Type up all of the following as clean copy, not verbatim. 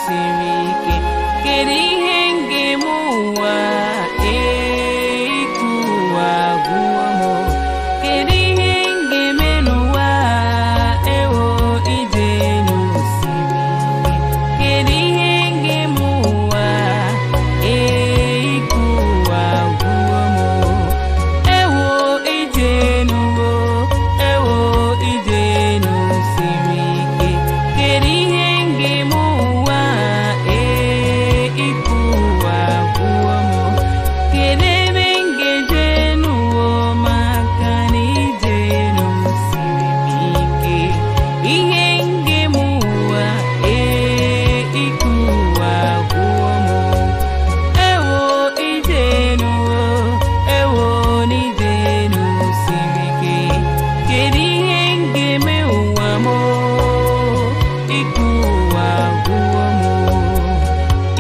sirike kerihe muwa ikuwa guamo kerihe menuwa ewo idenu sirike kerihe muwa ikuwa guamo ewo idenu sirike kerihe muwa ikuwa guamo kedebe ngejenu makani jenu sirike ihe muwa ikuwa guamo ewo idenu sirike kerihe mewa mo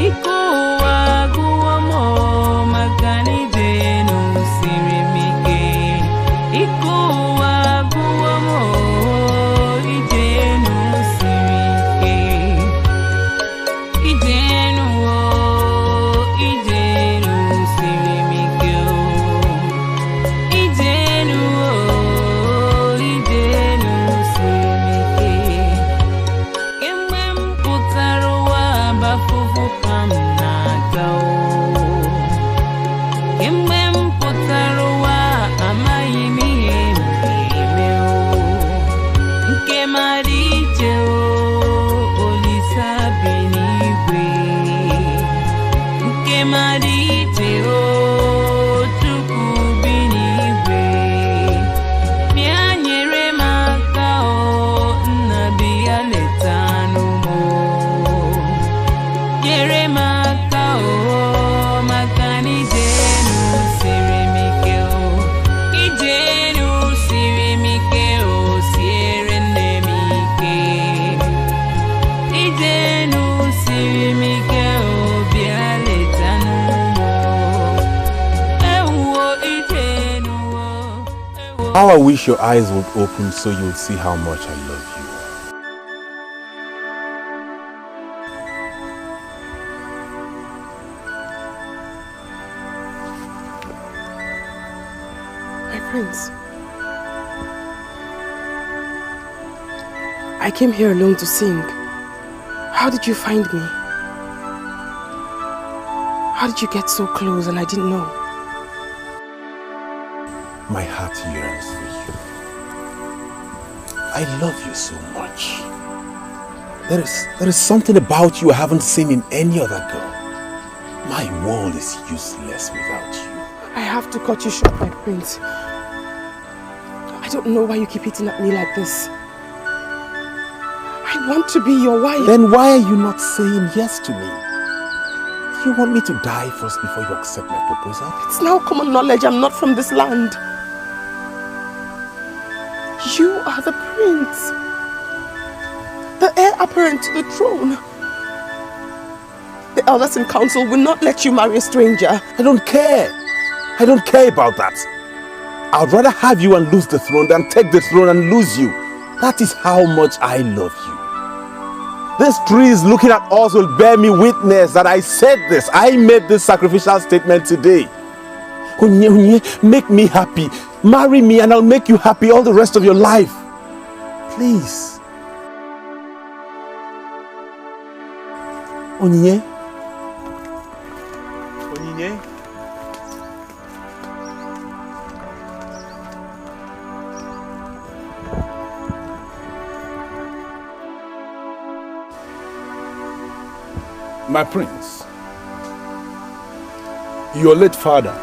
ikuwa guamo makani jenu sirimike ikuwa guamo idenu sirike idenu sirimike idenu sirimike kemgbe m pụtara ụwa bafufu ka m na-aga kemgbe m pụtara ụwa amaghị m ihe m ga-eme nke mara iche Olisa bi n'igwe nke mara iche Chukwu bi n'igwe bịa nyere m aka nna bịa leta n'ụmụ nyere m aka maka na ijenu siri m ike ijenu siri m ike siere nne m ike ijenu siri m ike bịa leta n'ụmụ ewuo ijenu How I wish your eyes would open so you would see how much I love you. My prince, I came here alone to sing. How did you find me? How did you get so close and I didn't know? My heart yearns for you. I love you so much. There is something about you I haven't seen in any other girl. My world is useless without you. I have to cut you short, my prince. I don't know why you keep hitting at me like this. I want to be your wife. Then why are you not saying yes to me? Do you want me to die first before you accept my proposal? It's now common knowledge I'm not from this land. You are the prince, the heir apparent to the throne. The elders in council will not let you marry a stranger. I don't care. I don't care about that. I'd rather have you and lose the throne than take the throne and lose you. That is how much I love you. These trees looking at us will bear me witness that I said this. I made this sacrificial statement today. Onyinye, make me happy. Marry me and I'll make you happy all the rest of your life. Please. Onyinye. Onyinye. My prince, your late father,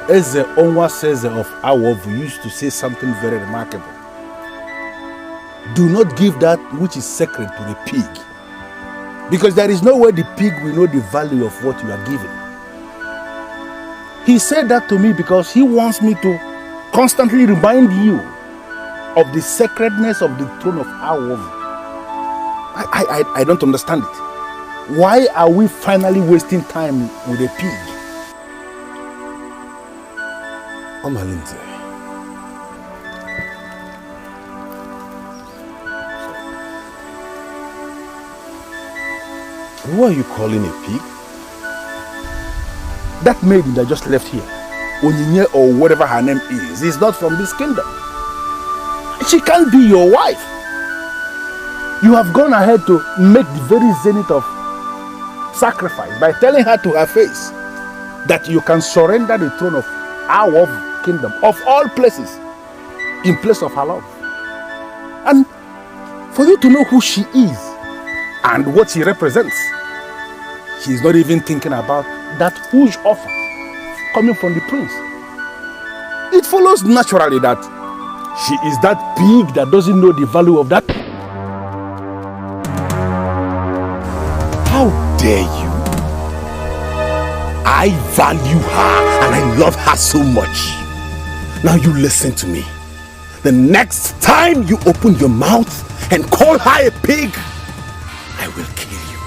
Eze Onwa-Seze of OWOH, used to say something very remarkable. Do not give that which is sacred to the pig, because there is no way the pig will know the value of what you are giving. He said that to me because he wants me to constantly remind you of the sacredness of the throne of OWOH. I don't understand it. Why are we finally wasting time with a pig? Omalinze. Who are you calling a pig? That maiden that just left here, Onyinye or whatever her name is not from this kingdom. She can't be your wife. You have gone ahead to make the very zenith of sacrifice by telling her to her face that you can surrender the throne of our kingdom, of all places, in place of her love. And for you to know who she is and what she represents, she is not even thinking about that huge offer coming from the prince. It follows naturally that she is that pig that doesn't know the value of that. How dare you? I value her and I love her so much. Now you listen to me. The next time you open your mouth and call her a pig, I will kill you.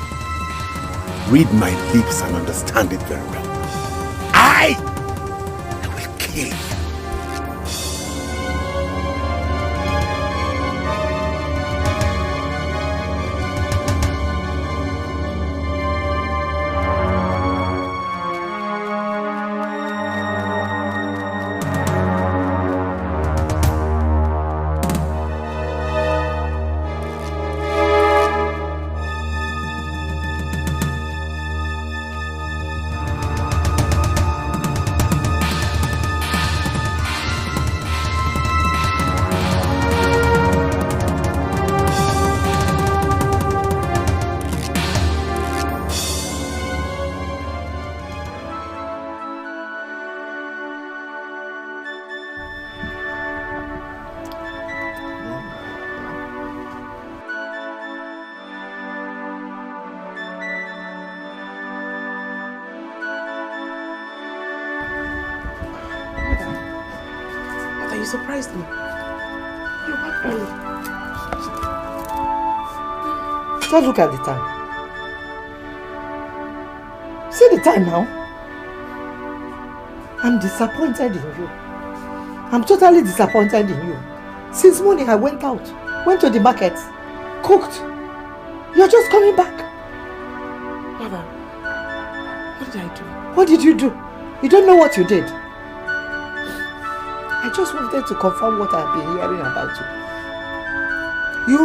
Read my lips and understand it very well. I will kill you. You surprised me. You got me. Just look at the time. See the time now? I'm disappointed in you. I'm totally disappointed in you. Since morning I went out, went to the market, cooked. You're just coming back. Mother, what did I do? What did you do? You don't know what you did. I just wanted to confirm what I've been hearing about you.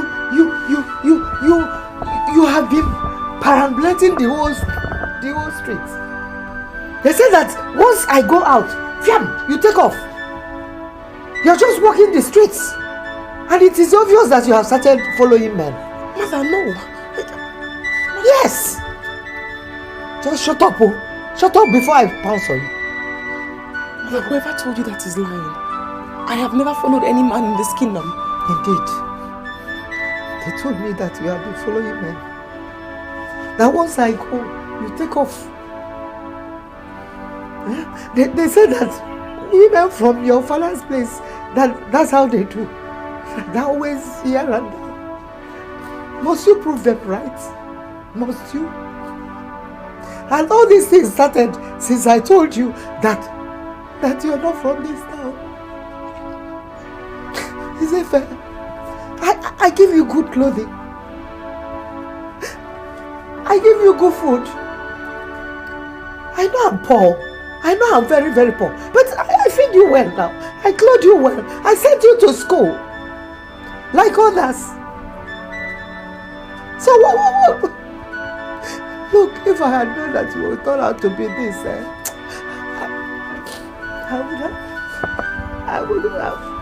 You have been perambulating the whole street. They say that once I go out, fiam, you take off. You're just walking the streets. And it is obvious that you have started following men. Mother, no. Yes. Just shut up, oh. Shut up before I pounce on you. Mother, whoever told you that is lying. I have never followed any man in this kingdom. Indeed. They told me that you have been following men. That once I go, you take off. They said that women from your father's place, that's how they do. They're always here and there. Must you prove them right? Must you? And all these things started since I told you that you're not from this town. Is it fair? I give you good clothing. I give you good food. I know I'm poor. I know I'm very, very poor. But I feed you well now. I clothe you well. I sent you to school. Like others. So what? Look, if I had known that you would turn out to be this, I would have.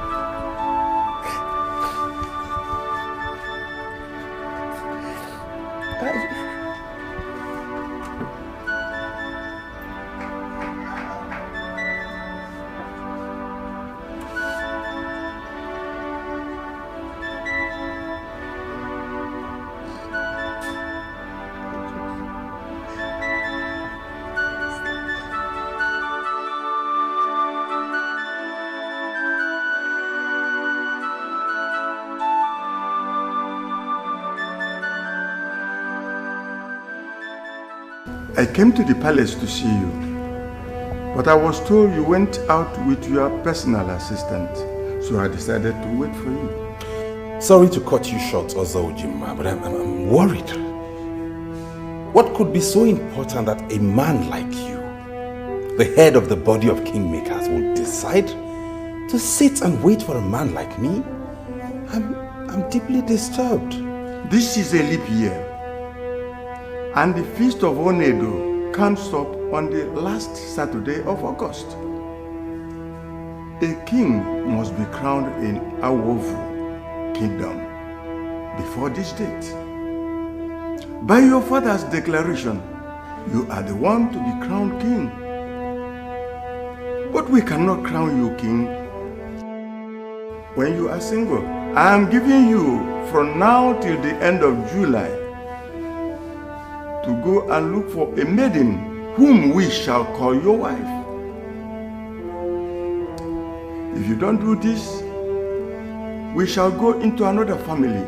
I came to the palace to see you, but I was told you went out with your personal assistant, so I decided to wait for you. Sorry to cut you short, OWOH, but I'm worried. What could be so important that a man like you, the head of the body of kingmakers, would decide to sit and wait for a man like me? I'm deeply disturbed. This is a leap year, and the feast of Onedo comes up on the last Saturday of August. A king must be crowned in OWOH kingdom before this date. By your father's declaration, you are the one to be crowned king. But we cannot crown you king when you are single. I am giving you from now till the end of July to go and look for a maiden whom we shall call your wife. If you don't do this, we shall go into another family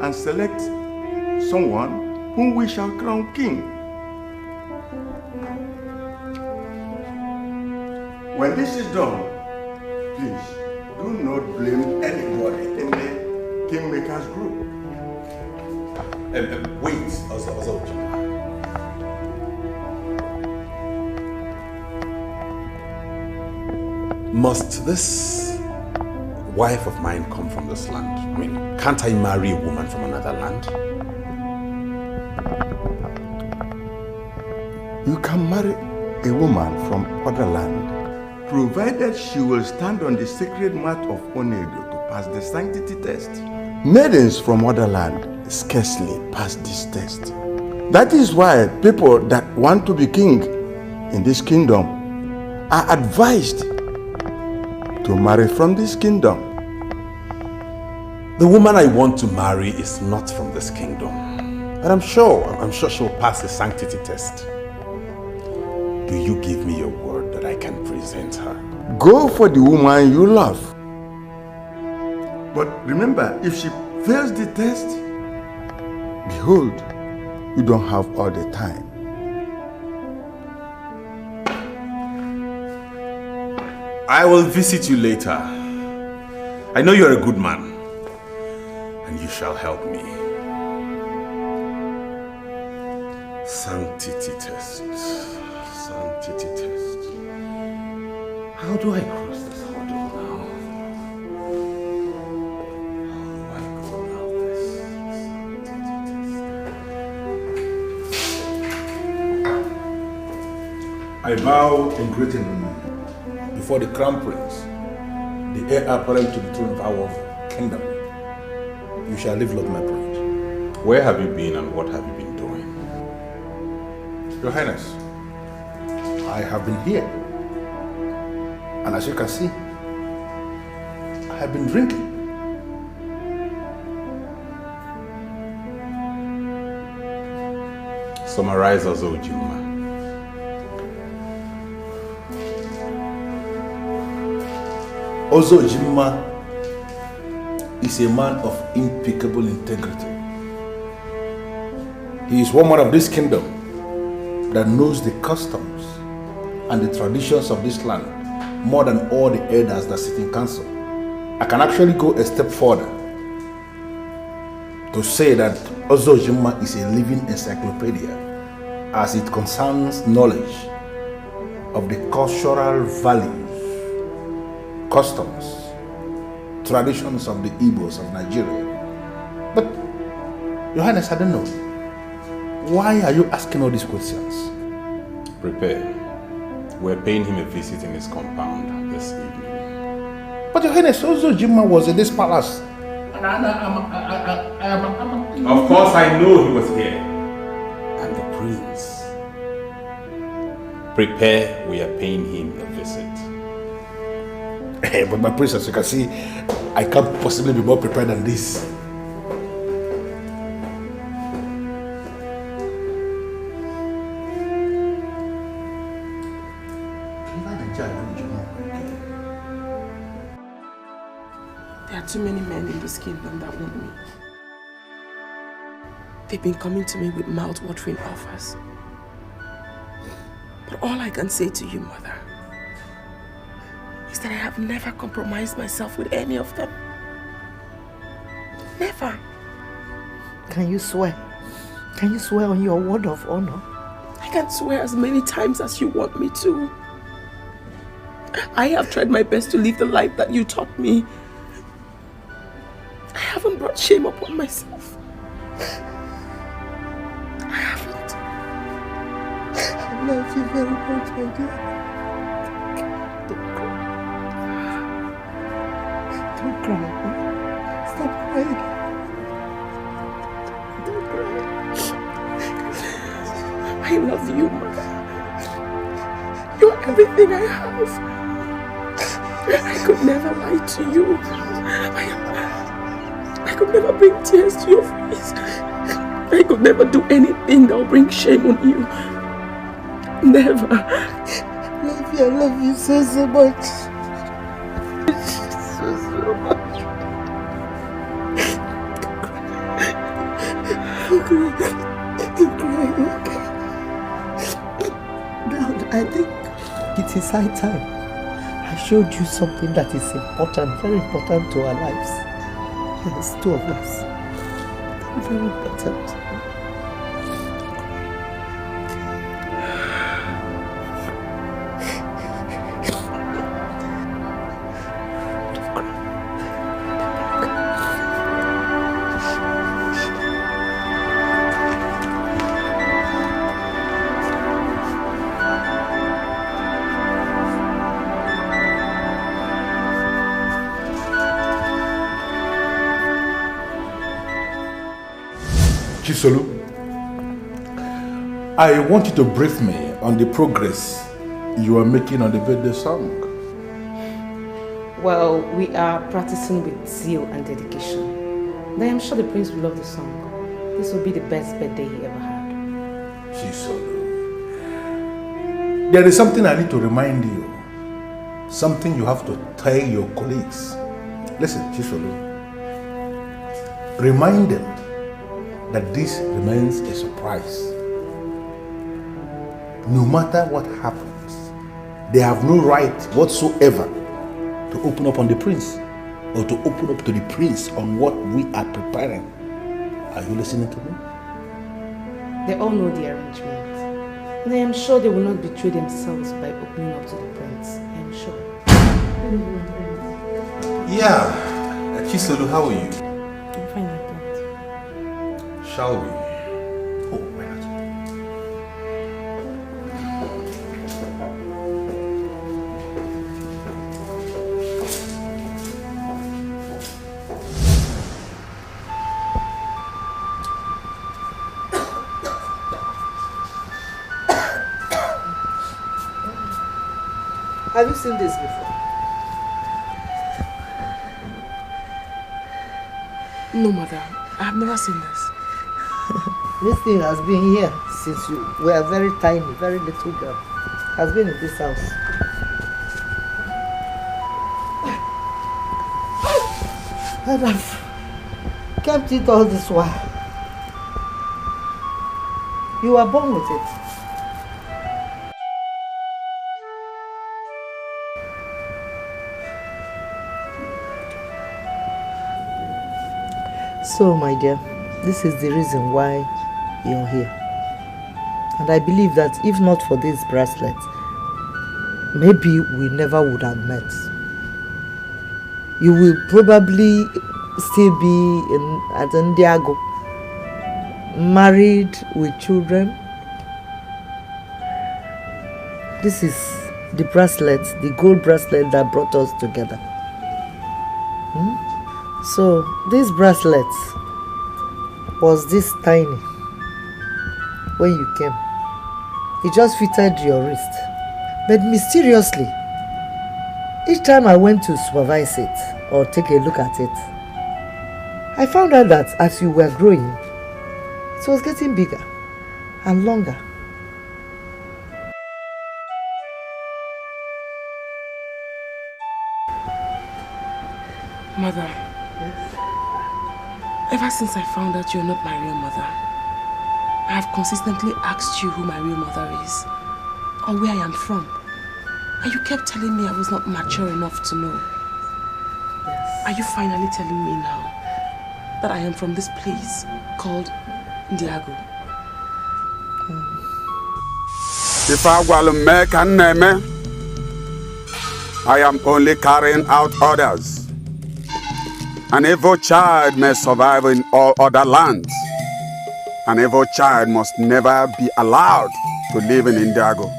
and select someone whom we shall crown king. When this is done, please do not blame anybody in the Kingmakers group. Wait, OWOH. Must this wife of mine come from this land? I mean, can't I marry a woman from another land? You can marry a woman from other land, provided she will stand on the sacred mat of Onedo to pass the sanctity test. Maidens from other land scarcely pass this test. That is why people that want to be king in this kingdom are advised to marry from this kingdom. The woman I want to marry is not from this kingdom. And I'm sure she'll pass the sanctity test. Do you give me your word that I can present her? Go for the woman you love. But remember, if she fails the test, behold, you don't have all the time. I will visit you later. I know you're a good man, and you shall help me. Sanctity test. Sanctity test. How do I cross this hurdle now? How do I go now this sanctity test? I bow in greeting before the crown prince, the heir apparent to the throne of our kingdom. You shall live, Lord, my prince. Where have you been and what have you been doing? Your Highness, I have been here. And as you can see, I have been drinking. Summarize us, OWOH. OWOH is a man of impeccable integrity. He is one man of this kingdom that knows the customs and the traditions of this land more than all the elders that sit in council. I can actually go a step further to say that OWOH is a living encyclopedia as it concerns knowledge of the cultural values, customs, traditions of the Igbos of Nigeria. But, Your Highness, I don't know. Why are you asking all these questions? Prepare. We're paying him a visit in his compound this evening. But Your Highness, OWOH was in this palace. Of course I know he was here. And the prince. Prepare, we are paying him a visit. But my prince, as you can see, I can't possibly be more prepared than this. There are too many men in this kingdom that want me. They've been coming to me with mouth-watering offers. But all I can say to you, Mother, is that I have never compromised myself with any of them. Never. Can you swear Can you swear on your word of honor? I can swear as many times as you want me to. I have tried my best to live the life that you taught me. I haven't brought shame upon myself. I haven't. I love you very much, my dear. Don't cry. Stop crying. Don't cry. I love you, Mother. You're everything I have. I could never lie to you. I could never bring tears to your face. I could never do anything that will bring shame on you. Never. I love you so much. So much. Okay. Now, I think it is high time I showed you something that is important, very important to our lives. Yes, two of us. Very important. Chisolu, I want you to brief me on the progress you are making on the birthday song. Well, we are practicing with zeal and dedication. And I am sure the prince will love the song. This will be the best birthday he ever had. Chisolu, there is something I need to remind you. Something you have to tell your colleagues. Listen, Chisolu, remind them that this remains a surprise. No matter what happens, they have no right whatsoever to open up on the prince or to open up to the prince on what we are preparing. Are you listening to me? They all know the arrangement. And I am sure they will not betray themselves by opening up to the prince. I am sure. Yeah. Chisolu, how are you? I'm fine like that. Shall we? Oh, why not? Have you seen this before? No, Mother. I have never seen this. This thing has been here since you were a very tiny, very little girl. Has been in this house. And I've kept it all this while. You were born with it. So, my dear, this is the reason why you're here. And I believe that if not for this bracelet, maybe we never would have met. You will probably still be at Ndiago, married with children. This is the bracelet, the gold bracelet that brought us together. So this bracelet was this tiny when you came. It just fitted your wrist. But mysteriously, each time I went to supervise it or take a look at it, I found out that as you were growing, it was getting bigger and longer. Mother. Ever since I found out you're not my real mother, I have consistently asked you who my real mother is or where I am from. And you kept telling me I was not mature enough to know. Yes. Are you finally telling me now that I am from this place called Ndiago? If I will make a name, I am only carrying out orders. An evil child may survive in all other lands. An evil child must never be allowed to live in Indiago.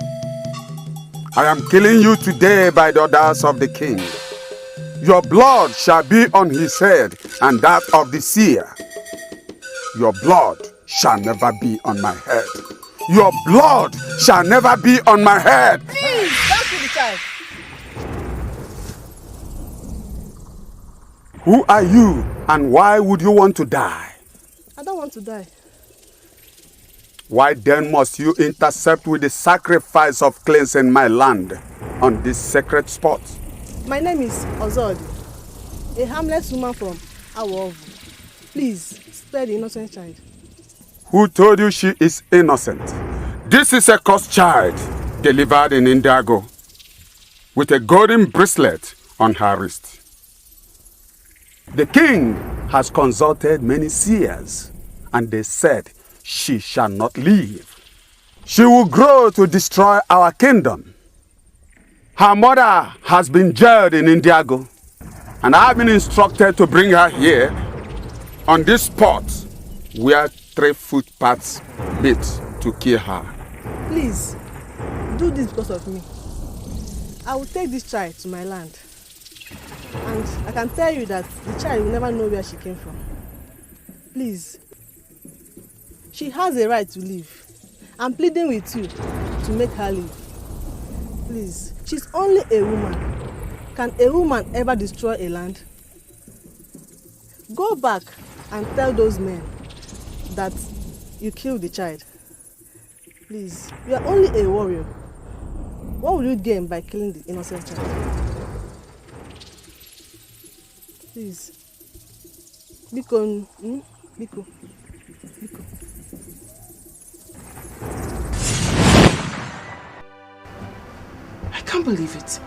I am killing you today by the orders of the king. Your blood shall be on his head and that of the seer. Your blood shall never be on my head. Your blood shall never be on my head. Please, don't kill the child. Who are you and why would you want to die? I don't want to die. Why then must you intercept with the sacrifice of cleansing my land on this sacred spot? My name is Ozodi, a harmless woman from OWOH. Please, spare the innocent child. Who told you she is innocent? This is a cursed child delivered in Indiago with a golden bracelet on her wrist. The king has consulted many seers and they said she shall not live. She will grow to destroy our kingdom. Her mother has been jailed in Indiago and I have been instructed to bring her here on this spot where 3 footpaths meet to kill her. Please, do this because of me. I will take this child to my land. And I can tell you that the child will never know where she came from. Please. She has a right to live. I'm pleading with you to make her live. Please. She's only a woman. Can a woman ever destroy a land? Go back and tell those men that you killed the child. Please. You are only a warrior. What will you gain by killing the innocent child? Please. Biko. Biko. Biko. I can't believe it.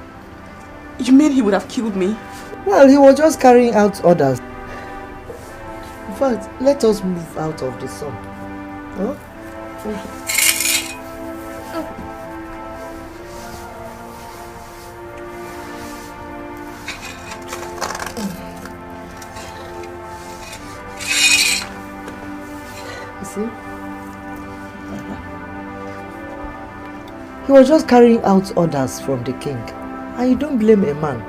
You mean he would have killed me? Well, he was just carrying out orders. In fact, let us move out of the sun. Huh? He was just carrying out orders from the king. And you don't blame a man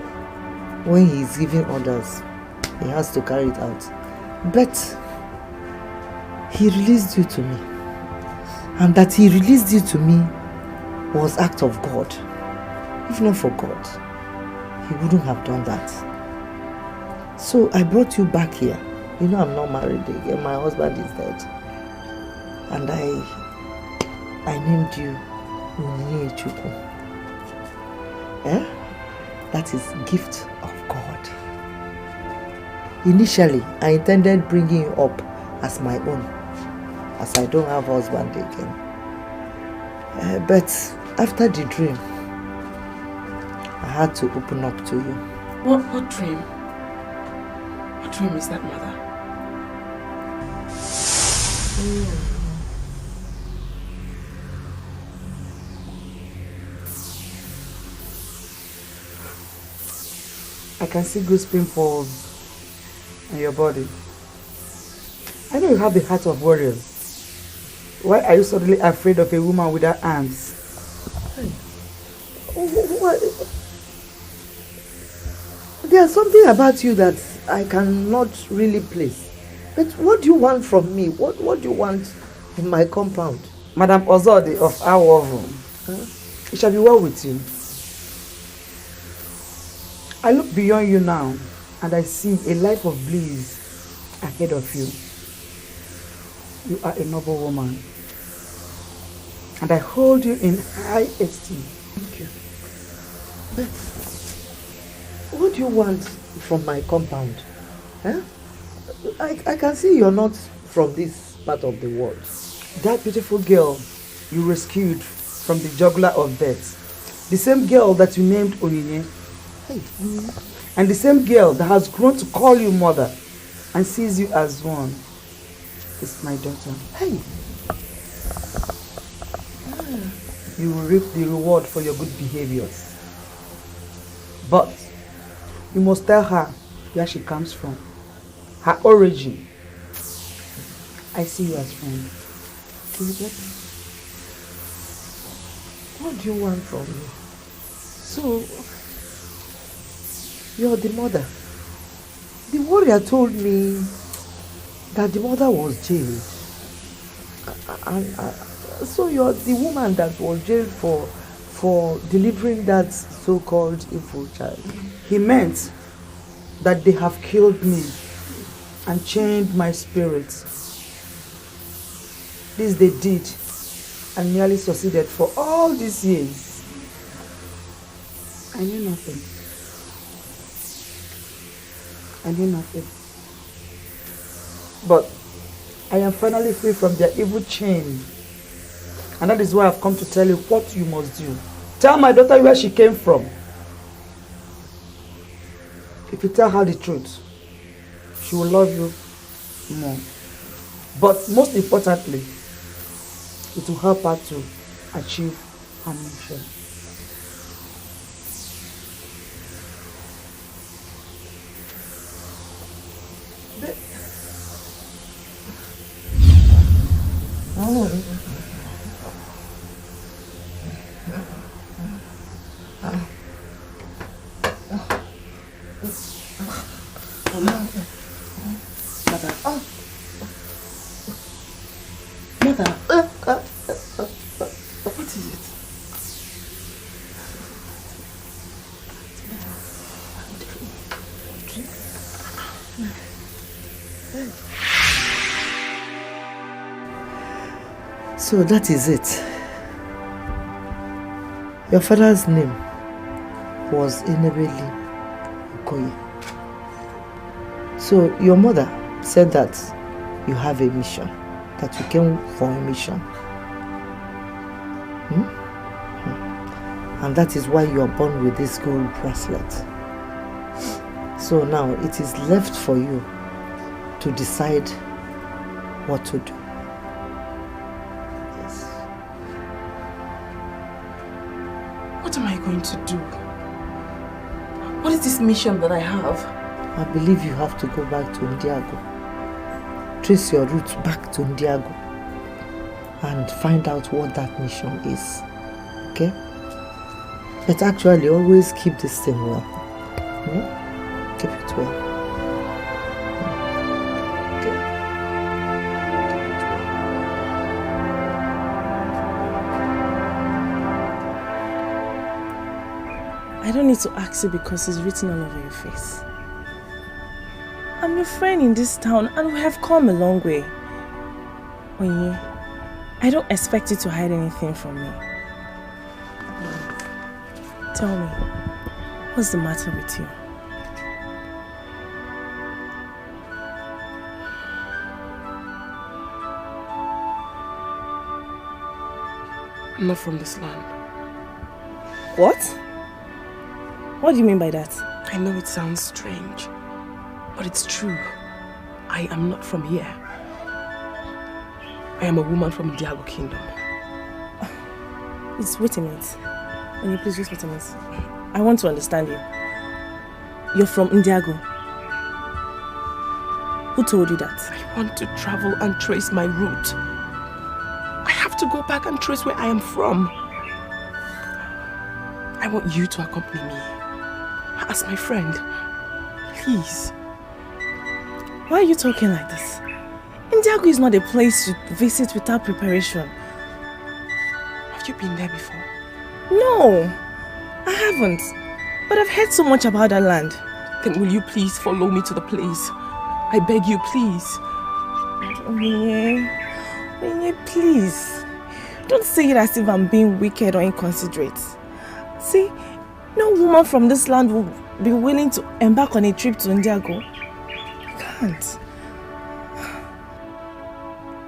when he is giving orders. He has to carry it out. But he released you to me. And that he released you to me was act of God. If not for God, he wouldn't have done that. So I brought you back here. You know I'm not married again. My husband is dead. And I named you Onyinye. That is gift of God. Initially, I intended bringing you up as my own, as I don't have a husband again. But after the dream, I had to open up to you. What dream? What dream is that, Mother? I can see goose pimples on your body. I know you have the heart of warriors. Why are you suddenly afraid of a woman without arms? There's something about you that I cannot really place. But what do you want from me? What do you want in my compound? Madam Ozodi of OWOH, it shall be well with you. I look beyond you now and I see a life of bliss ahead of you. You are a noble woman and I hold you in high esteem. Thank you. But what do you want from my compound? Huh? I can see you're not from this part of the world. That beautiful girl you rescued from the juggler of death, the same girl that you named Onyinye, and the same girl that has grown to call you mother and sees you as one, is my daughter. Hey. you will reap the reward for your good behaviors. But you must tell her where she comes from, her origin. I see you as friend. What do you want from me? So, you're the mother. The warrior told me that the mother was jailed. So you're the woman that was jailed for delivering that so-called evil child. He meant that they have killed me and chained my spirit. This they did and nearly succeeded for all these years. I knew nothing. I knew nothing. But I am finally free from their evil chain. And that is why I've come to tell you what you must do. Tell my daughter where she came from. If you tell her the truth, she will love you more. But most importantly, it will help her to achieve her mission. What is it? So that is it. Your father's name was Enebeli Okoye. So your mother said that you have a mission, that you came for a mission. And that is why you are born with this gold bracelet. So now it is left for you to decide what to do. Yes. What am I going to do? What is this mission that I have? I believe you have to go back to Ndiago. Trace your roots back to Ndiago and find out what that mission is. Okay? But actually, always keep this thing well. Keep it well. Okay? I don't need to ask you because it's written all over your face. I'm your friend in this town and we have come a long way. Onyinye, I don't expect you to hide anything from me. Tell me, what's the matter with you? I'm not from this land. What? What do you mean by that? I know it sounds strange, but it's true. I am not from here. I am a woman from Ndiago Kingdom. Wait a minute. Can you please just wait a minute? I want to understand you. You're from Ndiago. Who told you that? I want to travel and trace my route. I have to go back and trace where I am from. I want you to accompany me. As my friend. Please. Why are you talking like this? Ndiago is not a place to visit without preparation. Have you been there before? No, I haven't. But I've heard so much about that land. Then will you please follow me to the place? I beg you, please. Onyinye, please. Don't say it as if I'm being wicked or inconsiderate. See, no woman from this land will be willing to embark on a trip to Ndiago. I can't.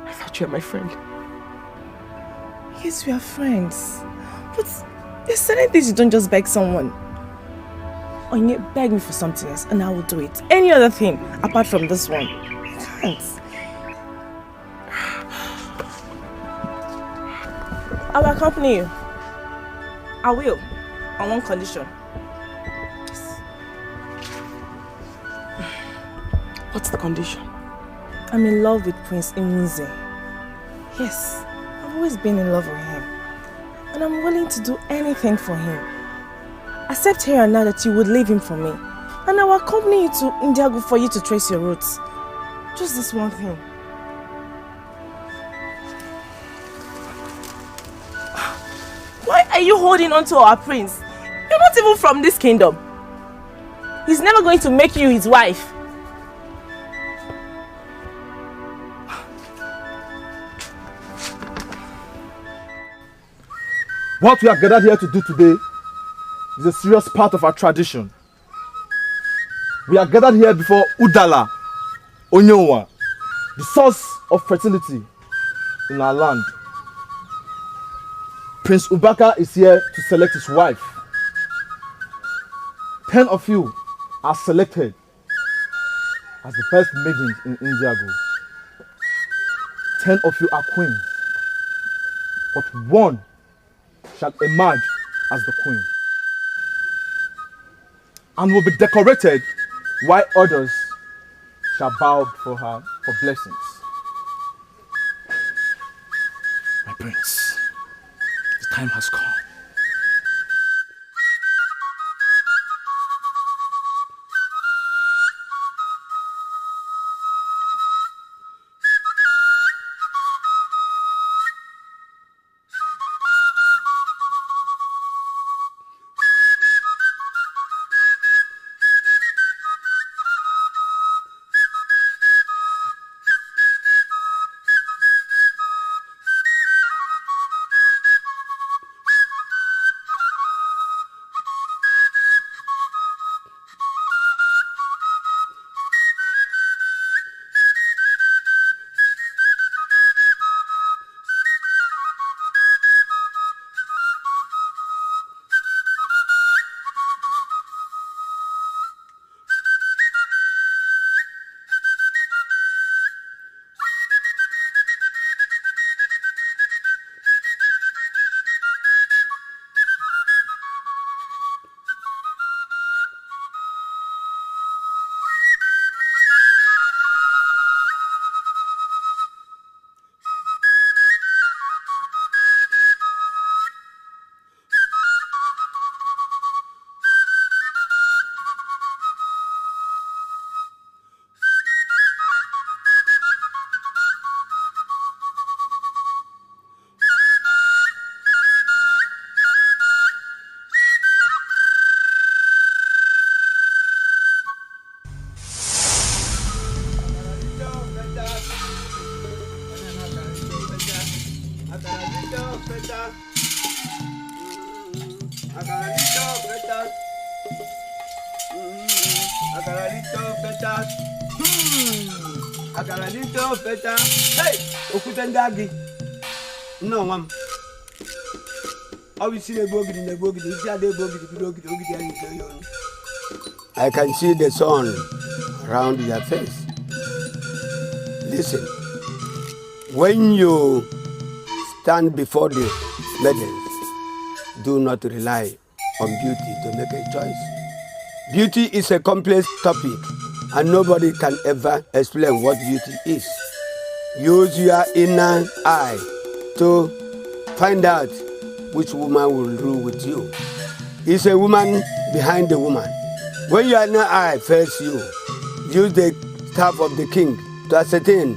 I thought you were my friend. Yes, we are friends. But there's certain things you don't just beg someone. Onyinye, beg me for something else and I will do it. Any other thing apart from this one. I can't. I will accompany you. I will, on one condition. Yes. What's the condition? I'm in love with Prince Onyinye. Yes, I've always been in love with him. And I'm willing to do anything for him. Accept here and now that you would leave him for me. And I will accompany you to Indiago for you to trace your roots. Just this one thing. Why are you holding on to our prince? You're not even from this kingdom. He's never going to make you his wife. What we are gathered here to do today is a serious part of our tradition. We are gathered here before Udala, Onyenwa, the source of fertility in our land. Prince Ubaka is here to select his wife. 10 of you are selected as the best maidens in Indiago. 10 of you are queens, but one shall emerge as the queen and will be decorated while others shall bow before her for blessings. My prince, the time has come. Hey, Okutendagi. No, ma'am. I can see the sun around your face. Listen, when you stand before the maidens, do not rely on beauty to make a choice. Beauty is a complex topic, and nobody can ever explain what beauty is. Use your inner eye to find out which woman will rule with you. It's a woman behind the woman. When your inner eye fails you, use the staff of the king to ascertain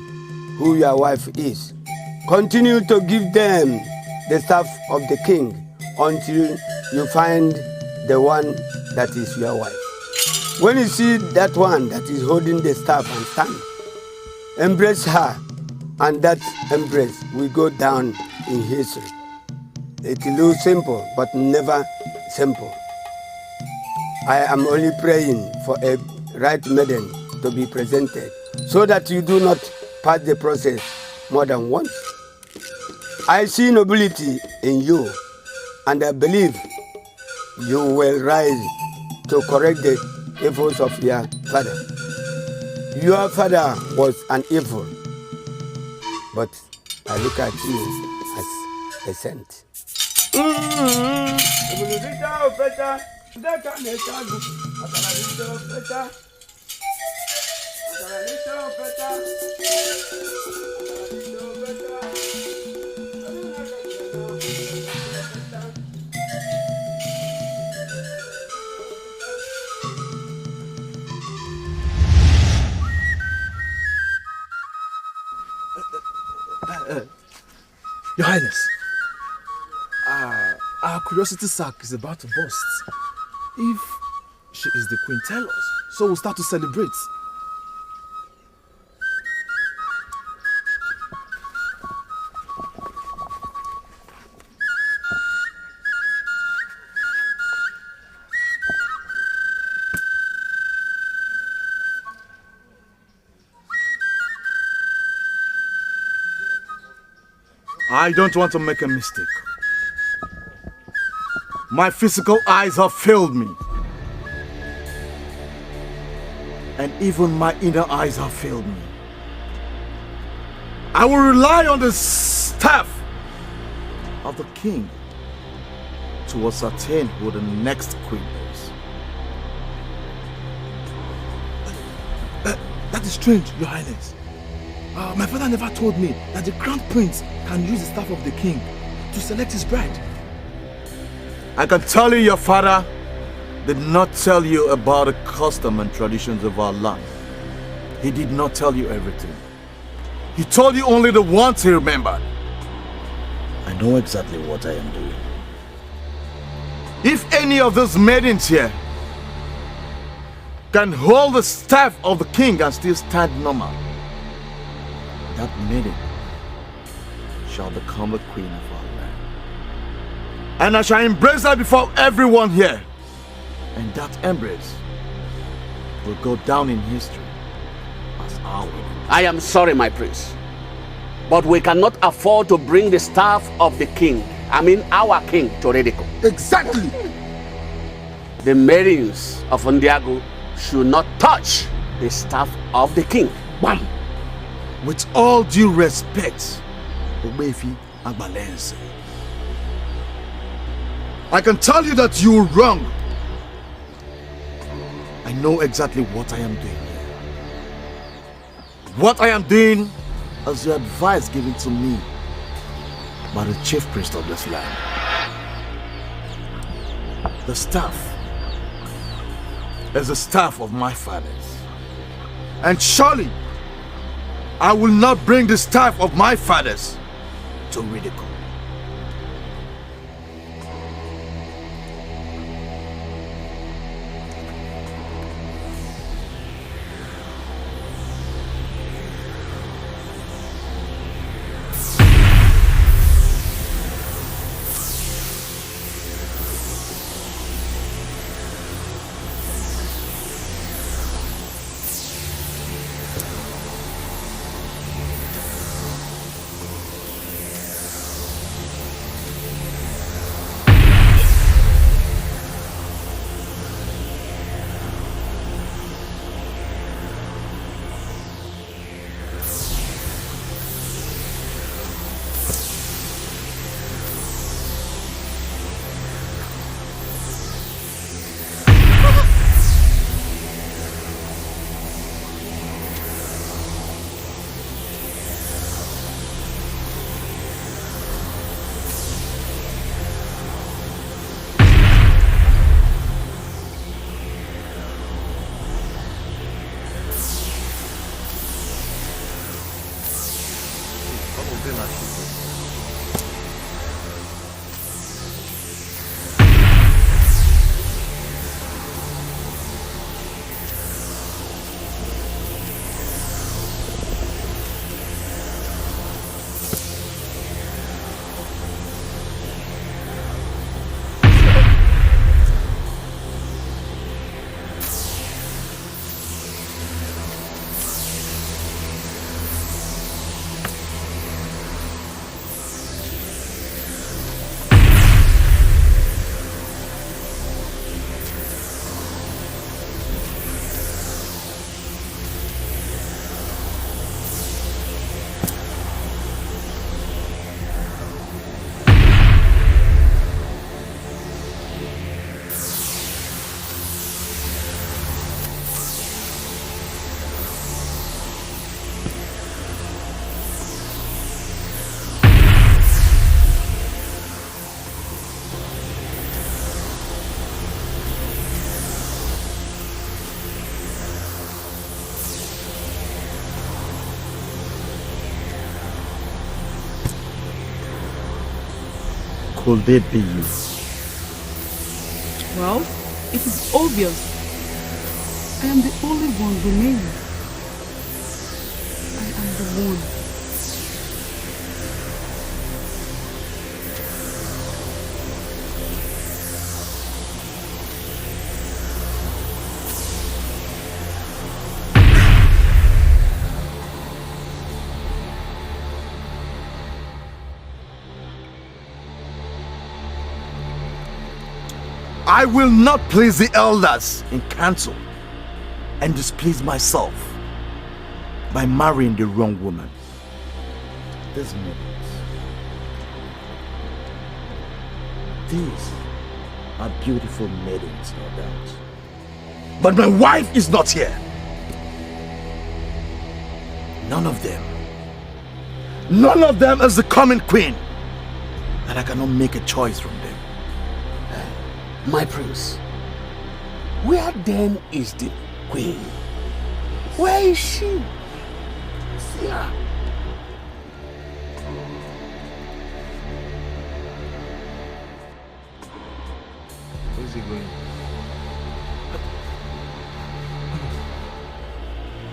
who your wife is. Continue to give them the staff of the king until you find the one that is your wife. When you see that one that is holding the staff and stand, embrace her, and that embrace will go down in history. It looks simple, but never simple. I am only praying for a right maiden to be presented, so that you do not pass the process more than once. I see nobility in you, and I believe you will rise to correct the evils of your father. Your father was an evil, but I look at you as a cent. Your Highness, our curiosity sack is about to burst. If she is the queen, tell us, so we'll start to celebrate. I don't want to make a mistake. My physical eyes have failed me. And even my inner eyes have failed me. I will rely on the staff of the king to ascertain who the next queen is. That is strange, Your Highness. My father never told me that the crown prince can use the staff of the king to select his bride. I can tell you your father did not tell you about the custom and traditions of our land. He did not tell you everything. He told you only the ones he remembered. I know exactly what I am doing. If any of those maidens here can hold the staff of the king and still stand normal, that maiden shall become the queen of our land. And I shall embrace her before everyone here. And that embrace will go down in history as our wedding. I am sorry, my prince, but we cannot afford to bring the staff of the king, our king, to ridicule. Exactly! The maidens of Ndiago should not touch the staff of the king. Bam! With all due respect, Obefi Agbalense, I can tell you that you are wrong. I know exactly what I am doing here. What I am doing is the advice given to me by the chief priest of this land. The staff is the staff of my fathers. And surely, I will not bring the staff of my fathers to ridicule. could it be you? Well, it is obvious. I am the only one remaining. I am the one. I will not please the elders in council and displease myself by marrying the wrong woman. These are beautiful maidens, no doubt. But my wife is not here. None of them is the coming queen. And I cannot make a choice from them. My prince, where then is the queen? Where is she? See her. Where is he going?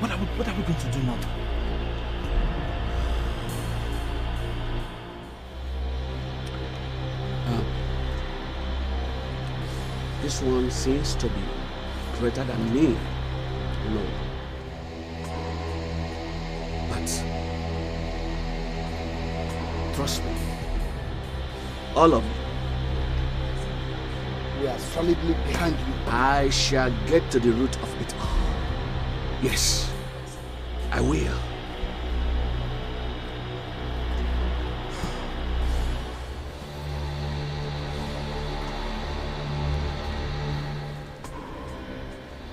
What are we going to do now? This one seems to be greater than me. No. But trust me, all of you, We are solidly behind you. I shall get to the root of it all. Yes, I will.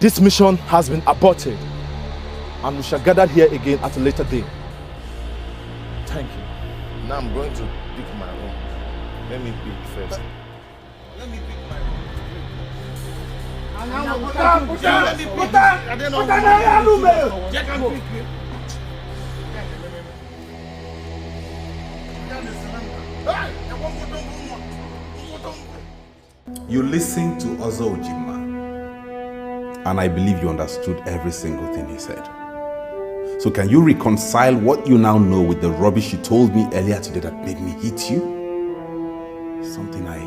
This mission has been aborted, and we shall gather here again at a later date. Thank you. Now I'm going to pick my own. Let me pick first. Let me pick my own. You listened to OWOH, and I believe you understood every single thing he said. So can you reconcile what you now know with the rubbish you told me earlier today that made me hit you? Something I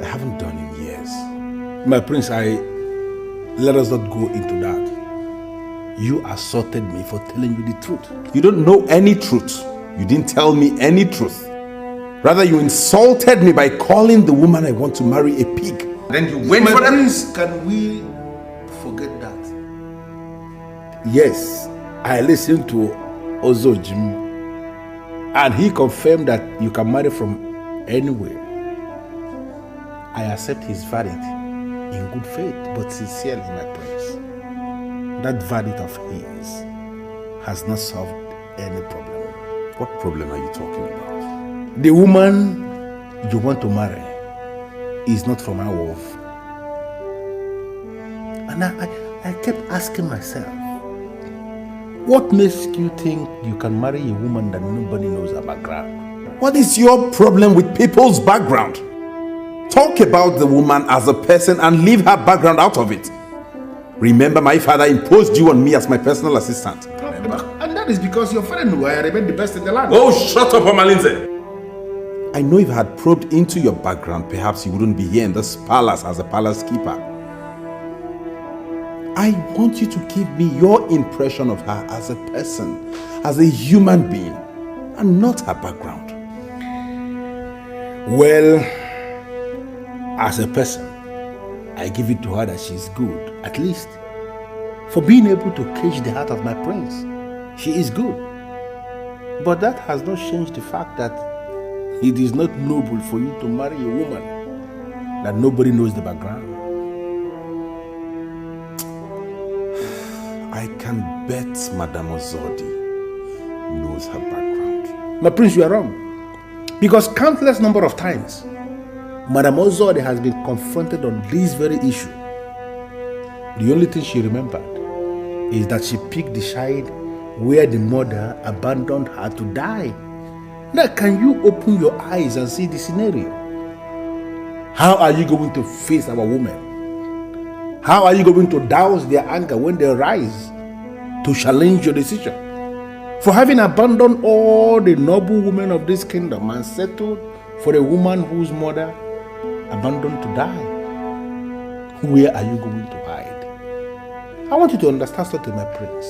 haven't done in years. My prince, let us not go into that. You assaulted me for telling you the truth. You don't know any truth. You didn't tell me any truth. Rather, you insulted me by calling the woman I want to marry a pig. Then you went for My them. prince, can we forget that? Yes, I listened to OWOH, and he confirmed that you can marry from anywhere. I accept his verdict in good faith, but sincerely, my prince. That verdict of his has not solved any problem. What problem are you talking about? The woman you want to marry is not from OWOH. And I kept asking myself, what makes you think you can marry a woman that nobody knows her background? What is your problem with people's background? Talk about the woman as a person and leave her background out of it. Remember, my father imposed you on me as my personal assistant. And that is because your friend knew I remain the best in the land. Oh, shut up, Omalinze. I know if I had probed into your background, perhaps you wouldn't be here in this palace as a palace keeper. I want you to give me your impression of her as a person, as a human being, and not her background. Well, as a person, I give it to her that she's good, at least. For being able to catch the heart of my prince, she is good. But that has not changed the fact that it is not noble for you to marry a woman that nobody knows the background. I can bet Madame Ozodi knows her background. My prince, you are wrong. Because countless number of times, Madame Ozodi has been confronted on this very issue. The only thing she remembered is that she picked the child where the mother abandoned her to die. Now, can you open your eyes and see the scenario? How are you going to face our women? How are you going to douse their anger when they rise to challenge your decision? For having abandoned all the noble women of this kingdom and settled for a woman whose mother abandoned to die. Where are you going to hide? I want you to understand something, my prince.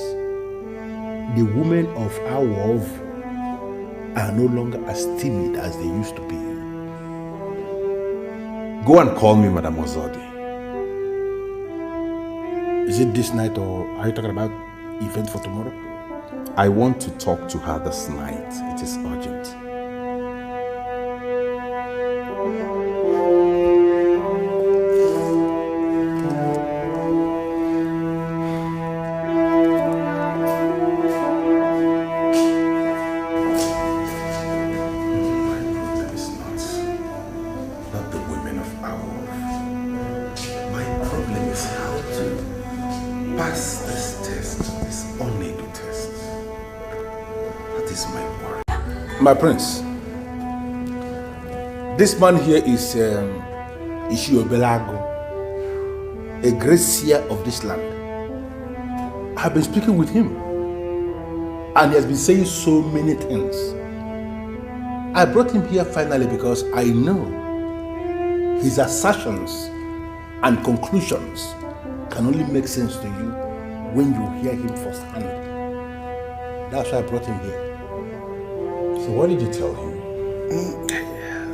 The women of OWOH are no longer as timid as they used to be. Go and call me Madame Ozodi. Is it this night or are you talking about event for tomorrow? I want to talk to her this night. It is urgent. My prince, this man here is Ishiobelago, a great seer of this land. I have been speaking with him and he has been saying so many things. I brought him here finally because I know his assertions and conclusions can only make sense to you when you hear him firsthand. That's why I brought him here. So what did you tell him?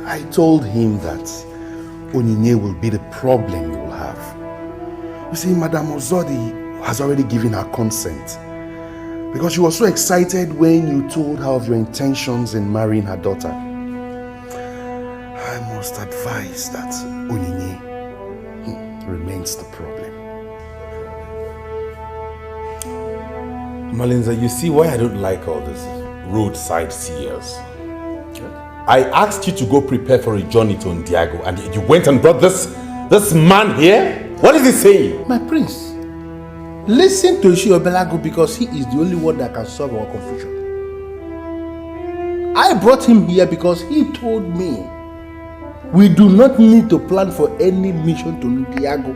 I told him that Onyinye will be the problem you will have. You see, Madame Ozodi has already given her consent because she was so excited when you told her of your intentions in marrying her daughter. I must advise that Onyinye remains the problem. Malinza, you see why I don't like all this roadside seers. I asked you to go prepare for a journey to Ndiago and you went and brought this man here? What is he saying? My prince, listen to Ishiobelago because he is the only one that can solve our confusion. I brought him here because he told me we do not need to plan for any mission to Ndiago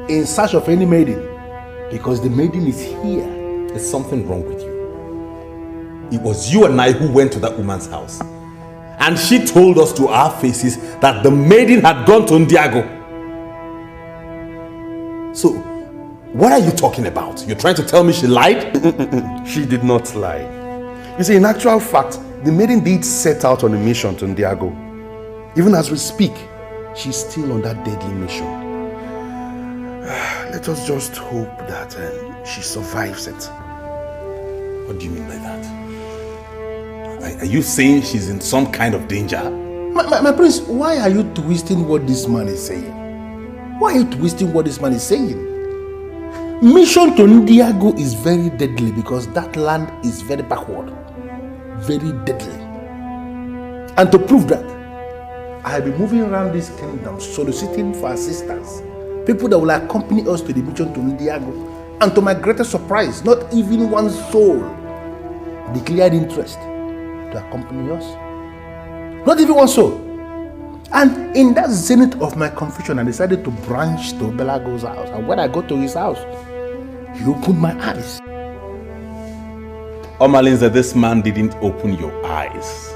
in search of any maiden because the maiden is here. There's something wrong with you. It was you and I who went to that woman's house. And she told us to our faces that the maiden had gone to Ndiago. So, what are you talking about? You're trying to tell me she lied? She did not lie. You see, in actual fact, the maiden did set out on a mission to Ndiago. Even as we speak, she's still on that deadly mission. Let us just hope that she survives it. What do you mean by that? Are you saying she's in some kind of danger? My prince, why are you twisting what this man is saying? Why are you twisting what this man is saying? Mission to Ndiago is very deadly because that land is very backward. Very deadly. And to prove that, I have been moving around this kingdom soliciting for assistance. People that will accompany us to the mission to Ndiago. And to my greatest surprise, not even one soul declared interest to accompany us. Not even one soul. And in that zenith of my confusion, I decided to branch to Belago's house. And when I got to his house, he opened my eyes. Malinza, this man didn't open your eyes.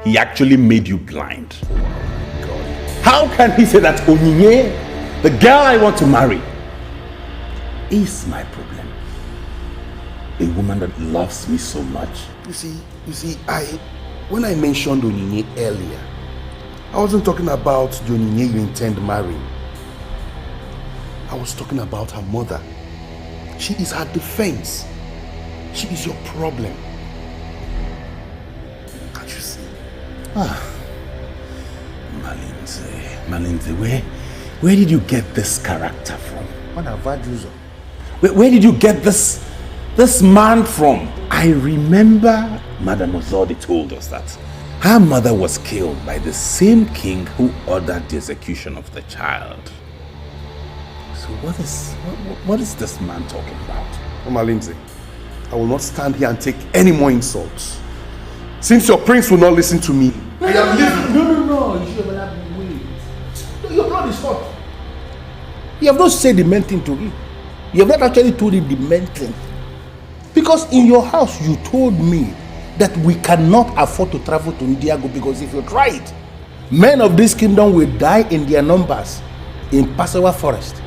He actually made you blind. God. How can he say that Onyinye, the girl I want to marry, is my problem? A woman that loves me so much. You see, when I mentioned Onyinye earlier, I wasn't talking about the Onyinye you intend marrying. I was talking about her mother. She is her defense. She is your problem. Can't you see? Malinze, where did you get this character from? What have I used? Where did you get this man from? I remember Madame Ozodi told us that her mother was killed by the same king who ordered the execution of the child. So what is this man talking about? Malinze, I will not stand here and take any more insults. Since your prince will not listen to me, I am leaving. No. You should have wait. Your blood is hot. You have not said the main thing to him. You have not actually told him the main thing. Because in your house, you told me that we cannot afford to travel to Ndiago because if you try it, men of this kingdom will die in their numbers in Pasawa forest.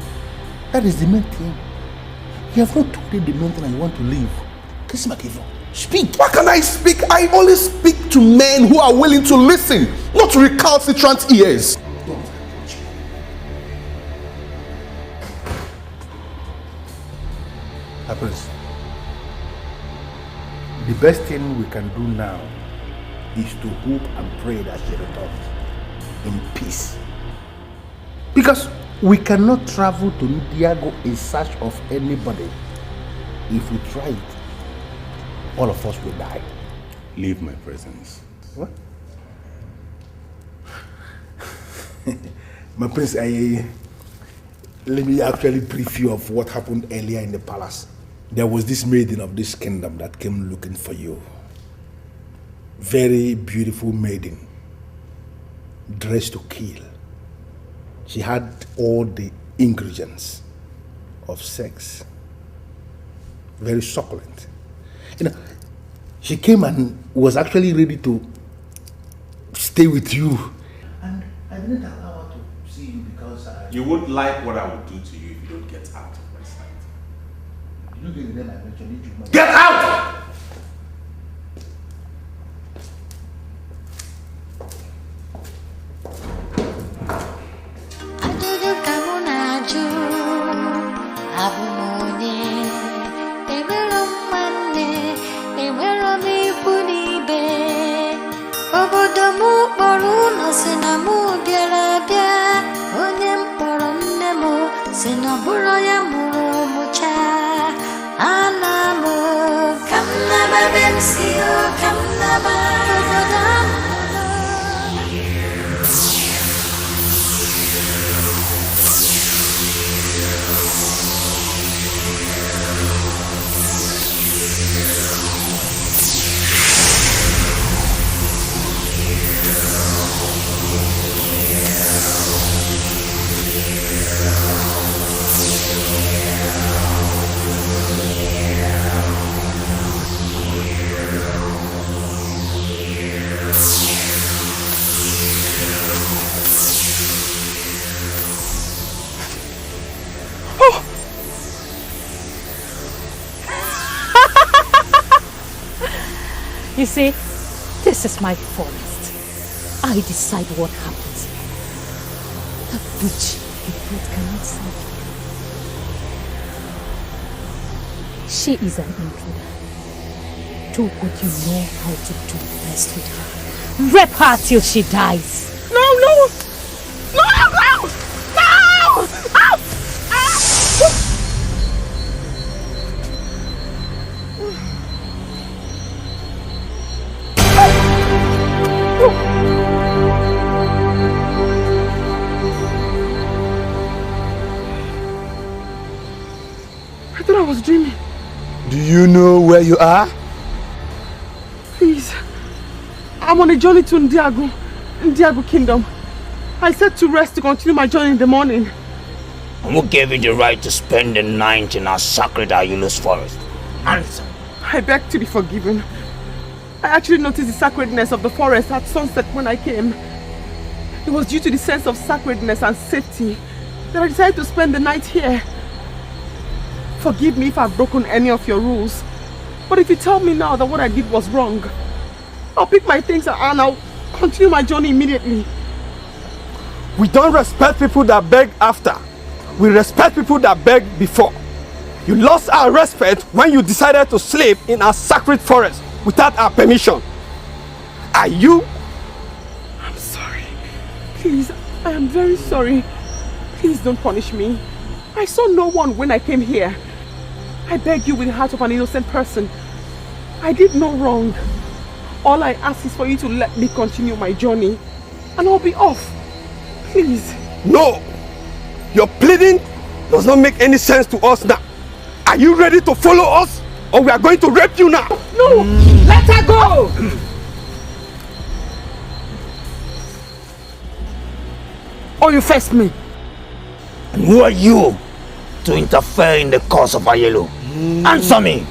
That is the main thing. You have not told him the main thing and you want to leave. Kisimakivo, speak. What can I speak? I only speak to men who are willing to listen, not recalcitrant ears. Prince, the best thing we can do now is to hope and pray that she returns in peace. Because we cannot travel to Ndiago in search of anybody. If we try it, all of us will die. Leave my presence. What? My prince, let me actually brief you of what happened earlier in the palace. There was this maiden of this kingdom that came looking for you. Very beautiful maiden, dressed to kill. She had all the ingredients of sex. Very succulent. You know, she came and was actually ready to stay with you. And I didn't allow her to see you because You won't like what I would do to you if you don't get out of my sight. You look at them, I mentioned it. Get out! You see, this is my forest. I decide what happens. The witch it cannot save you. She is an intruder. Do what you know how to do best with her. Rape her till she dies. No! I thought I was dreaming. Do you know where you are? Please. I'm on a journey to Ndiago Kingdom. I set to rest to continue my journey in the morning. And who gave you the right to spend the night in our sacred Ayulus forest? Answer. I beg to be forgiven. I actually noticed the sacredness of the forest at sunset when I came. It was due to the sense of sacredness and safety that I decided to spend the night here. Forgive me if I've broken any of your rules. But if you tell me now that what I did was wrong, I'll pick my things and I'll continue my journey immediately. We don't respect people that beg after. We respect people that beg before. You lost our respect when you decided to sleep in our sacred forest without our permission. Are you? I'm sorry. Please, I am very sorry. Please don't punish me. I saw no one when I came here. I beg you with the heart of an innocent person. I did no wrong. All I ask is for you to let me continue my journey and I'll be off. Please. No! Your pleading does not make any sense to us now. Are you ready to follow us or we are going to rape you now? No! Let her go! or you faced me? And who are you to interfere in the cause of Ayelo? Answer me!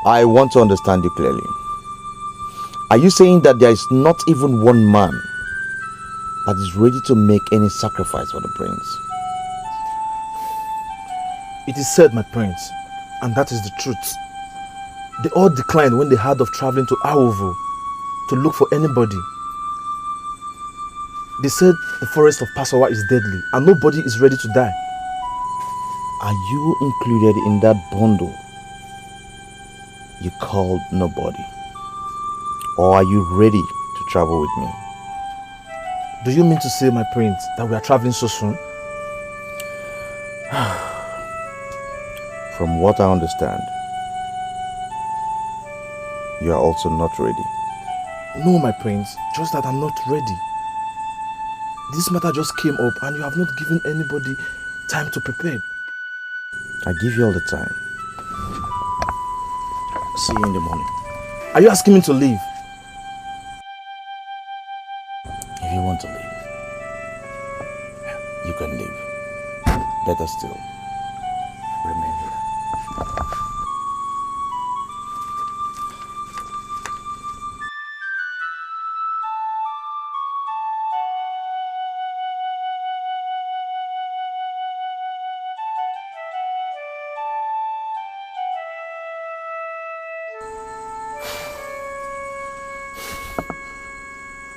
I want to understand you clearly. Are you saying that there is not even one man that is ready to make any sacrifice for the prince? It is said, my prince, and that is the truth. They all declined when they heard of traveling to OWOH to look for anybody. They said the forest of Passowa is deadly and nobody is ready to die. Are you included in that bundle you called nobody? Or are you ready to travel with me? Do you mean to say, my prince, that we are traveling so soon? From what I understand, you are also not ready. No, my prince, just that I'm not ready. This matter just came up and you have not given anybody time to prepare. I give you all the time. See you in the morning. Are you asking me to leave? If you want to leave, you can leave. Better still, remain here.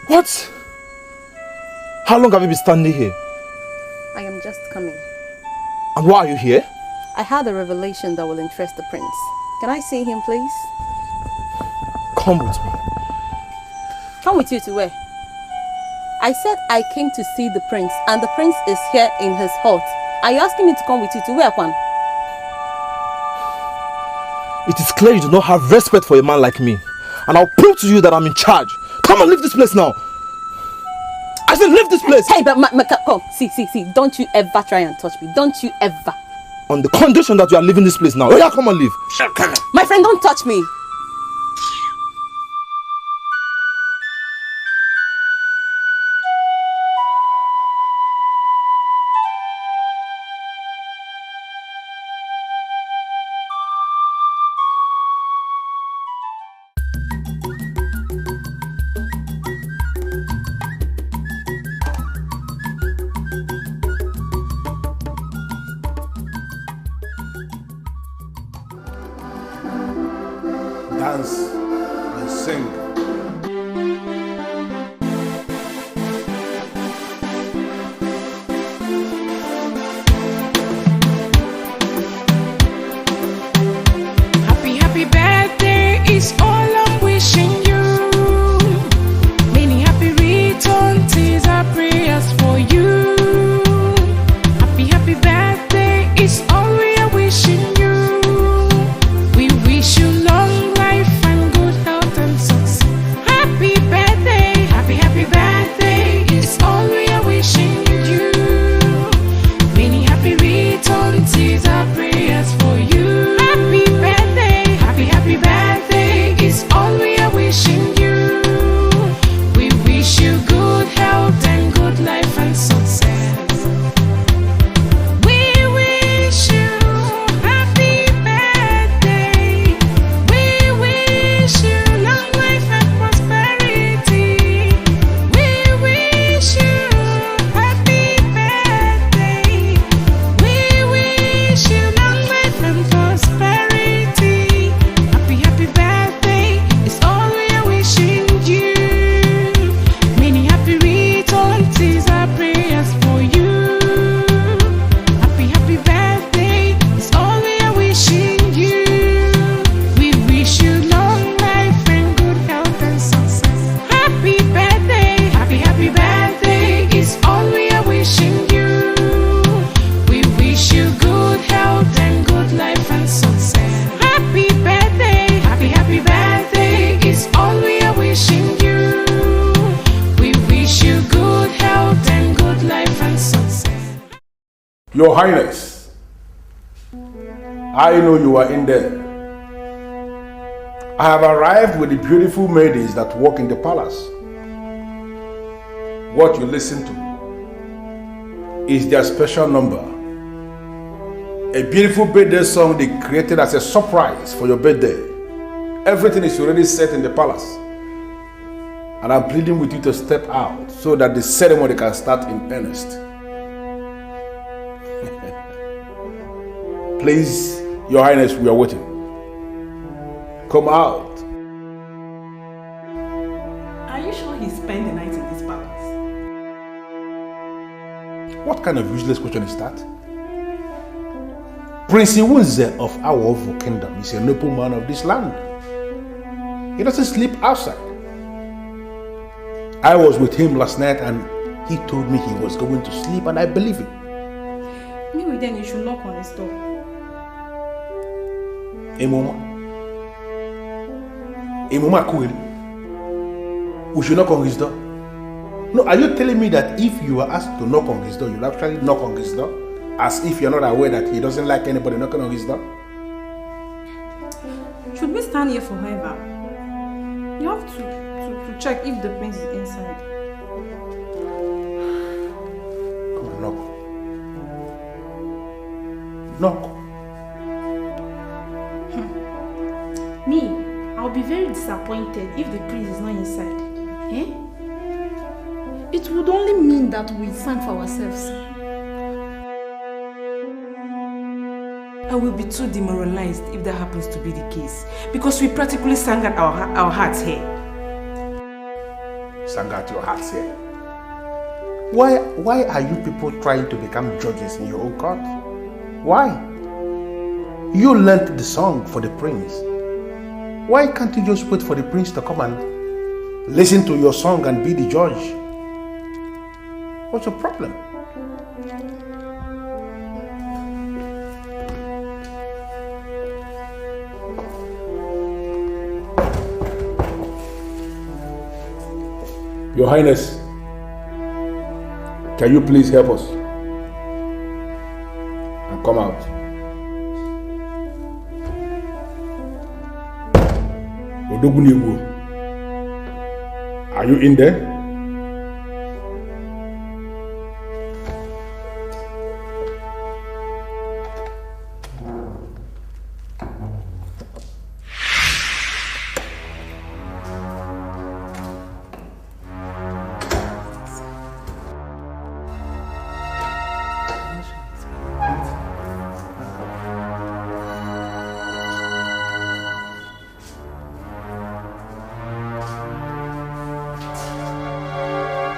What? How long have you been standing here? I am just coming. And why are you here? I had a revelation that will interest the prince. Can I see him, please? Come with me. Come with you to where? I said I came to see the prince, and the prince is here in his hut. Are you asking me to come with you to where, Kwan? It is clear you do not have respect for a man like me. And I'll prove to you that I'm in charge. Come and leave this place now. I said leave this place. Hey, but come. See. Don't you ever try and touch me. Don't you ever. On the condition that you are leaving this place now. Oh yeah, come and leave. My friend, don't touch me. Dance and sing. Happy birthday is all I'm wishing you. Many happy returns is our prayers for you. Happy birthday is all we are wishing you. We wish you long life and good health and success. Happy birthday is all we are wishing you. Many happy returns is our prayers for you. Happy birthday is Your Highness, I know you are in there. I have arrived with the beautiful maidens that walk in the palace. What you listen to is their special number. A beautiful birthday song they created as a surprise for your birthday. Everything is already set in the palace. And I'm pleading with you to step out so that the ceremony can start in earnest. Please, Your Highness, we are waiting. Come out. Are you sure he spent the night in this palace? What kind of useless question is that? Prince UGEZU of OWOH Kingdom is a nobleman of this land. He doesn't sleep outside. I was with him last night and he told me he was going to sleep, and I believe him. Maybe then you should knock on his door. Emoma Kuhili. We should knock on his door. No, are you telling me that if you are asked to knock on his door, you'll actually knock on his door? As if you're not aware that he doesn't like anybody knocking on his door? Should we stand here forever? You have to check if the prince is inside. Come on, knock. Knock. Me, I'll be very disappointed if the prince is not inside. Eh? It would only mean that we sang for ourselves. I will be too demoralized if that happens to be the case, because we practically sang at our hearts here. Sang at your hearts here? Why are you people trying to become judges in your own court? Why? You learned the song for the prince. Why can't you just wait for the prince to come and listen to your song and be the judge? What's your problem? Your Highness, can you please help us and come out? Are you in there?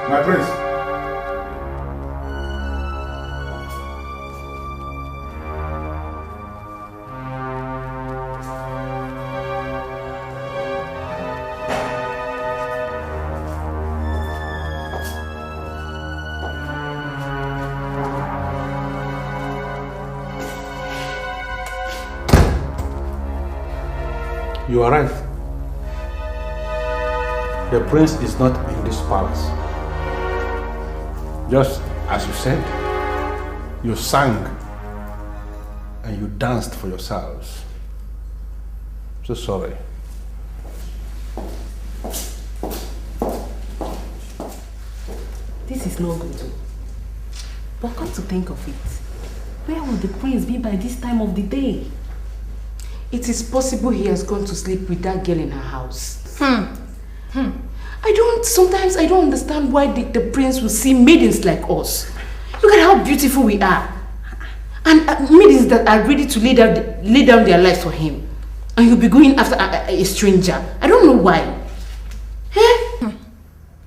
My prince. You are right. The prince is not in this palace. Just as you said, you sang and you danced for yourselves. So sorry. This is not good. But come to think of it, where will the prince be by this time of the day? It is possible he has gone to sleep with that girl in her house. Sometimes I don't understand why the prince will see maidens like us. Look at how beautiful we are. And maidens that are ready to lay down their lives for him. And he'll be going after a stranger. I don't know why. Eh?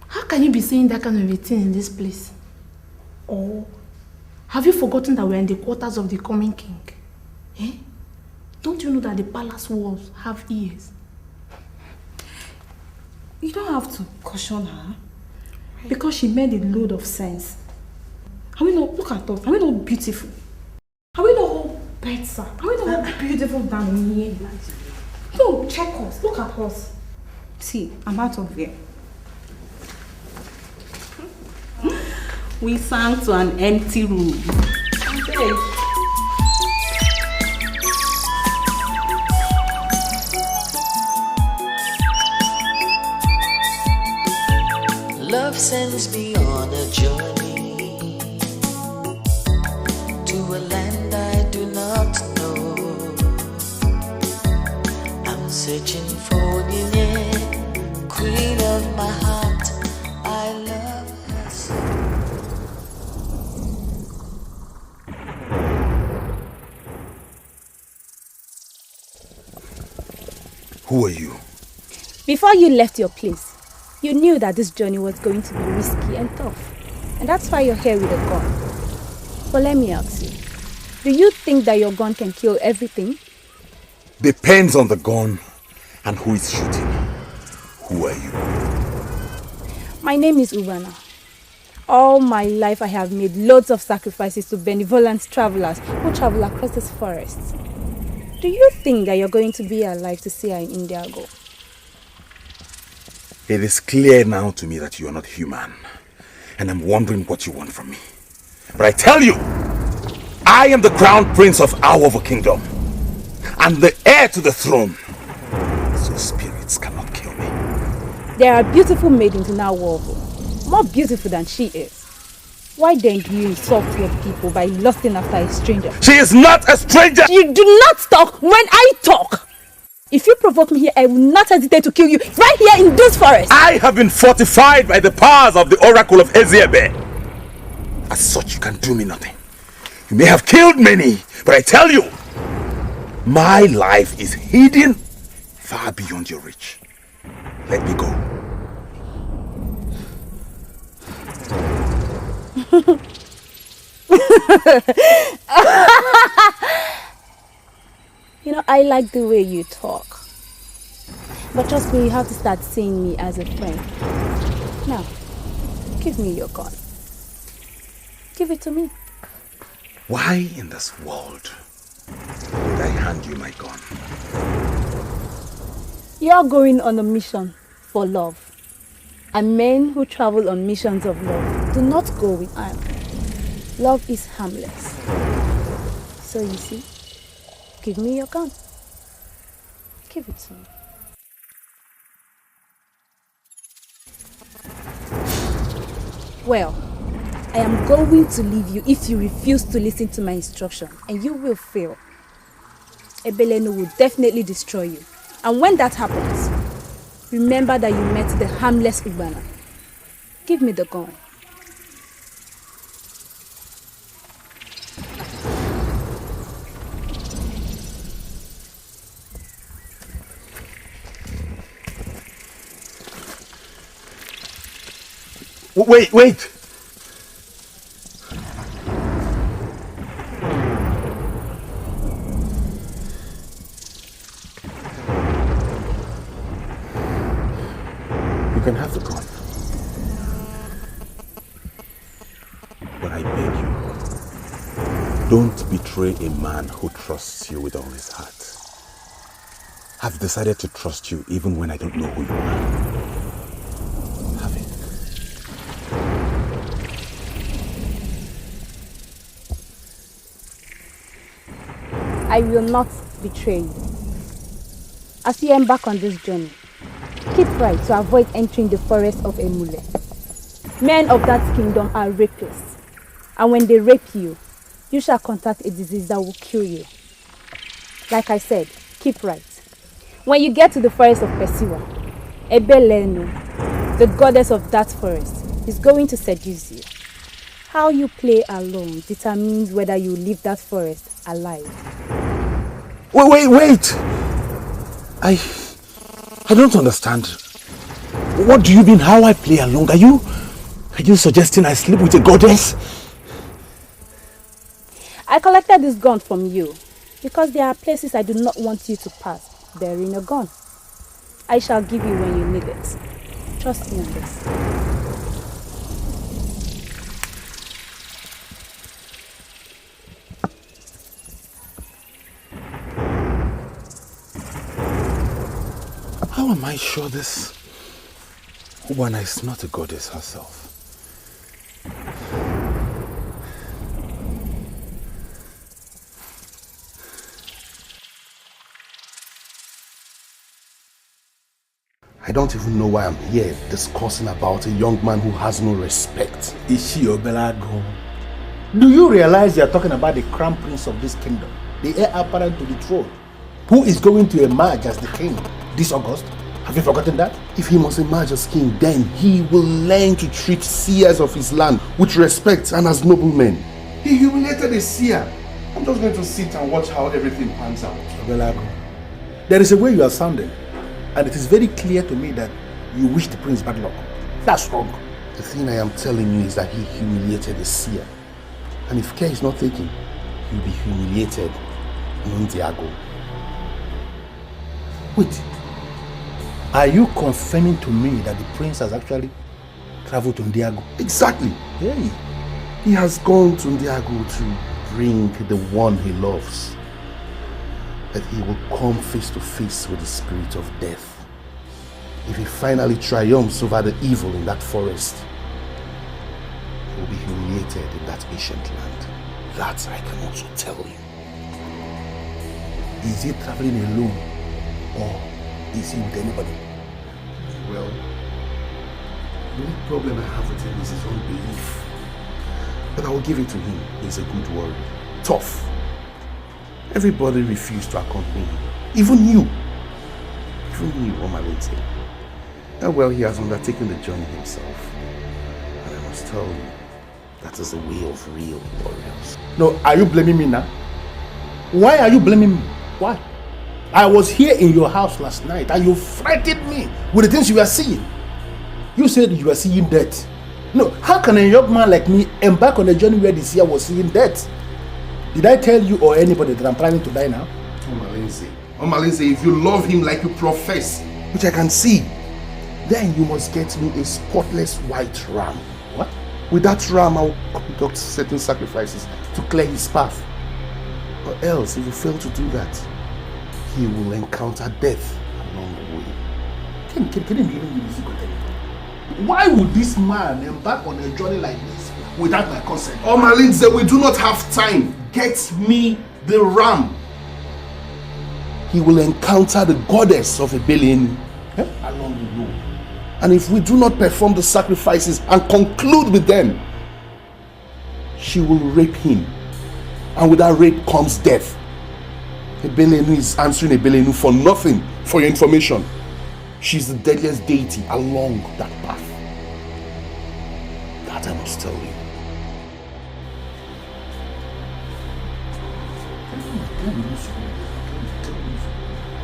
How can you be saying that kind of a thing in this place? Or have you forgotten that we're in the quarters of the coming king? Eh? Don't you know that the palace walls have ears? You don't have to caution her. Because she made a load of sense. Are we not, look at us, are we not beautiful? Are we not all better? Are we not all beautiful than me? No, check us, look at us. See, I'm out of here. We sang to an empty room. coming. Love sends me on a journey to a land I do not know. I'm searching for Onyinye, queen of my heart. I love her so. Who are you? Before you left your place, you knew that this journey was going to be risky and tough. And that's why you're here with a gun. But let me ask you, do you think that your gun can kill everything? Depends on the gun and who is shooting. Who are you? My name is Ubana. All my life I have made loads of sacrifices to benevolent travelers who travel across this forest. Do you think that you're going to be alive to see her in India go? It is clear now to me that you are not human. And I'm wondering what you want from me. But I tell you, I am the crown prince of OWOH kingdom. And the heir to the throne. So spirits cannot kill me. There are beautiful maidens in OWOH. More beautiful than she is. Why then do you insult your people by lusting after a stranger? She is not a stranger! You do not talk when I talk! If you provoke me here, I will not hesitate to kill you right here in this forest. I have been fortified by the powers of the oracle of Eziebe. As such, you can do me nothing. You may have killed many, but I tell you, my life is hidden far beyond your reach. Let me go. You know, I like the way you talk. But trust me, you have to start seeing me as a friend. Now, give me your gun. Give it to me. Why in this world would I hand you my gun? You're going on a mission for love. And men who travel on missions of love do not go with arms. Love is harmless. So you see, give me your gun. Give it to me. Well, I am going to leave you if you refuse to listen to my instruction, and you will fail. Ebelenu will definitely destroy you. And when that happens, remember that you met the harmless Ubana. Give me the gun. Wait! You can have the gun. But I beg you, don't betray a man who trusts you with all his heart. I've decided to trust you even when I don't know who you are. Have it. I will not betray you. As you embark on this journey, keep right to avoid entering the forest of Emule. Men of that kingdom are rapists, and when they rape you, you shall contract a disease that will kill you. Like I said, keep right. When you get to the forest of Pesiwa, Ebelenu, the goddess of that forest, is going to seduce you. How you play alone determines whether you leave that forest alive. Wait! I don't understand. What do you mean how I play along? Are you suggesting I sleep with a goddess? I collected this gun from you because there are places I do not want you to pass bearing a gun. I shall give you when you need it. Trust me on this. How am I sure this Ubana is not a goddess herself? I don't even know why I'm here discussing about a young man who has no respect. Is she your Belago? Do you realize you are talking about the crown prince of this kingdom, the heir apparent to the throne, who is going to emerge as the king this August? Have you forgotten that? If he must emerge as king, then he will learn to treat seers of his land with respect and as noblemen. He humiliated a seer. I'm just going to sit and watch how everything pans out. Belago, there is a way you are sounding, and it is very clear to me that you wish the prince bad luck. That's wrong. The thing I am telling you is that he humiliated a seer. And if care is not taken, he will be humiliated in Ndiago. Wait. Are you confirming to me that the prince has actually traveled to Ndiago? Exactly. Hey. He has gone to Ndiago to bring the one he loves. That he will come face to face with the spirit of death. If he finally triumphs over the evil in that forest, he will be humiliated in that ancient land. That I can also tell you. Is he traveling alone, or is he with anybody? Well, the only problem I have with him is his own belief. But I will give it to him. He's a good warrior. Tough. Everybody refused to accompany him. Even you. Even you, Omalinze. And well, he has undertaken the journey himself. And I must tell you, that is the way of real warriors. No, are you blaming me now? Why are you blaming me? Why? I was here in your house last night and you frightened me with the things you were seeing. You said you were seeing death. No, how can a young man like me embark on a journey where this year was seeing death? Did I tell you or anybody that I'm planning to die now? Omalinze, if you love him like you profess, which I can see, then you must get me a spotless white ram. What? With that ram, I'll conduct certain sacrifices to clear his path. Or else, if you fail to do that, he will encounter death along the way. Can you even give me a Why would this man embark on a journey like this without my consent? Omalinze, we do not have time. Get me the ram. He will encounter the goddess of Ebelenu along the road. And if we do not perform the sacrifices and conclude with them, she will rape him. And with that rape comes death. Ebelenu is answering Ebelenu for nothing, for your information. She's the deadliest deity along that path. That I must tell you.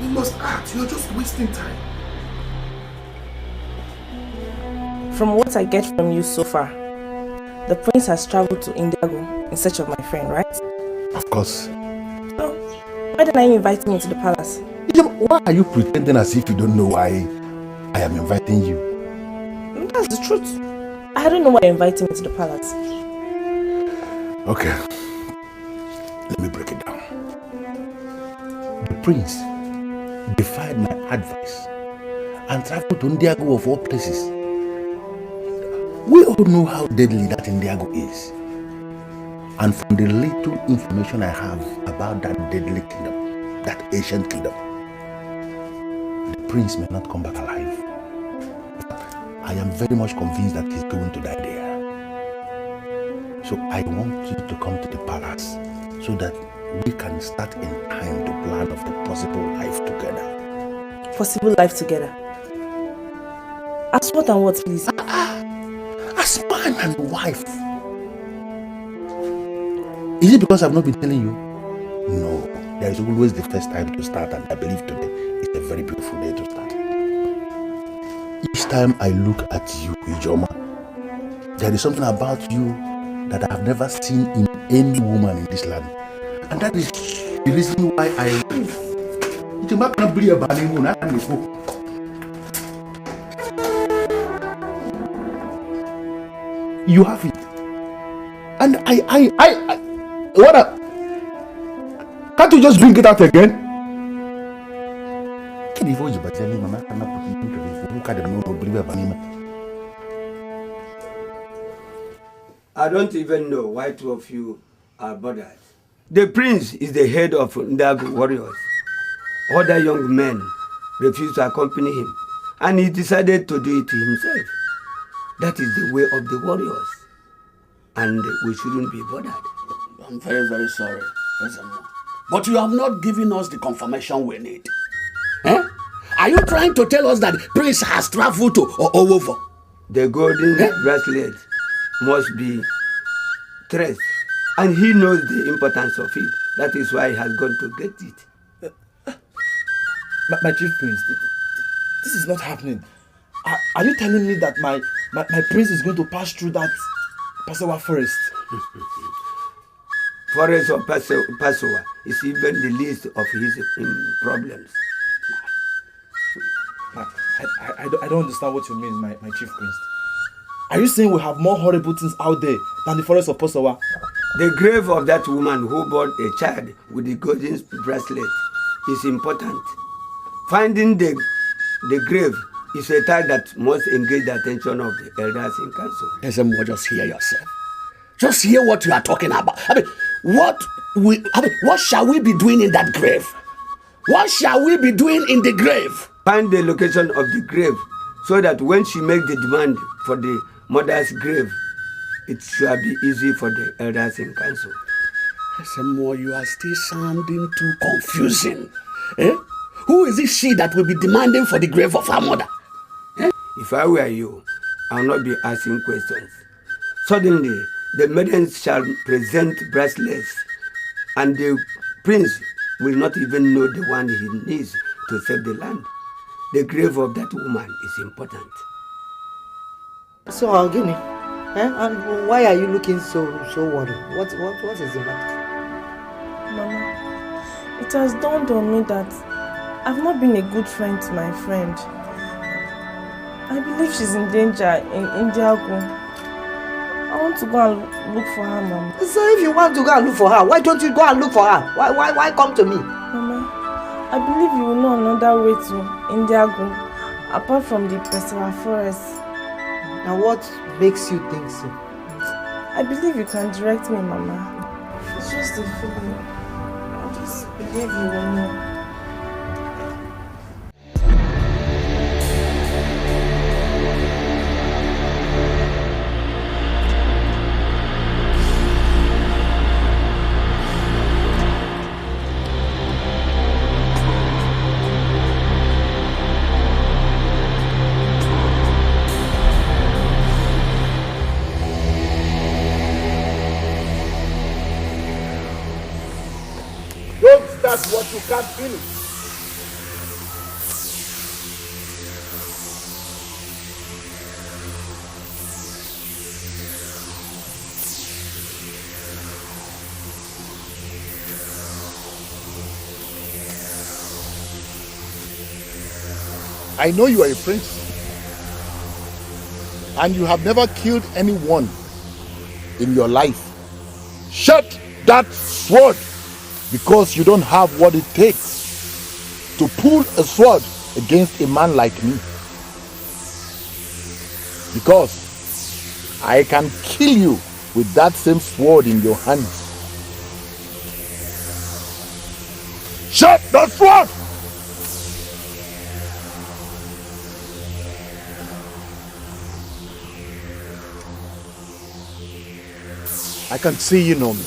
You must act. You're just wasting time. From what I get from you so far, the prince has traveled to Ndiago in search of my friend, right? Of course. So, why didn't you invite me to the palace? Why are you pretending as if you don't know why I am inviting you? That's the truth. I don't know why you're inviting me to the palace. Okay. Let me break it down. The prince defied my advice and traveled to Ndiago of all places. We all know how deadly that Ndiago is. And from the little information I have about that deadly kingdom, that ancient kingdom, the prince may not come back alive. I am very much convinced that he's going to die there. So I want you to come to the palace so that we can start in time to plan of the possible life together. Possible life together? As what and what, please? As man and wife. Is it because I've not been telling you? No. There is always the first time to start, and I believe today is a very beautiful day to start. Each time I look at you, Ijoma, there is something about you that I have never seen in any woman in this land. And that is the reason why I live. Ijoma cannot be a banning woman. You have it. And what a... Can't you just bring it out again? I don't even know why two of you are bothered. The prince is the head of Ndiago warriors. Other young men refuse to accompany him. and he decided to do it himself. That is the way of the warriors, and we shouldn't be bothered. I'm very, very sorry, but you have not given us the confirmation we need. Eh? Are you trying to tell us that Prince has traveled to OWOH? The golden bracelet must be traced, and he knows the importance of it. That is why he has gone to get it. My chief prince, this is not happening. Are you telling me that my prince is going to pass through that Passowa forest? Forest of Passowa is even the least of his problems. I don't understand what you mean, my chief prince. Are you saying we have more horrible things out there than the forest of Passowa? The grave of that woman who bore a child with the golden bracelet is important. Finding the grave is a task that must engage the attention of the elders in council. SMO, just hear yourself. Just hear what you are talking about. What shall we be doing in that grave? What shall we be doing in the grave? Find the location of the grave so that when she makes the demand for the mother's grave, it shall be easy for the elders in council. SMO, you are still sounding too confusing. Eh? Who is this she that will be demanding for the grave of her mother? Eh? If I were you, I will not be asking questions. Suddenly, the maidens shall present bracelets, and the prince will not even know the one he needs to save the land. The grave of that woman is important. So, Ogini, and why are you looking so worried? What is the matter? Mama, it has dawned on me that I've not been a good friend to my friend. I believe she's in danger in Indiago. I want to go and look for her, Mama. So if you want to go and look for her, why don't you go and look for her? Why come to me? Mama, I believe you will know another way to Indiago apart from the Passowa forest. Now what makes you think so? I believe you can direct me, Mama. It's just a feeling. I just believe you will know. That's what you can't finish. I know you are a prince, and you have never killed anyone in your life. Shut that sword! Because you don't have what it takes to pull a sword against a man like me. Because I can kill you with that same sword in your hands. Shut the sword! I can see you know me.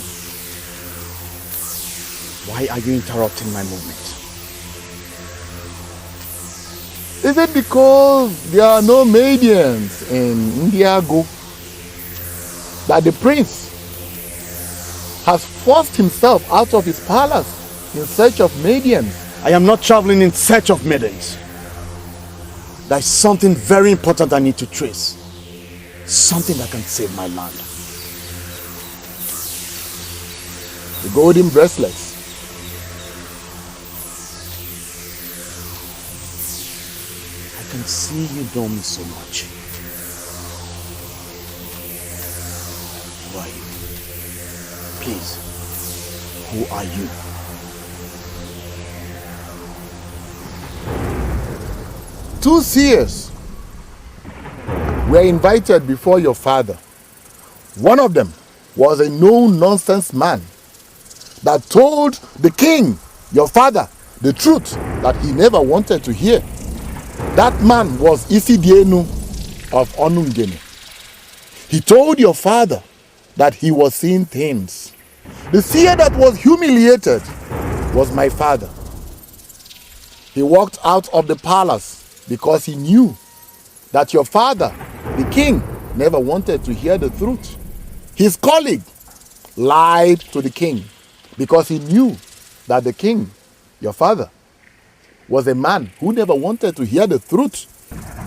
Why are you interrupting my movement? Is it because there are no maidens in Indiago that the prince has forced himself out of his palace in search of maidens? I am not traveling in search of maidens. There is something very important I need to trace. Something that can save my land. The golden bracelets. I can see you know me so much. Who are you? Please, who are you? Two seers were invited before your father. One of them was a no-nonsense man that told the king, your father, the truth that he never wanted to hear. That man was Isidienu of Onungene. He told your father that he was seeing things. The seer that was humiliated was my father. He walked out of the palace because he knew that your father, the king, never wanted to hear the truth. His colleague lied to the king because he knew that the king, your father, was a man who never wanted to hear the truth.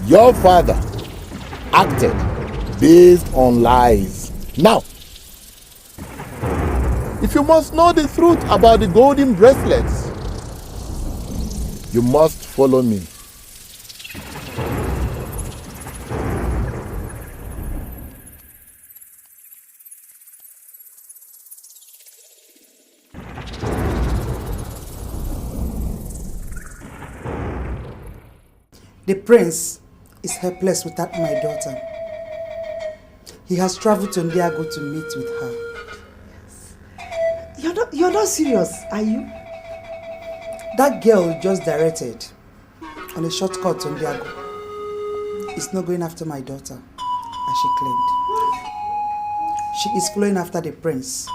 Your father acted based on lies. Now, if you must know the truth about the golden bracelets, you must follow me. The prince is helpless without my daughter. He has traveled to Ndiago to meet with her. You're not serious, are you? That girl just directed on a shortcut to Ndiago. Is not going after my daughter, as she claimed. She is following after the prince,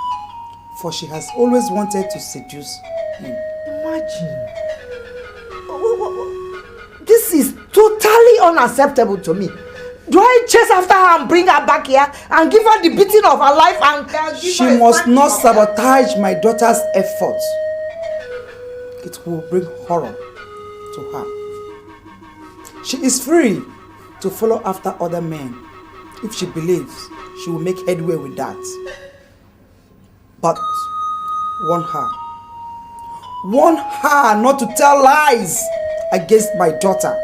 for she has always wanted to seduce him. Imagine. This is totally unacceptable to me. Do I chase after her and bring her back here and give her the beating of her life and she must not sabotage my daughter's efforts. It will bring horror to her. She is free to follow after other men if she believes she will make headway with that. But warn her. Warn her not to tell lies against my daughter,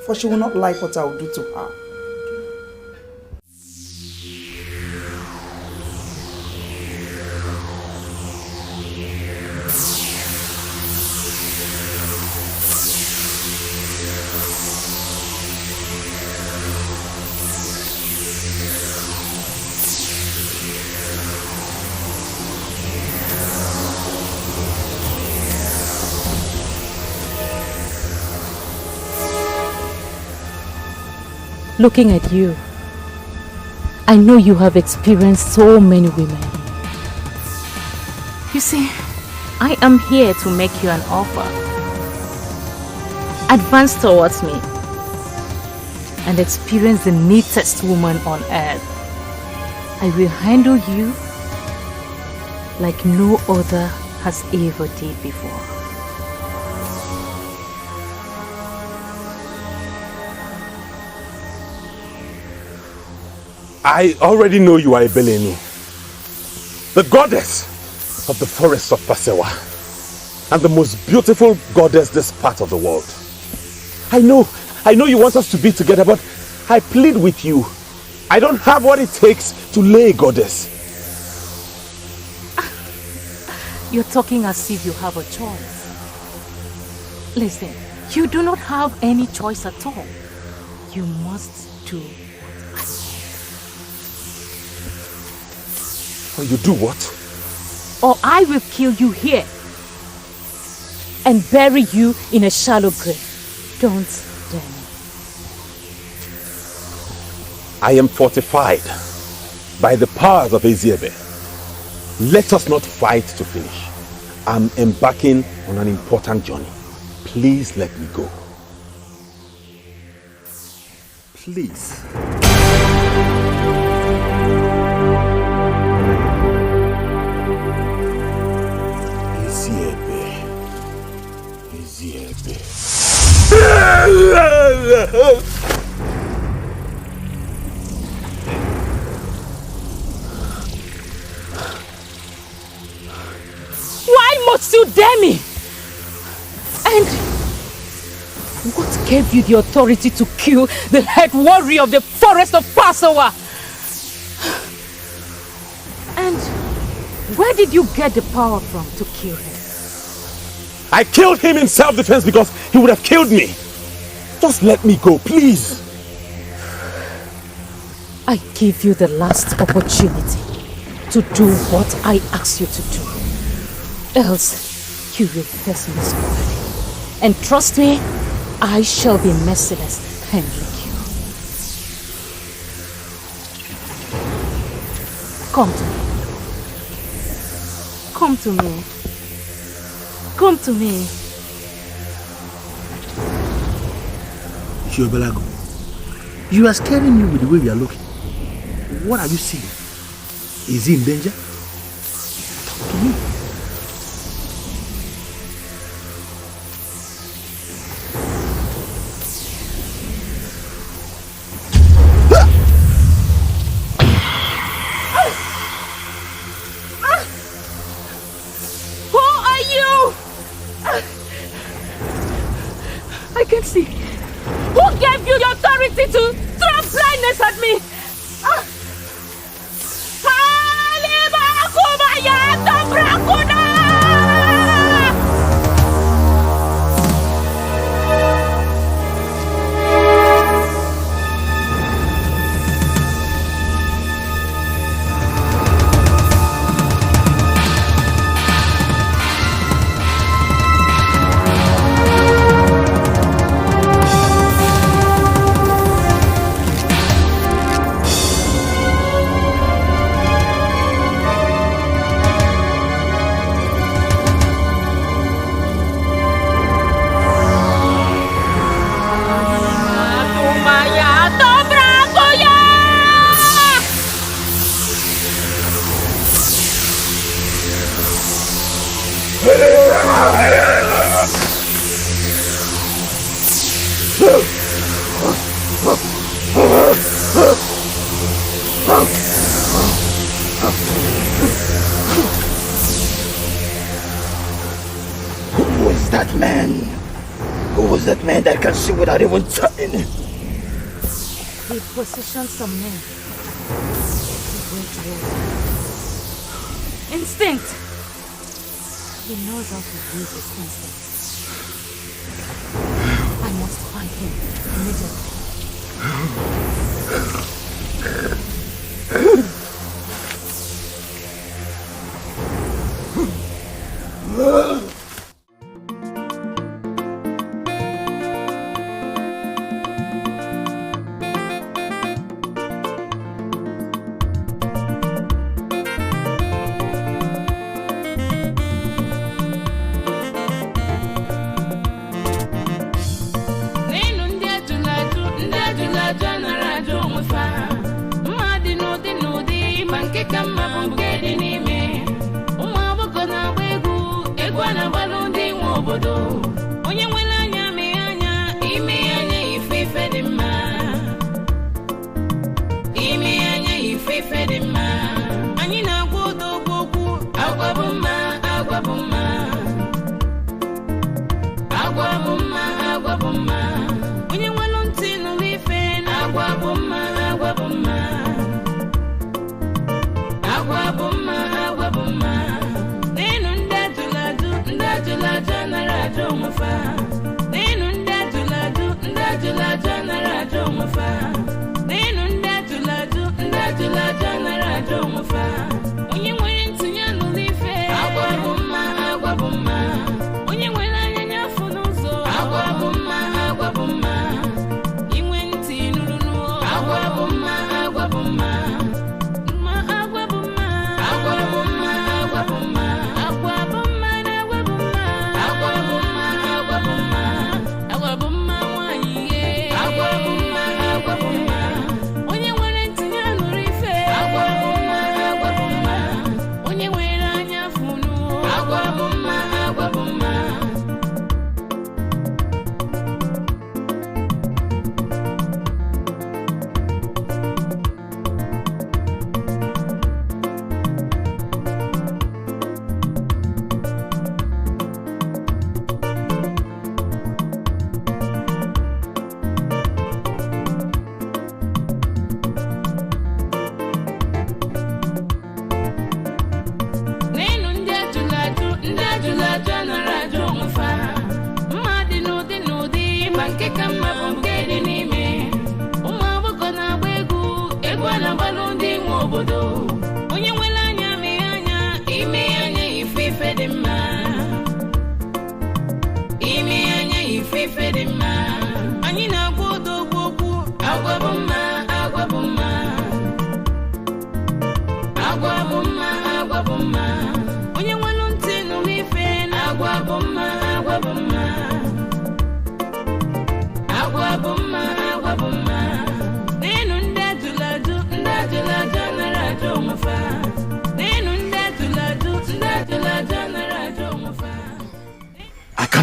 for she will not like what I will do to her. Looking at you, I know you have experienced so many women. You see, I am here to make you an offer. Advance towards me and experience the neatest woman on earth. I will handle you like no other has ever did before. I already know you are a Belenu, the goddess of the forests of Pasewa, and the most beautiful goddess this part of the world. I know you want us to be together, but I plead with you. I don't have what it takes to lay a goddess. You're talking as if you have a choice. Listen, you do not have any choice at all. You must do what I say. Or you do what? Or I will kill you here and bury you in a shallow grave. Don't dare me. I am fortified by the powers of Eziebe. Let us not fight to finish. I'm embarking on an important journey. Please let me go. Please. Why must you dare me? And what gave you the authority to kill the head warrior of the forest of Pasawa? And where did you get the power from to kill him? I killed him in self-defense because he would have killed me. Just let me go, please. I give you the last opportunity to do what I ask you to do. Else, you will face me squarely. And trust me, I shall be merciless and lick you. Come to me. Come to me. Come to me. Shiobelago, you are scaring me with the way you are looking. What are you seeing? Is he in danger? Talk to me. I can see. Who gave you the authority to throw blindness at me? Who is that man? Who was that man that can see without even trying? He positioned some men. Instinct. He knows how to use his instinct. I must find him immediately.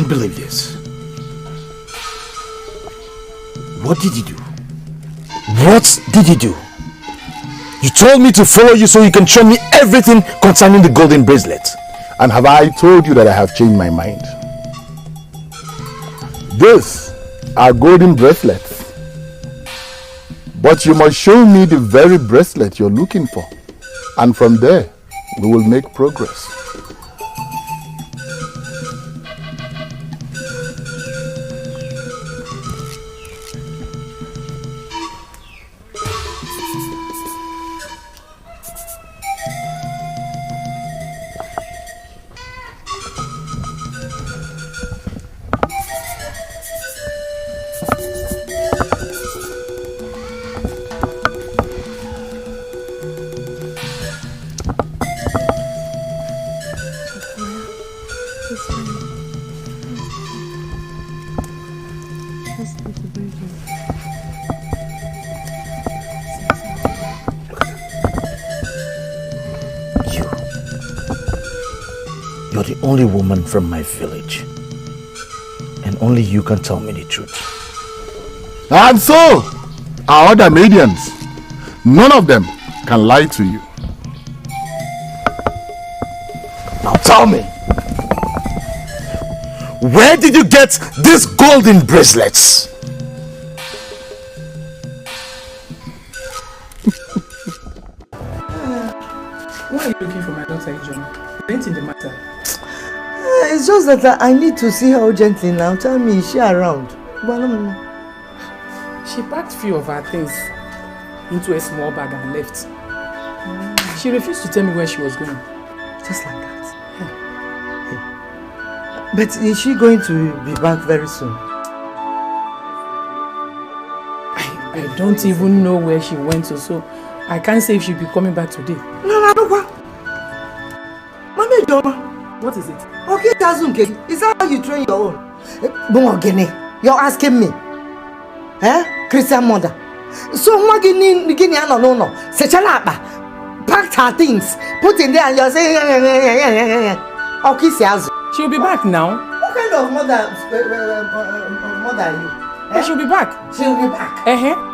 can't believe this. What did you do? What did you do? You told me to follow you so you can show me everything concerning the golden bracelet. And have I told you that I have changed my mind? These are golden bracelets. But you must show me the very bracelet you're looking for. And from there, we will make progress. You're the only woman from my village. And only you can tell me the truth. And so, our other Maidians, none of them can lie to you. Now tell me, where did you get these golden bracelets? Why are you looking for my daughter, John? Anything the matter? It's just that I need to see her urgently now. Tell me, is she around? She packed few of her things into a small bag and left. She refused to tell me where she was going. Just like that? But is she going to be back very soon? I don't even know where she went to, so I can't say if she'll be coming back today. No. Mami Joma. What is it? Okay, Tazunke. Is that how you train your own? You're asking me. Christian mother. So what no. Packed her things, put in there, and you're saying, okay, she'll be back now. What kind of mother are you? She'll be back. She'll be back.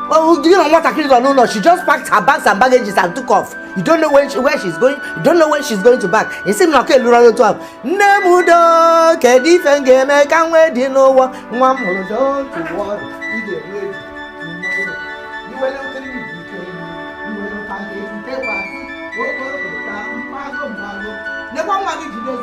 Oh, you don't want to no. She just packed her bags and baggages and took off. You don't know where she's going. You don't know when she's going to back. You seem like a little to have. Nemudo, Kedifenge, make and wait, you know what? One more don't to war. You will not tell me. You will not find it. Never mind it today.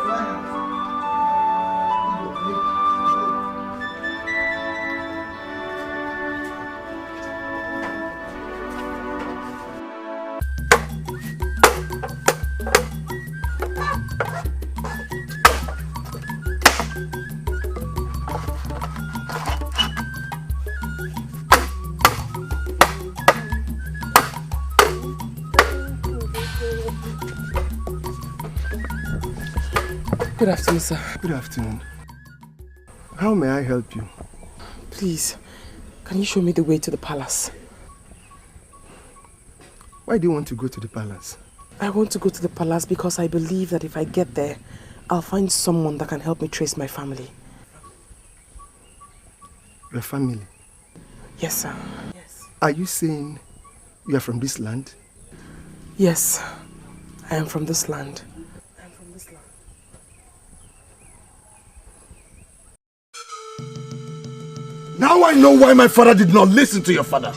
Good afternoon, sir. Good afternoon. How may I help you? Please, can you show me the way to the palace? Why do you want to go to the palace? I want to go to the palace because I believe that if I get there, I'll find someone that can help me trace my family. Your family? Yes, sir. Yes. Are you saying you are from this land? Yes, I am from this land. Now I know why my father did not listen to your father.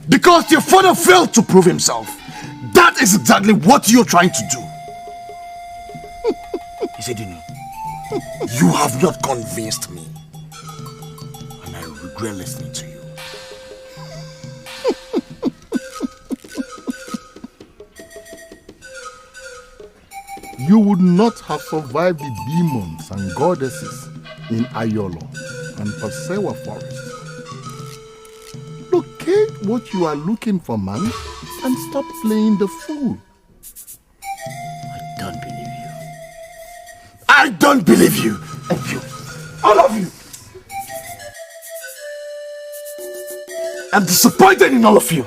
Because your father failed to prove himself. That is exactly what you're trying to do. He said, you have not convinced me. And I regret listening to you. You would not have survived the demons and goddesses in Ayolo and Pasewa forest. Locate what you are looking for, man, and stop playing the fool. I don't believe you. I don't believe you. And you, all of you. I'm disappointed in all of you.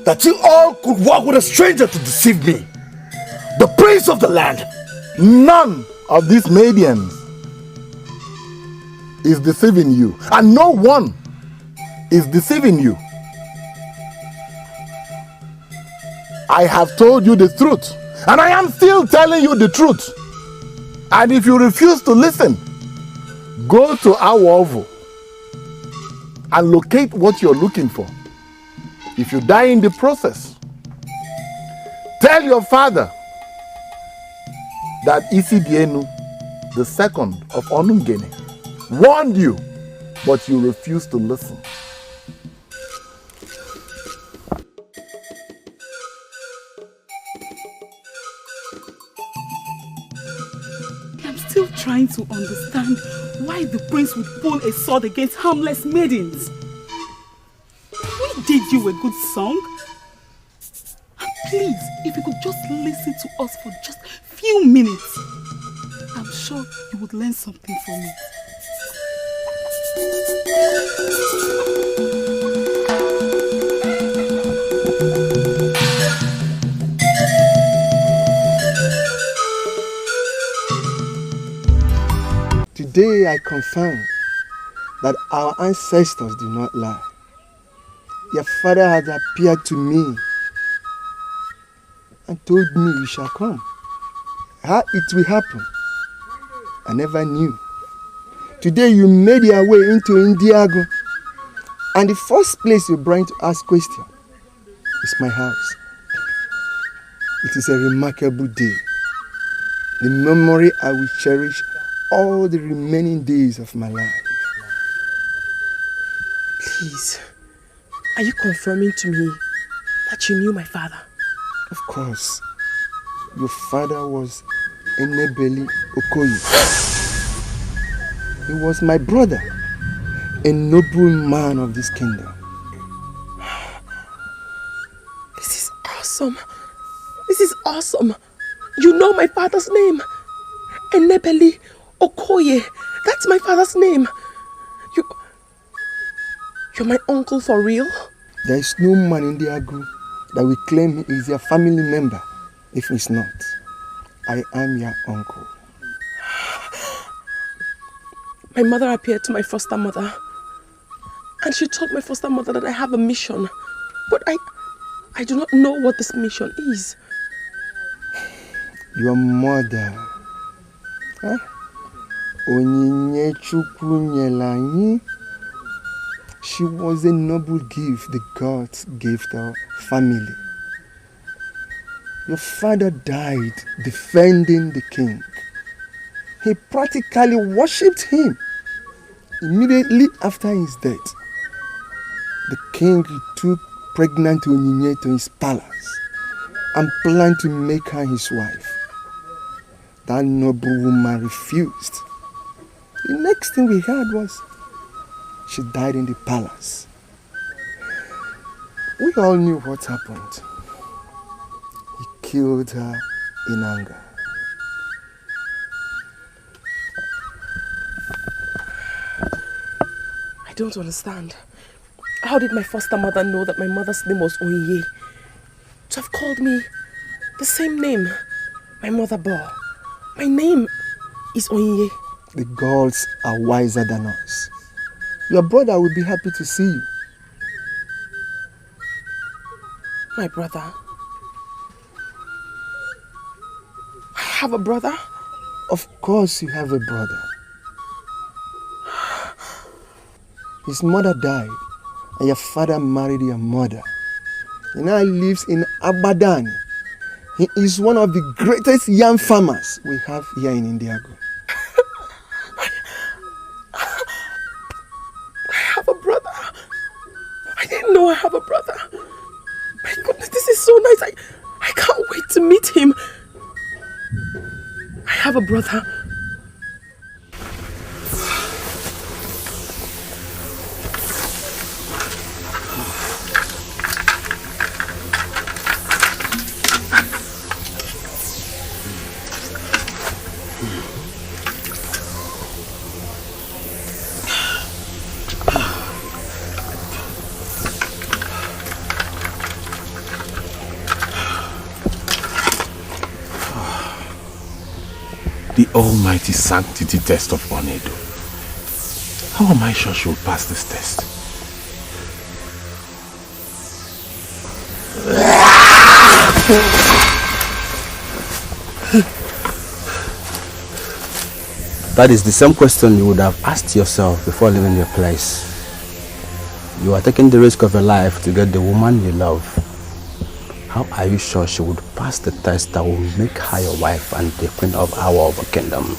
That you all could walk with a stranger to deceive me. The prince of the land. None of these Maidians is deceiving you, and no one is deceiving you. I have told you the truth, and I am still telling you the truth. And if you refuse to listen, go to OWOH and locate what you're looking for. If you die in the process, tell your father that Isidienu, the second of Onungene, warned you, but you refused to listen. I'm still trying to understand why the prince would pull a sword against harmless maidens. We did you a good song. And please, if you could just listen to us for just a few minutes, I'm sure you would learn something from it. Today I confirm that our ancestors do not lie. Your father has appeared to me and told me you shall come. How it will happen, I never knew. Today you made your way into Indiago, and the first place you bring to ask question is my house. It is a remarkable day. The memory I will cherish all the remaining days of my life. Please, are you confirming to me that you knew my father? Of course. Your father was Enebeli Okoye. He was my brother, a noble man of this kingdom. This is awesome. This is awesome. You know my father's name. Enebeli Okoye. That's my father's name. You're my uncle for real? There is no man in the Agu that will claim he is your family member if he's not. I am your uncle. My mother appeared to my foster mother, and she told my foster mother that I have a mission, but I do not know what this mission is. Your mother, Onyinye nyelani. She was a noble gift the gods gave to our family. Your father died defending the king. He practically worshipped him. Immediately after his death, the king took pregnant Onyinye to his palace and planned to make her his wife. That noble woman refused. The next thing we heard was she died in the palace. We all knew what happened. He killed her in anger. I don't understand. How did my foster mother know that my mother's name was Onyinye? To have called me the same name my mother bore. My name is Onyinye. The gods are wiser than us. Your brother will be happy to see you. My brother? I have a brother? Of course you have a brother. His mother died and your father married your mother. He now lives in Abadani. He is one of the greatest yam farmers we have here in Indiago. I have a brother. I didn't know I have a brother. My goodness, this is so nice. I can't wait to meet him. I have a brother. The almighty sanctity test of Onedo. How am I sure she will pass this test? That is the same question you would have asked yourself before leaving your place. You are taking the risk of your life to get the woman you love. How are you sure she would pass the test that will make her your wife and the queen of our kingdom?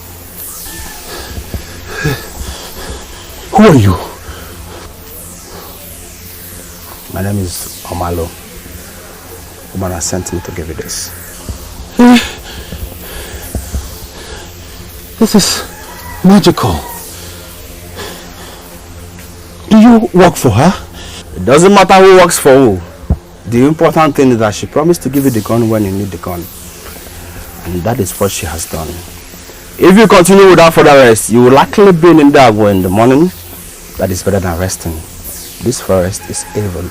Who are you? My name is Omalo. Woman has sent me to give you this. This is magical. Do you work for her? It doesn't matter who works for who. The important thing is that she promised to give you the gun when you need the gun. And that is what she has done. If you continue without further rest, you will likely be in Dago in the morning. That is better than resting. This forest is evil.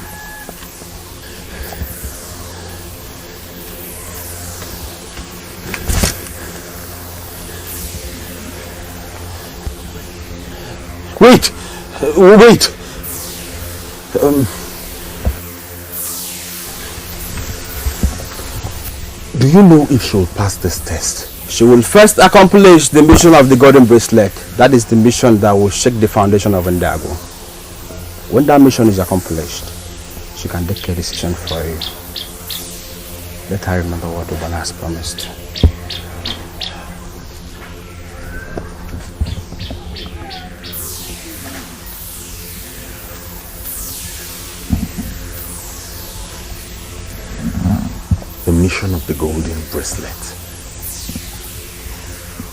Wait! Wait! Do you know if she will pass this test? She will first accomplish the mission of the golden bracelet. That is the mission that will shake the foundation of Ndago. When that mission is accomplished, she can take a decision for you. Let her remember what Obana has promised. The mission of the golden bracelet.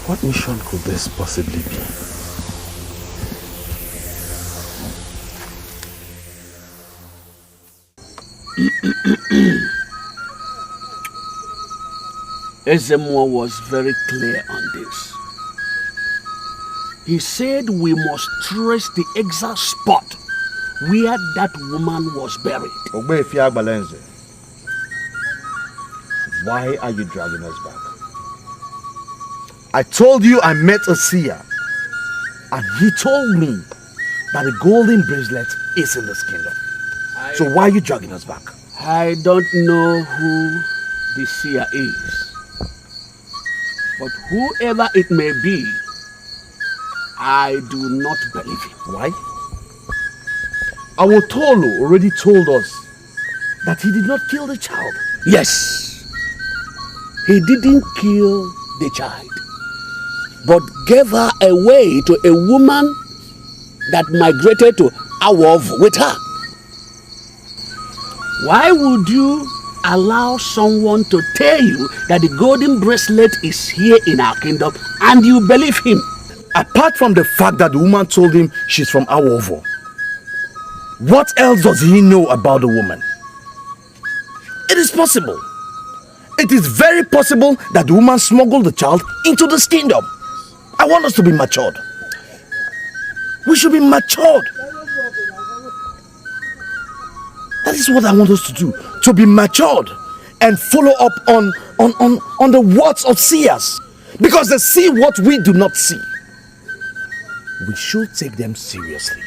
What mission could this possibly be? Ezemo was very clear on this. He said we must trace the exact spot where that woman was buried. Why are you dragging us back? I told you I met a seer, and he told me that the golden bracelet is in this kingdom. So why are you dragging us back? I don't know who the seer is, but whoever it may be, I do not believe him. Why? Our Tolo already told us that he did not kill the child. Yes. He didn't kill the child, but gave her away to a woman that migrated to OWOH with her. Why would you allow someone to tell you that the golden bracelet is here in our kingdom and you believe him? Apart from the fact that the woman told him she's from OWOH, what else does he know about the woman? It is possible. It is very possible that the woman smuggled the child into this kingdom. I want us to be matured. We should be matured. That is what I want us to do. To be matured and follow up on the words of seers. Because they see what we do not see. We should take them seriously.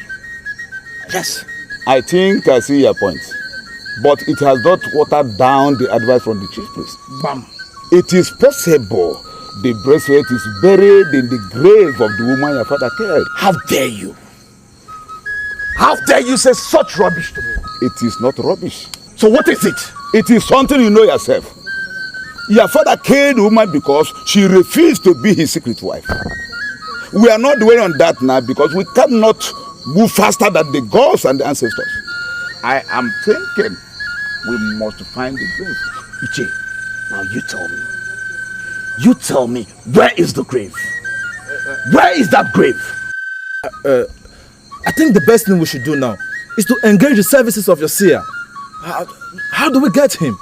Yes. I think I see your point. But it has not watered down the advice from the chief priest. Bam. It is possible the bracelet is buried in the grave of the woman your father killed. How dare you? How dare you say such rubbish to me? It is not rubbish. So what is it? It is something you know yourself. Your father killed the woman because she refused to be his secret wife. We are not dwelling on that now because we cannot move faster than the gods and the ancestors. I am thinking we must find the grave. Iche, now you tell me. You tell me, where is the grave? Where is that grave? I think the best thing we should do now is to engage the services of your seer. How do we get him?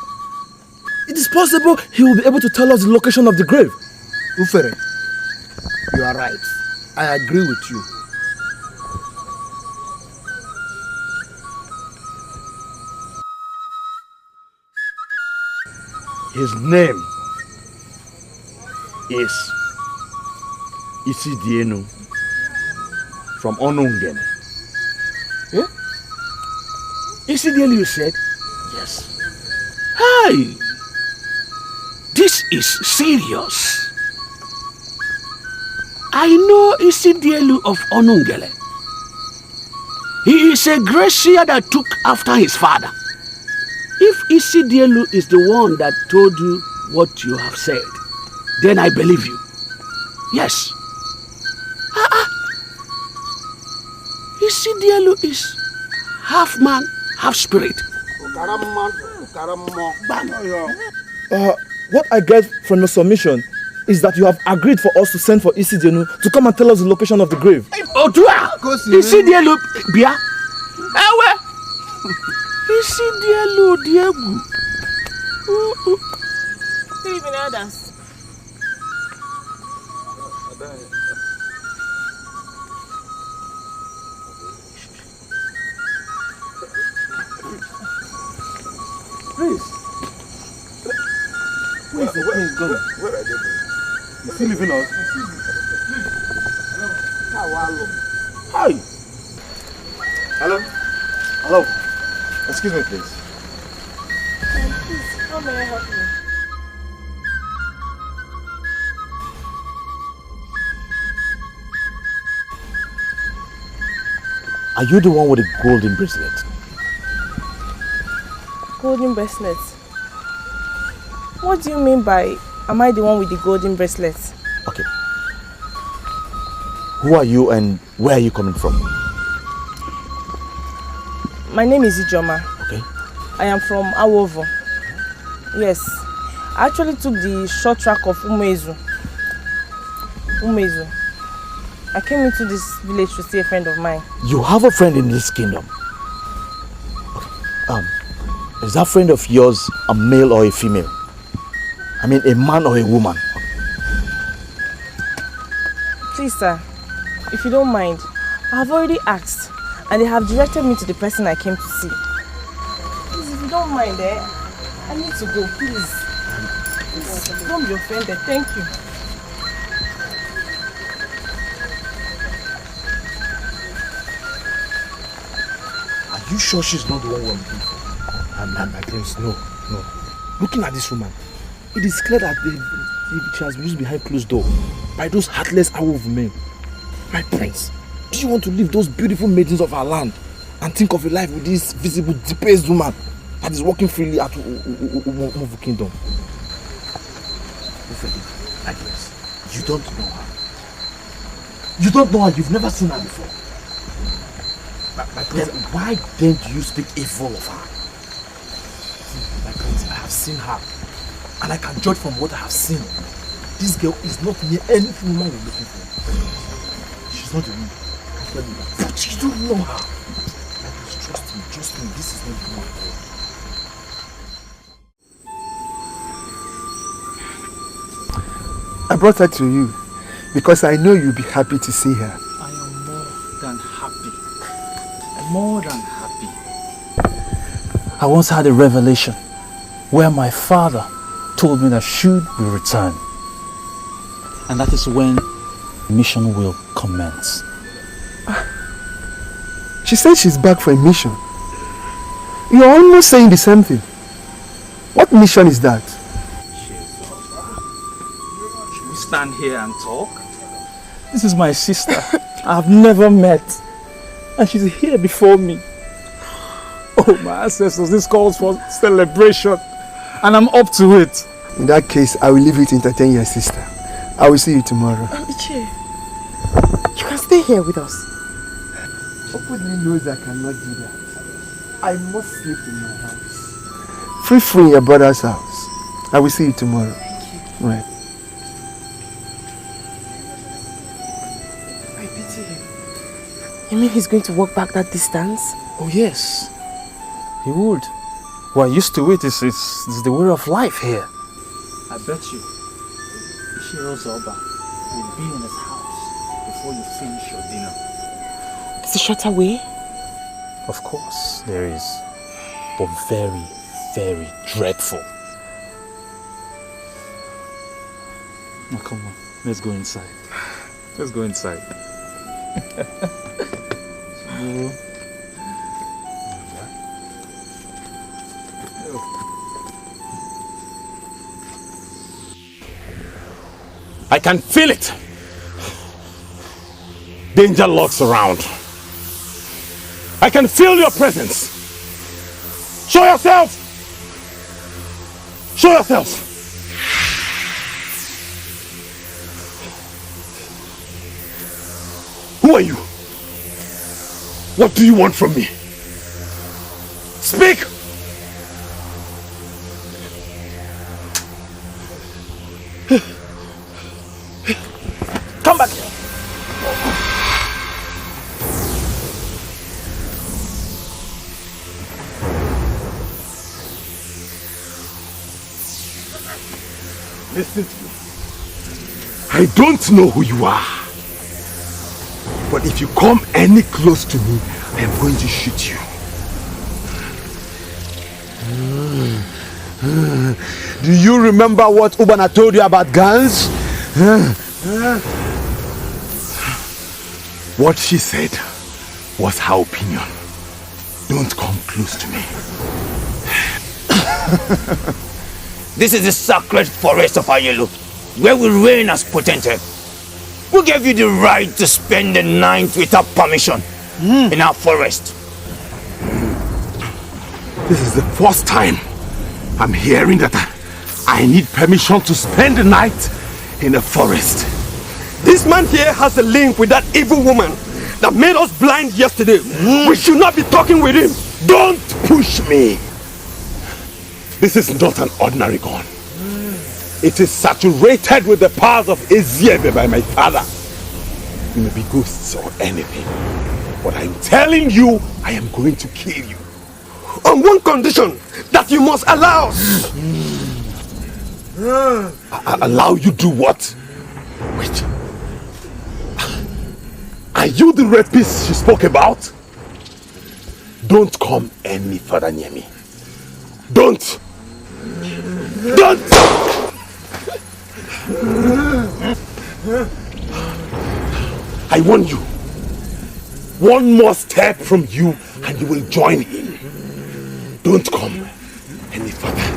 It is possible he will be able to tell us the location of the grave. Ufere, you are right. I agree with you. His name is Isidienu from Onungene. Yeah? Incidentally, you said? Yes. Hey! This is serious. I know Isidielu of Onungele. He is a Gracia that took after his father. If Isidielu is the one that told you what you have said, then I believe you. Yes. Isidielu is half man, half spirit. What I get from your submission is that you have agreed for us to send for Isidielu to come and tell us the location of the grave. Odua! Isidielu, Bia. Ewe! Isidielu, Diegu. Good evening, elders. Please. Where is the prince going? Where are they going? Is he leaving us? Hi. Hello? Hello? Excuse me, please. Please, how may I help you? Are you the one with the golden bracelet? Golden bracelet? What do you mean by, am I the one with the golden bracelet? Okay. Who are you and where are you coming from? My name is Ijoma. Okay. I am from OWOH. Yes. I actually took the short track of UGEZU. I came into this village to see a friend of mine. You have a friend in this kingdom? Okay. Is that friend of yours a male or a female? I mean, a man or a woman? Please, sir, if you don't mind, I have already asked and they have directed me to the person I came to see. Please, if you don't mind, I need to go, please. Don't be offended, thank you. Are you sure she's not the one we're looking for? My prince, no. Looking at this woman, it is clear that she has been used behind closed door by those heartless OWOH men. My prince, do you want to leave those beautiful maidens of our land and think of a life with this visible, debased woman that is walking freely at Owoh Kingdom? My prince, you don't know her. You don't know her, you've never seen her before. My prince, then why don't you speak evil of her? My prince, I have seen her. And I can judge from what I have seen. This girl is not near any woman we're looking for. She's not the one. I tell you that. But you don't know her. Trust me, this is not the one. I brought her to you because I know you'll be happy to see her. I am more than happy. More than happy. I once had a revelation where my father told me that Shud will return. And that is when mission will commence. She said she's back for a mission. You're almost saying the same thing. What mission is that? Should we stand here and talk? This is my sister. I've never met. And she's here before me. Oh, my ancestors, this calls for celebration. And I'm up to it. In that case, I will leave you to entertain your sister. I will see you tomorrow. Ichie, you can stay here with us. Openly knows I cannot do that. I must sleep in my house. Free in your brother's house. I will see you tomorrow. Thank you. Right. I pity him. You mean he's going to walk back that distance? Oh, yes. He would. We're used to it. It's the way of life here. I bet you, Ishiro Zoba will be in his house before you finish your dinner. It's a shorter way? Of course, there is. But very, very dreadful. Now come on, let's go inside. Let's go inside. I can feel it. Danger lurks around. I can feel your presence. Show yourself! Show yourself! Who are you? What do you want from me? Speak! Come back here. Listen to me. I don't know who you are. But if you come any close to me, I am going to shoot you. Do you remember what Ubana told you about guns? What she said was her opinion. Don't come close to me. This is the sacred forest of Ayelo, where we reign as potentate. Who gave you the right to spend the night without permission in our forest? This is the first time I'm hearing that I need permission to spend the night in the forest. This man here has a link with that evil woman that made us blind yesterday. We should not be talking with him. Don't push me. This is not an ordinary gun. It is saturated with the powers of UGEZU by my father. You may be ghosts or anything, but I'm telling you, I am going to kill you. On one condition, that you must allow us. Allow you do what? Wait. Are you the rapist she spoke about? Don't come any further near me. Don't! I warn you. One more step from you and you will join him. Don't come any further.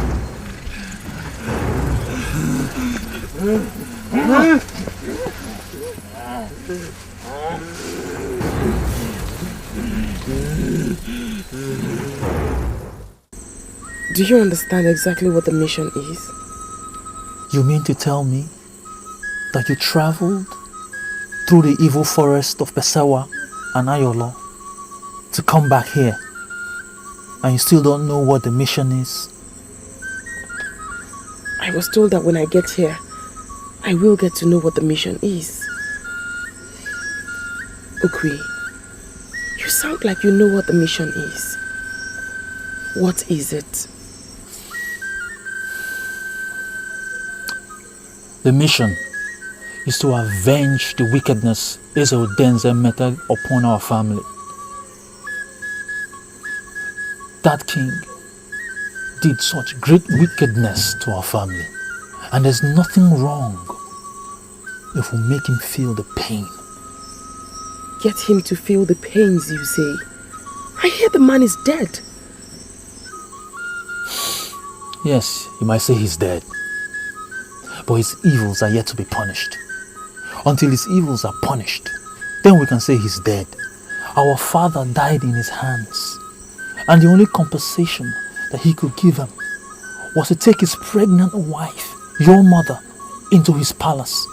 Do you understand exactly what the mission is? You mean to tell me that you traveled through the evil forest of Pesawa and Ayolo to come back here and you still don't know what the mission is? I was told that when I get here, I will get to know what the mission is. Ukwi, you sound like you know what the mission is. What is it? The mission is to avenge the wickedness UGEZU.J.UGEZE meted upon our family. That king did such great wickedness to our family, and there's nothing wrong if we make him feel the pain. Get him to feel the pains, you say? I hear the man is dead. Yes, you might say he's dead, but his evils are yet to be punished. Until his evils are punished, then we can say he's dead. Our father died in his hands, and the only compensation that he could give him was to take his pregnant wife, your mother, into his palace.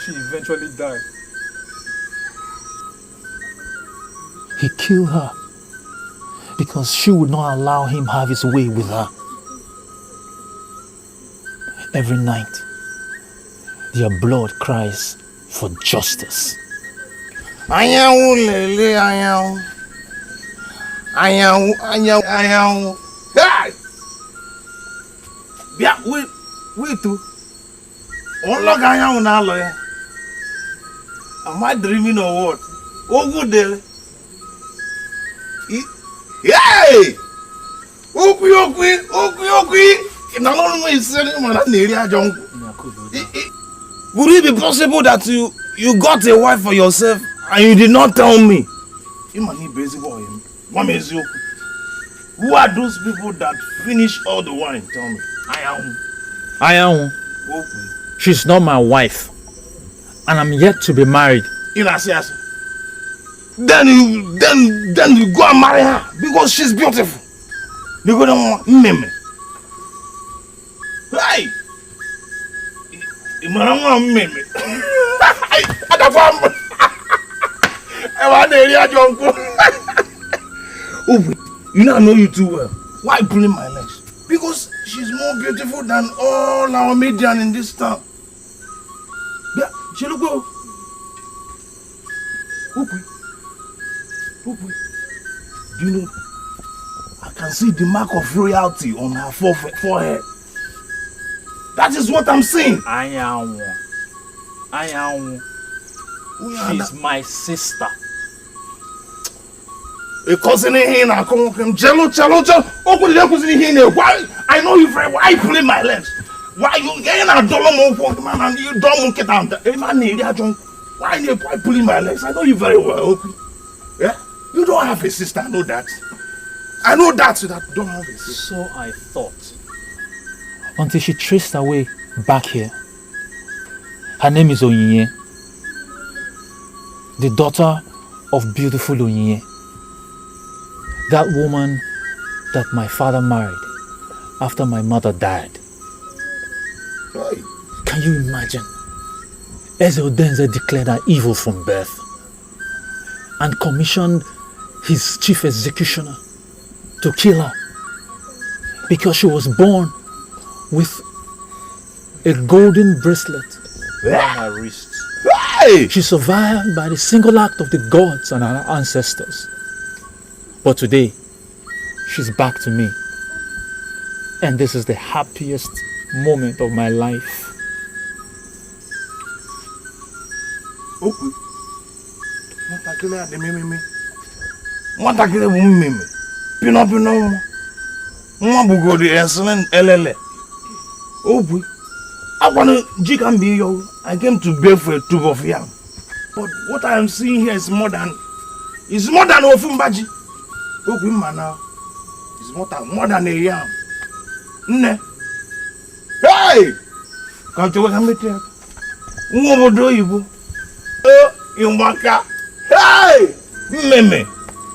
She eventually died. He killed her because she would not allow him have his way with her. Every night, their blood cries for justice. Ayahu lele ayahu. Ayahu. Hey! Bia, wait too. Unlock ayahu na lawyer. Am I dreaming or what? Oh good day. Hey! Okwi. Would it be possible that You got a wife for yourself and you did not tell me. Who are those people that finish all the wine? Tell me. I am. She's not my wife. And I'm yet to be married. Then you go and marry her because she's beautiful. You go down meme. Hey! You now know you too well. Why pulling my legs? Because she's more beautiful than all our Maiden in this town. Yeah, she look go. Do you know? I can see the mark of royalty on her forehead. That is what I'm saying. I am. She's my sister. Cousin here, I come from Jello. Why? I know you very well. Why you pulling my legs? Why you getting a dollar more man and you don't get down? Why you pulling my legs? I know you very well. Okay? Yeah? You don't have a sister, I know that. I know that you don't have a sister. So I thought. Until she traced her way back here. Her name is Onyinye. The daughter of beautiful Onyinye. That woman that my father married after my mother died. Right. Can you imagine? UGEZU.J.UGEZE declared her evil from birth and commissioned his chief executioner to kill her because she was born with a golden bracelet on her wrist. Hey! She survived by the single act of the gods and her ancestors. But today, she's back to me. And this is the happiest moment of my life. I came to beg for a tube of yam. But what I am seeing here is more than Ofumbaji. It's more than a yam. Hey! Come to welcome me here. Hey! Meme!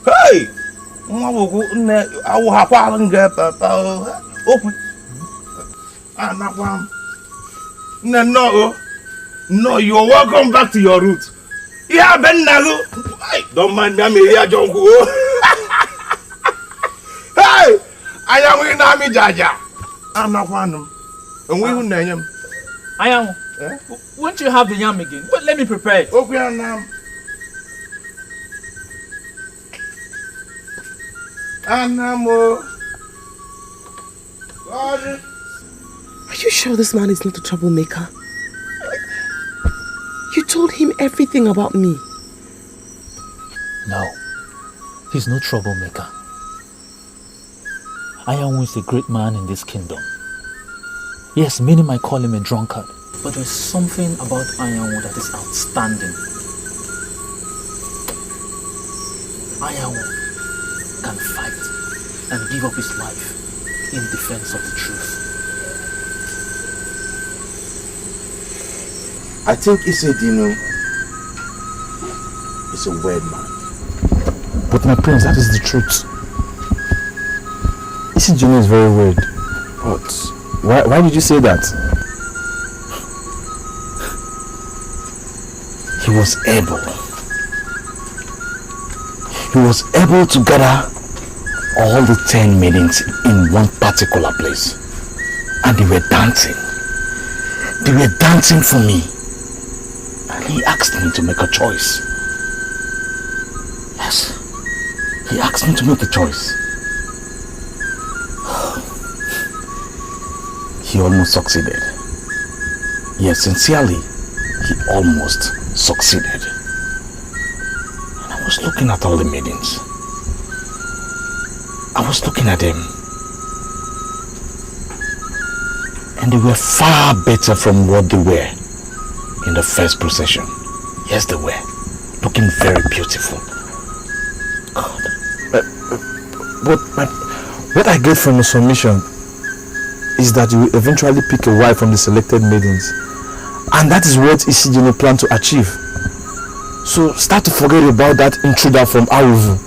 Hey! No, you are welcome back to your roots. Yeah, Ben Nago. Don't mind me, I'm here, Jonko. Hey! I am with Nami Jaja. I'm not one of them. And we will name him. I am. Won't you have the yam again? But let me prepare it. Okay, now. Anamo. Are you sure this man is not a troublemaker? You told him everything about me. No, he's no troublemaker. Ayawu is a great man in this kingdom. Yes, many might call him a drunkard, but there's something about Ayawu that is outstanding. Ayawu can fight and give up his life in defense of the truth. I think Isedino is a weird man. But my prince, that is the truth. Isedino is very weird. But why did you say that? He was able to gather all the 10 maidens in one particular place, and they were dancing for me, and he asked me to make a choice. Yes, he asked me to make a choice. He almost succeeded. Yes, sincerely, he almost succeeded. And I was looking at all the maidens. I was looking at them, and they were far better from what they were in the first procession. Yes, they were. Looking very beautiful. God. But what I get from your submission is that you will eventually pick a wife from the selected maidens. And that is what Isijino planned to achieve. So start to forget about that intruder from Awovu,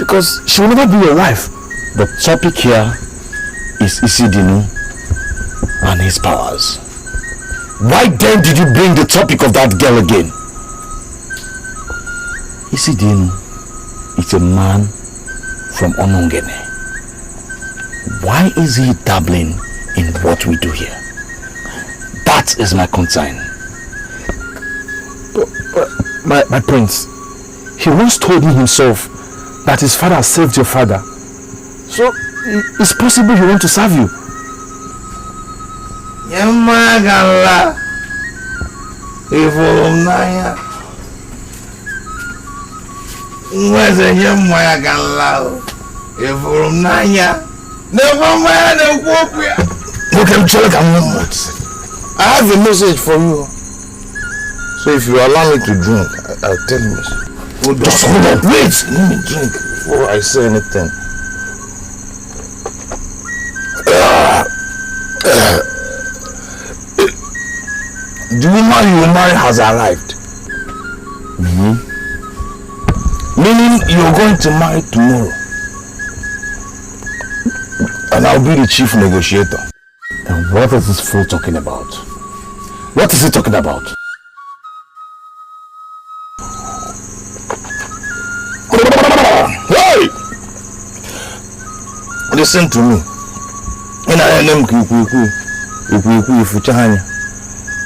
because she will never be your wife. The topic here is Isidino and his powers. Why then did you bring the topic of that girl again? Isidino is a man from Onongene. Why is he dabbling in what we do here? That is my concern. But my prince, he once told me himself that his father saved your father. So it's possible he wants to serve you. Yamagala Evolumnaya Where's a Yamagala Evolumnaya Never mind a whoop. Okay, check I have a message for you. So if you allow me to drink, I'll tell you. Just hold on, wait, let me drink before I say anything. The woman you marry has arrived. Meaning you're going to marry tomorrow. And I'll be the chief negotiator. And what is this fool talking about? What is he talking about? Hey! Listen to me.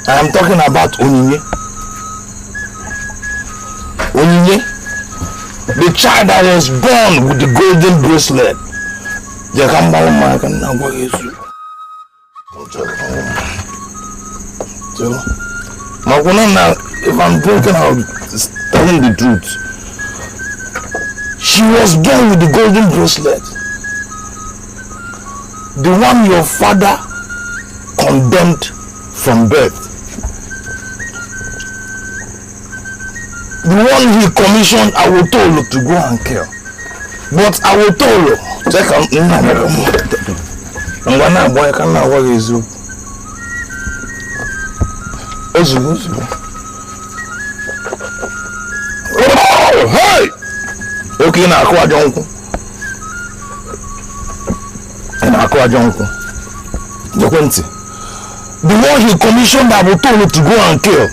I am talking about Onyinye. Onyinye, the child that was born with the golden bracelet. If I'm broken, I'll be telling the truth. She was born with the golden bracelet. The one your father condemned from birth. The one he commissioned Awotolo to go and kill. But Awotolo, check out oh, hey! Okay, na akwa jonko. Na akwa jonko. Jokwenti. The one he commissioned Awotolo to go and kill,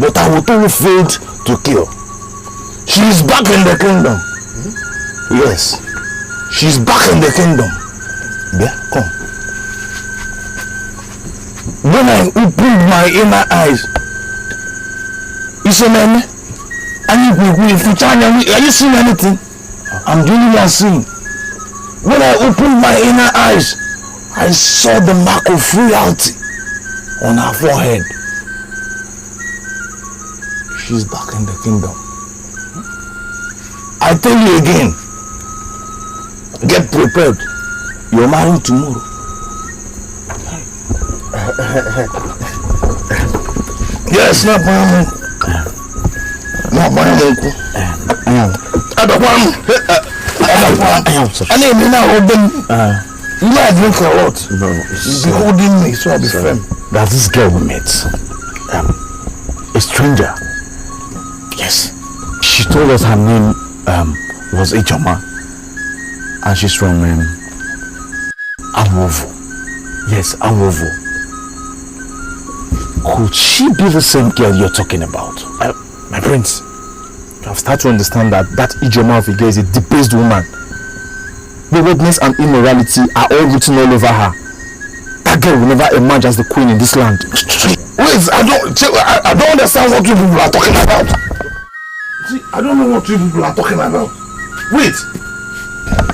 but Awotolo failed to kill. She is back in the kingdom. Yes, she's back in the kingdom. Yeah, come. When I opened my inner eyes, you see, man, are you seeing anything? I'm the only one seeing. When I opened my inner eyes, I saw the mark of royalty on her forehead. She's back in the kingdom. I tell you again, get prepared. You're marrying tomorrow. Yes, not my uncle. Not my uncle. I don't want. I mean, now open. You know I drink a lot. No, be holding me, so I'll be firm. That's this girl we met. A stranger. Yes. She told us her name was Ijoma, and she's from Awovu. Yes, Awovu. Could she be the same girl you're talking about? My prince, I've started to understand that Ijoma of Ige is a debased woman. Waywardness and immorality are all written all over her. That girl will never emerge as the queen in this land. Wait, I don't understand what you people are talking about. See, I don't know what you people are talking about. Wait,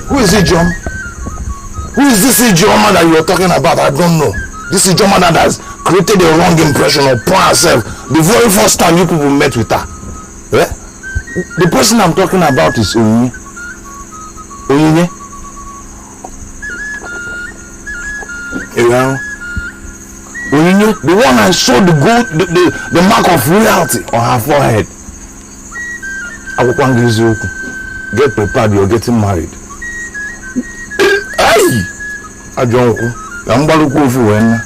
who is Ijoma? Who is this Ijoma that you are talking about? I don't know. This Ijoma that has created a wrong impression upon herself the very first time you people met with her. Eh? The person I'm talking about is Onyinye. Onyinye? Onyinye, the one I saw the mark of royalty on her forehead. Get prepared, you're getting married. Hey! Ajonku, I'm going to go for when.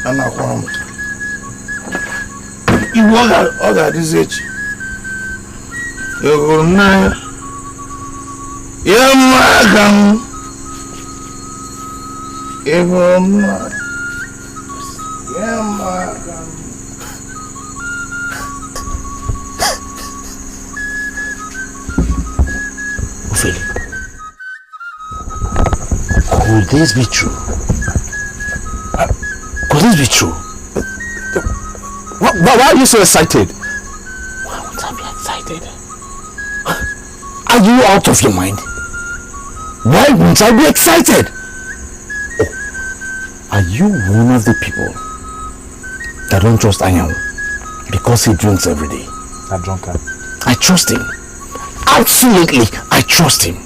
I'm not going to. You walk out at this age. You go now. You're Magan. You go now. You're Magan. Could this be true? Could this be true? Why are you so excited? Why would I be excited? Are you out of your mind? Why wouldn't I be excited? Oh, are you one of the people that don't trust Anyanwu because he drinks every day? That drunkard. I trust him. Absolutely, I trust him.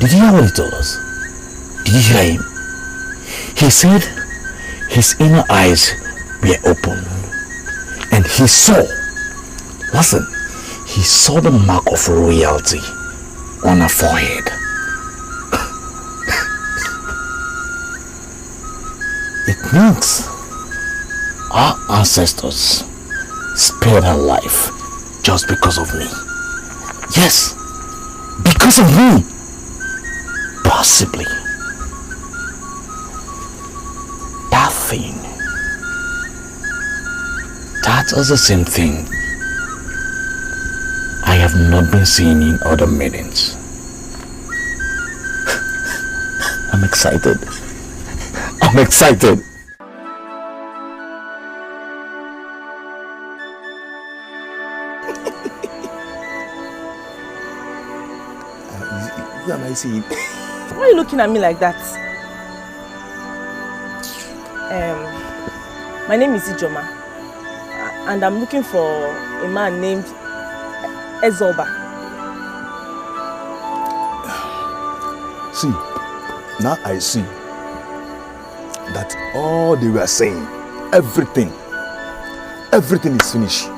Did you hear what he told us? Did you hear him? He said his inner eyes were open and he saw, listen, he saw the mark of royalty on her forehead. It means our ancestors spared her life just because of me. Yes, because of me. Possibly. That thing. That is the same thing I have not been seeing in other maidens. I'm excited. I'm excited. Who am I seeing? Why are you looking at me like that? My name is Ijoma, and I'm looking for a man named Ezoba. See, now I see that all they were saying, everything is finished.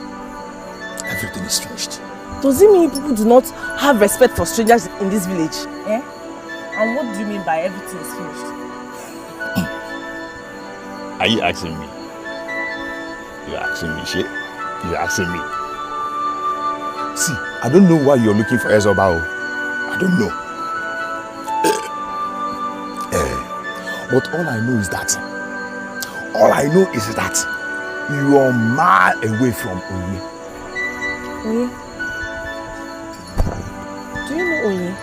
Everything is finished. Does it mean people do not have respect for strangers in this village? Eh? And what do you mean by everything is finished? Are you asking me? You're asking me shit? You're asking me? See, I don't know why you're looking for Ezoba. I don't know. But all I know is that you are miles away from Onyinye. Onyinye? Do you know Onyinye?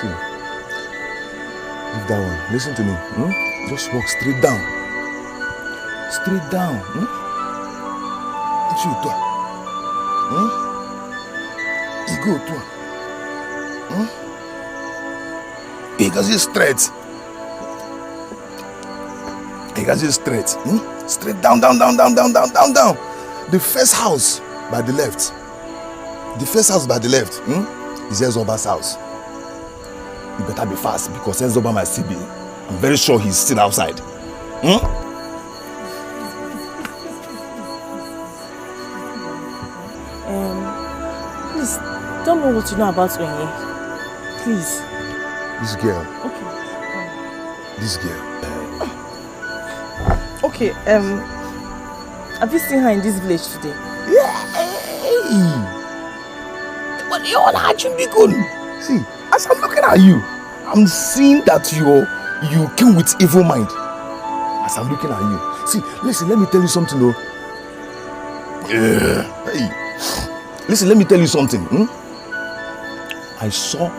See, leave that one. Listen to me. Just walk straight down. Straight down. What you do? You go to. Because it's straight. Because it's straight. Straight down. The first house by the left. Is Ezoba's house. You better be fast because Ezoba might still be. I'm very sure he's still outside. Please, tell me what you know about Onyinye. Please. This girl. Okay. This girl. Okay, have you seen her in this village today? But you all actually be good. See, as I'm looking at you, I'm seeing that you came with evil mind. As I'm looking at you. See, listen, let me tell you something though. Hey. Listen, let me tell you something. I saw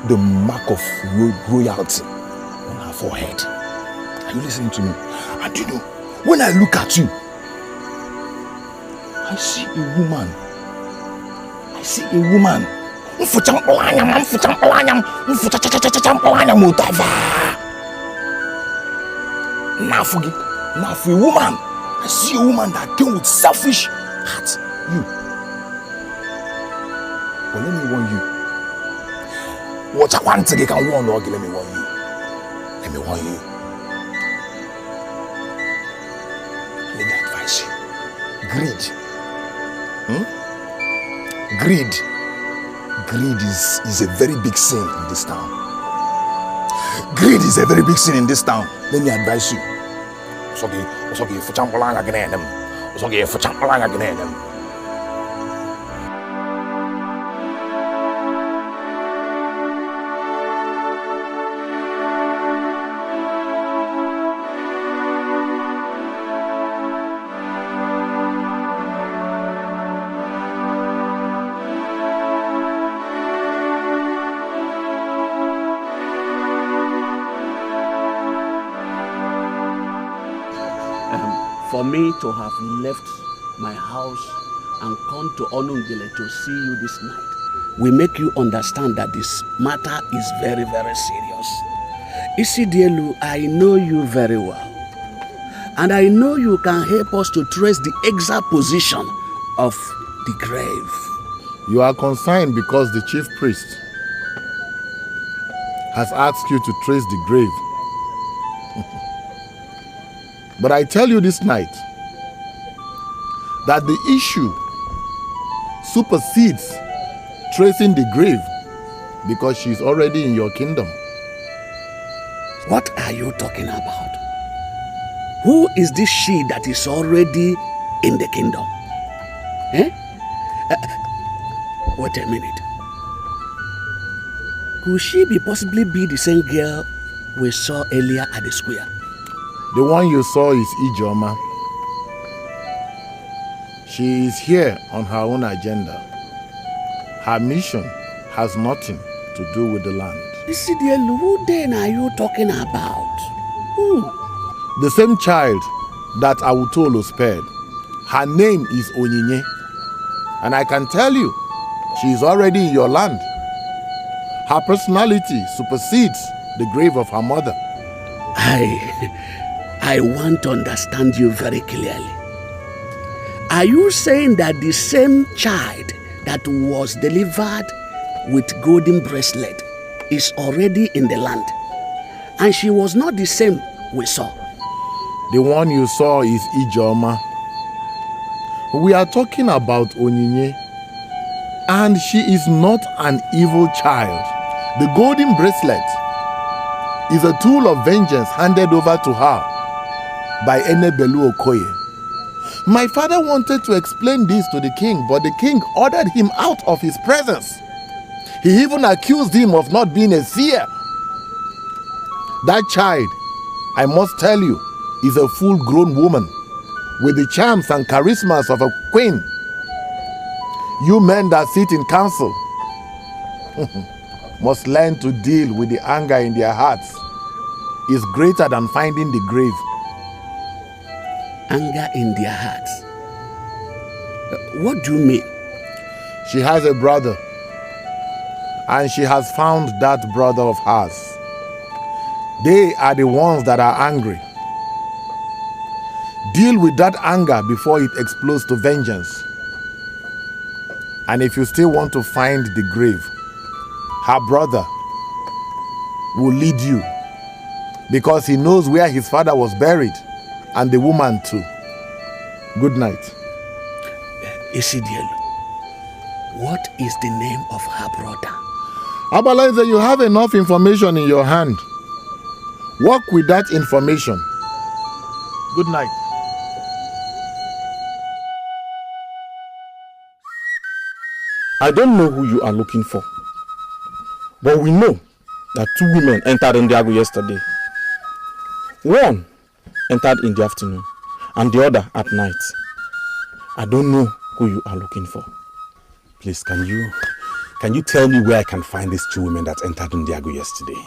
the mark of royalty on her forehead. Are you listening to me? And you know, when I look at you, I see a woman. Now for a woman, I see a woman that came with selfish heart. You. But let me warn you. What I want to get can warn Lord, let me warn you. Let me advise you. Greed Greed. Greed is a very big sin in this town. Greed is a very big sin in this town. Let me advise you. For me to have left my house and come to Onyinye to see you this night will make you understand that this matter is very, very serious. Isidielu, I know you very well. And I know you can help us to trace the exact position of the grave. You are concerned because the chief priest has asked you to trace the grave. But I tell you this night that the issue supersedes tracing the grave because she's already in your kingdom. What are you talking about? Who is this she that is already in the kingdom? Eh? Wait a minute. Could she possibly be the same girl we saw earlier at the square? The one you saw is Ijeoma. She is here on her own agenda. Her mission has nothing to do with the land. Who then are you talking about? Who? The same child that Awutolo spared. Her name is Onyinye. And I can tell you, she is already in your land. Her personality supersedes the grave of her mother. I want to understand you very clearly. Are you saying that the same child that was delivered with golden bracelet is already in the land? And she was not the same we saw? The one you saw is Ijeoma. We are talking about Onyinye. And she is not an evil child. The golden bracelet is a tool of vengeance handed over to her by Enebelu Okoye. My father wanted to explain this to the king, but the king ordered him out of his presence. He even accused him of not being a seer. That child, I must tell you, is a full-grown woman with the charms and charismas of a queen. You men that sit in council must learn to deal with the anger in their hearts. It's greater than finding the grave. Anger in their hearts? What do you mean? She has a brother, and she has found that brother of hers. They are the ones that are angry. Deal with that anger before it explodes to vengeance. And if you still want to find the grave, her brother will lead you because he knows where his father was buried, and the woman too. Good night. Isidielu, what is the name of her brother? Abalaze, you have enough information in your hand. Work with that information. Good night. I don't know who you are looking for, but we know that two women entered Ndiago yesterday. One entered in the afternoon and the other at night. I don't know who you are looking for. Please, can you tell me where I can find these two women that entered Ndiago yesterday?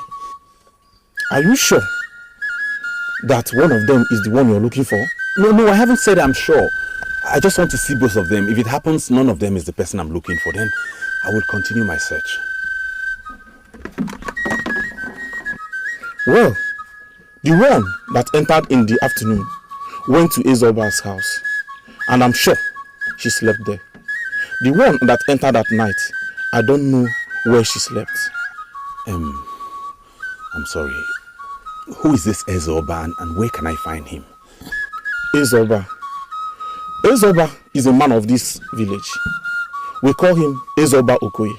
Are you sure that one of them is the one you're looking for? No, I haven't said I'm sure. I just want to see both of them. If it happens none of them is the person I'm looking for, then I will continue my search. Well, the one that entered in the afternoon went to Ezoba's house, and I'm sure she slept there. The one that entered at night, I don't know where she slept. I'm sorry. Who is this Ezoba and where can I find him? Ezoba Ezoba is a man of this village. We call him Ezoba Okoye.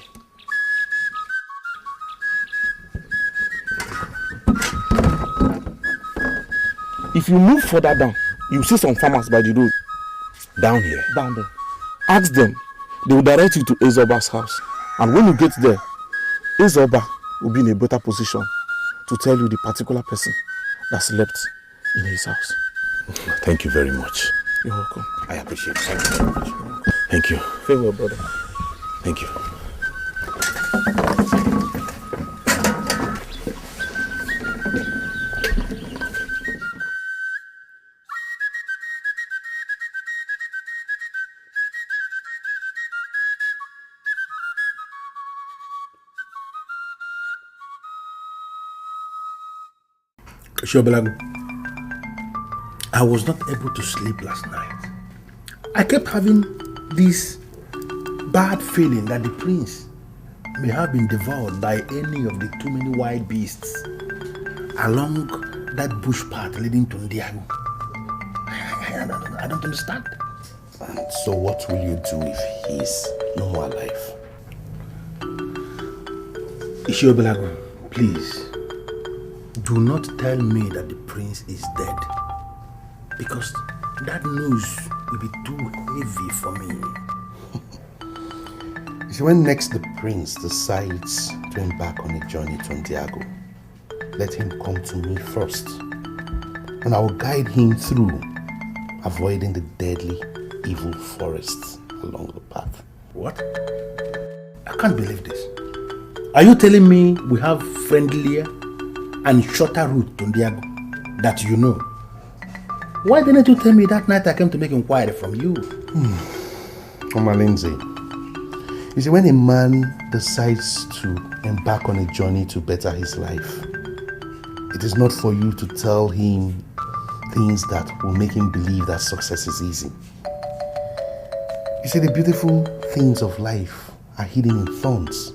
If you move further down, you see some farmers by the road. Down here. Down there. Ask them. They will direct you to Ezoba's house. And when you get there, Ezoba will be in a better position to tell you the particular person that slept in his house. Thank you very much. You're welcome. I appreciate it. Thank you very much. Thank you. Farewell, brother. Thank you. Shobelagu, I was not able to sleep last night. I kept having this bad feeling that the prince may have been devoured by any of the too many wild beasts along that bush path leading to Ndiago. I don't understand. So what will you do if he's no more alive? Ishobelagu, please, do not tell me that the prince is dead, because that news will be too heavy for me. You see, when next the prince decides to embark on a journey to Ndiago, let him come to me first, and I will guide him through, avoiding the deadly, evil forests along the path. What? I can't believe this. Are you telling me we have friendlier and shorter route to Ndiago that you know? Why didn't you tell me that night I came to make inquiry from you? Oma Lindsay, you see, when a man decides to embark on a journey to better his life, it is not for you to tell him things that will make him believe that success is easy. You see, the beautiful things of life are hidden in thorns.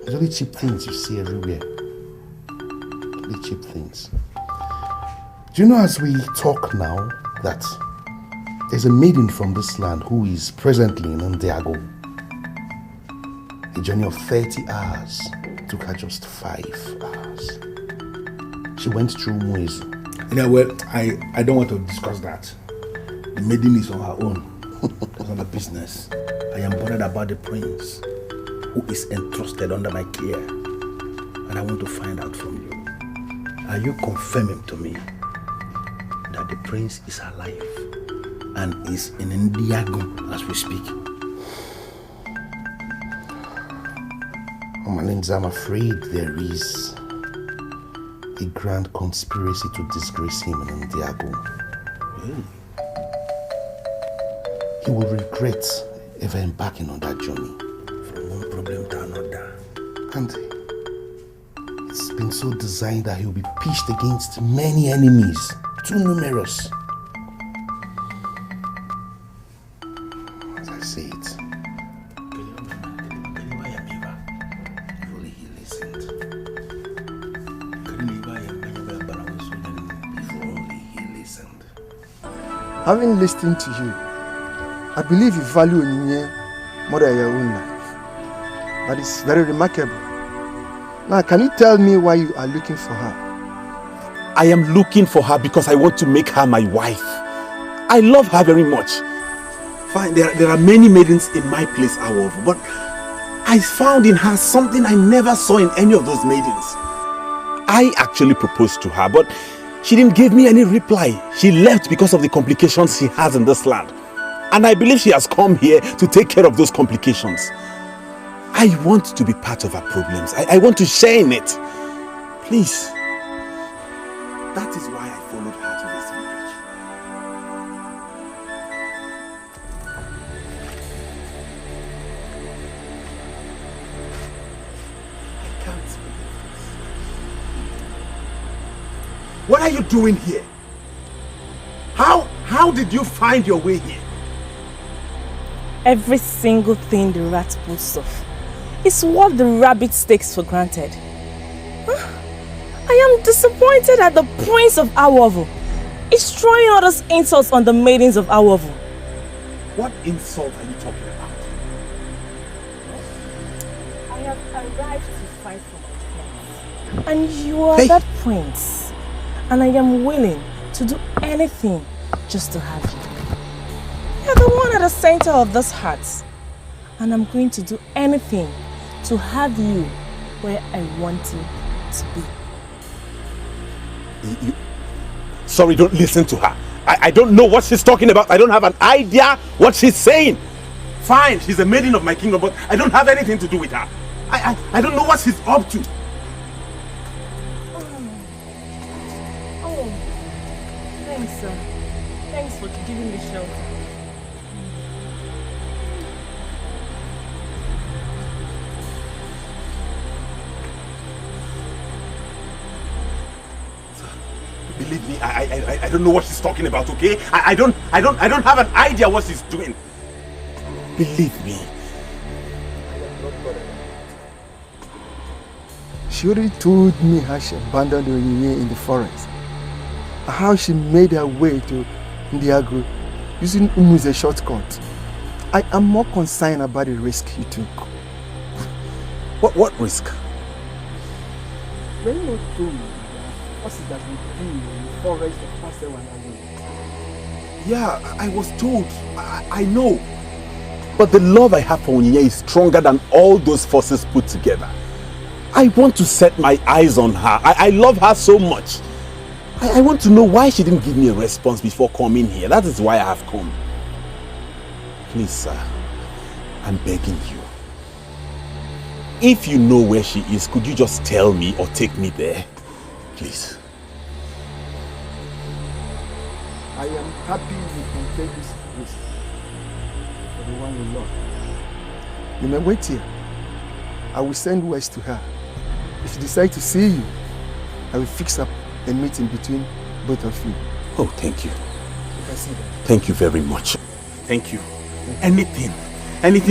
It's only cheap things you see everywhere. Only cheap things. Do you know, as we talk now, that there's a maiden from this land who is presently in Ndiago? A journey of 30 hours took her just 5 hours. She went through UGEZU. Yeah, well, I don't want to discuss that. The maiden is on her own. It's on the business. I am bothered about the prince who is entrusted under my care. And I want to find out from you. Are you confirming to me that the prince is alive and is in Ndiago as we speak? Oh, Malinza, I'm afraid there is a grand conspiracy to disgrace him in Ndiago. He will regret ever embarking on that journey. From one problem to another. And it's been so designed that he will be pitched against many enemies, too numerous. As I say it, if only he listened. If only he listened. Having listened to you, I believe you value Onyinye more than your own life. That is very remarkable. Now, can you tell me why you are looking for her? I am looking for her because I want to make her my wife. I love her very much. Fine, there are many maidens in my place, however, but I found in her something I never saw in any of those maidens. I actually proposed to her, but she didn't give me any reply. She left because of the complications she has in this land. And I believe she has come here to take care of those complications. I want to be part of her problems. I want to share in it. Please. That is why I followed her to this village. I can't believe this. What are you doing here? How did you find your way here? Every single thing the rat puts off is what the rabbit takes for granted. I am disappointed at the prince of OWOH. He's throwing all those insults on the maidens of OWOH. What insult are you talking about? I have arrived to fight for my friends. And you are that prince. And I am willing to do anything just to have you. You're the one at the center of this heart. And I'm going to do anything to have you where I want you to be. Sorry, don't listen to her. I don't know what she's talking about. I don't have an idea what she's saying. Fine, she's a maiden of my kingdom, but I don't have anything to do with her. I don't know what she's up to. Oh, thanks, sir. Thanks for giving me shelter. Believe me, I don't know what she's talking about, okay? I don't have an idea what she's doing. Believe me. She already told me how she abandoned Onyinye in the forest. How she made her way to Ndiago using Umu as a shortcut. I am more concerned about the risk you took. What risk? When you told me what is that we do in the forest of Pastor Wanaway? Yeah, I was told. I know. But the love I have for Onyinye is stronger than all those forces put together. I want to set my eyes on her. I love her so much. I want to know why she didn't give me a response before coming here. That is why I have come. Please, sir, I'm begging you. If you know where she is, could you just tell me or take me there? Please. I am happy you can take this risk for the one you love. You may wait here. I will send words to her. If she decides to see you, I will fix up a meeting between both of you. Oh, thank you. You can see that. Thank you very much. Thank you. Anything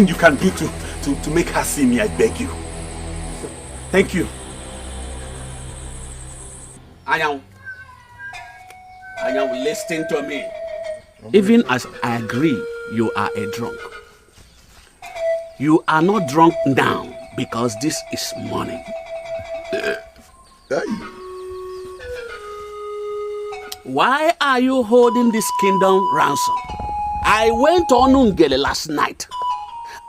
you can do to make her see me, I beg you. Thank you. Anyang, listen to me. Even as I agree, you are a drunk. You are not drunk now because this is morning. Why are you holding this kingdom ransom? I went to Onungele last night,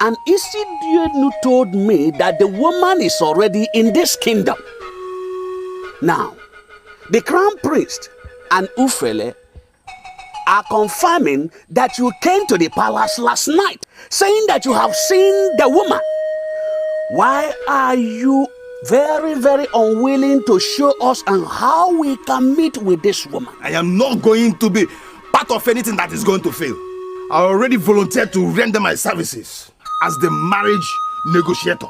and Isidienu told me that the woman is already in this kingdom. Now, the crown priest and Ufele are confirming that you came to the palace last night, saying that you have seen the woman. Why are you very, very unwilling to show us on how we can meet with this woman? I am not going to be part of anything that is going to fail. I already volunteered to render my services as the marriage negotiator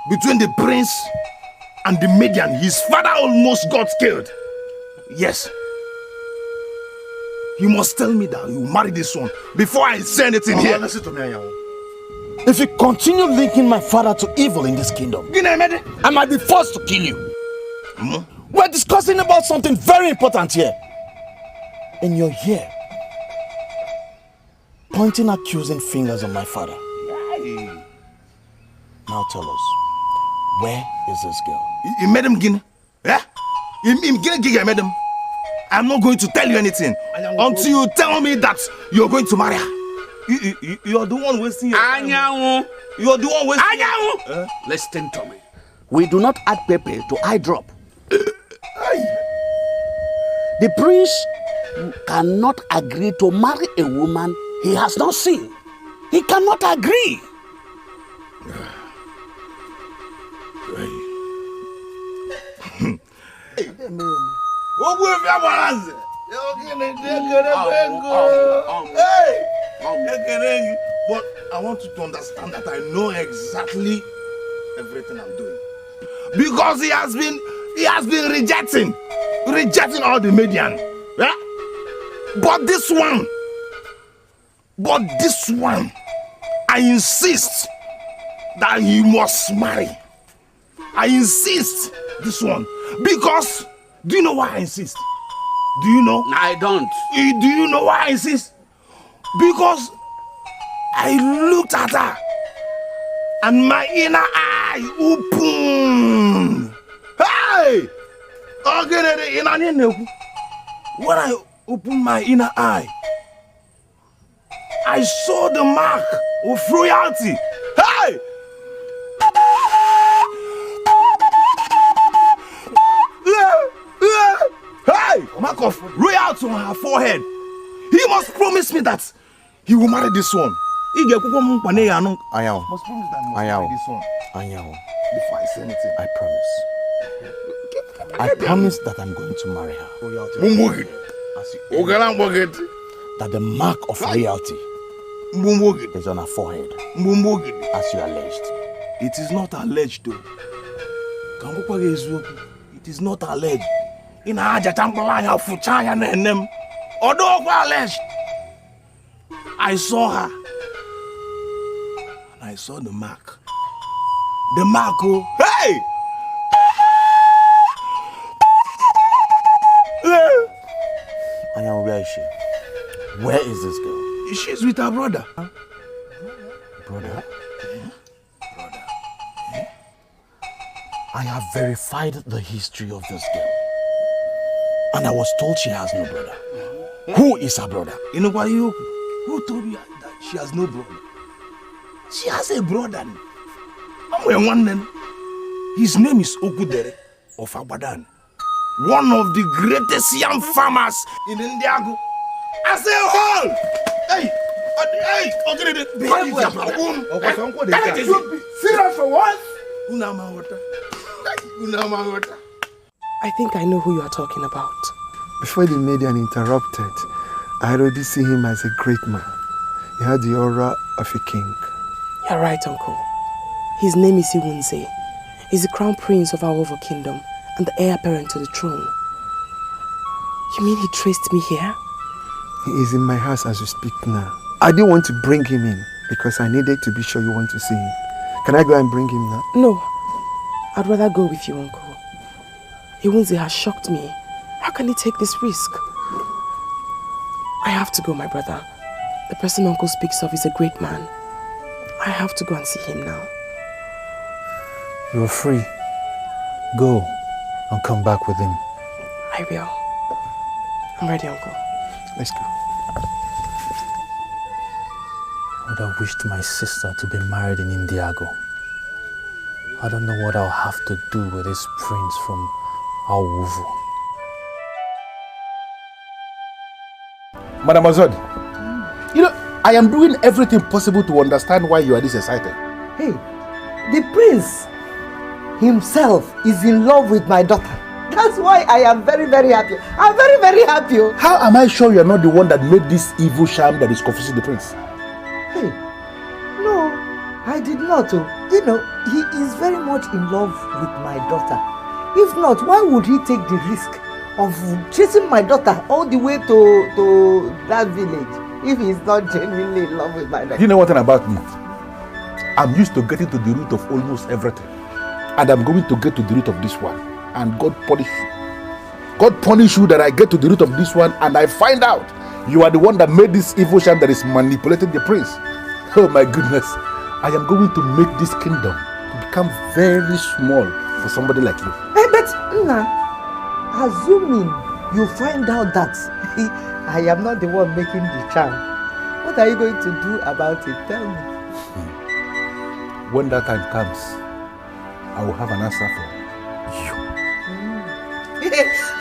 between the prince and the maiden. His father almost got killed. Yes. You must tell me that you marry this one before I say anything here. Listen to me, Anyanwu. If you continue linking my father to evil in this kingdom, I might be forced to kill you. We're discussing about something very important here. And you're here, pointing accusing fingers on my father. Now tell us, where is this girl? You made him Guinea? Yeah? You made him? I'm not going to tell you anything until you tell me that you're going to marry her. You're the one wasting your time. Anyanwu. You're the one wasting Anyanwu. Listen to me. We do not add pepper to eye drop. The prince cannot agree to marry a woman he has not seen. He cannot agree. But I want you to understand that I know exactly everything I'm doing. Because he has been rejecting all the Median. Yeah? But this one, I insist that he must marry. I insist this one. Because, do you know why I insist? Do you know? I don't. Do you know why I insist? Because I looked at her and my inner eye opened. Hey! When I opened my inner eye, I saw the mark of royalty. Hey! Hey! Mark of royalty on her forehead. He must promise me that he will marry this one. I must promise that he must marry this one. Before I say anything. I promise. I promise that I'm going to marry her. That the mark of royalty is on her forehead, as you alleged. It is not alleged though. It is not alleged. In although alleged, I saw her and I saw the mark. The mark, oh, hey! Anya, where is she? Where is this girl? She's with her brother. Brother? I have verified the history of this girl. And I was told she has no brother. Who is her brother? You know why you? Who told you that she has no brother? She has a brother. His name is Okudere of Abadan. One of the greatest yam farmers in Indiago. I say hold! Hey! Hey! Serious for what? I think I know who you are talking about. Before the Maiden interrupted, I already see him as a great man. He had the aura of a king. You're right, Uncle. His name is UGEZU.J.UGEZE. He's the crown prince of our OWOH kingdom and the heir apparent to the throne. You mean he traced me here? He is in my house as we speak now. I didn't want to bring him in because I needed to be sure you want to see him. Can I go and bring him now? No. I'd rather go with you, Uncle. UGEZU has shocked me. How can he take this risk? I have to go, my brother. The person Uncle speaks of is a great man. I have to go and see him now. You're free. Go and come back with him. I will. I'm ready, Uncle. Let's go. I would have wished my sister to be married in Indiago. I don't know what I'll have to do with this prince from OWOH. Madam Azod, you know, I am doing everything possible to understand why you are this excited. Hey, the prince himself is in love with my daughter. That's why I am very, very happy. I'm very, very happy. How am I sure you are not the one that made this evil sham that is confusing the prince? Hey, no, I did not. You know, he is very much in love with my daughter. If not, why would he take the risk of chasing my daughter all the way to that village if he's not genuinely in love with my daughter? You know what about me? I'm used to getting to the root of almost everything. And I'm going to get to the root of this one. And God punish you. God punish you that I get to the root of this one and I find out you are the one that made this evil sham that is manipulating the prince. Oh my goodness. I am going to make this kingdom to become very small for somebody like you. Hey, but Nna, assuming you find out that I am not the one making the charm, what are you going to do about it? Tell me. When that time comes, I will have an answer for you.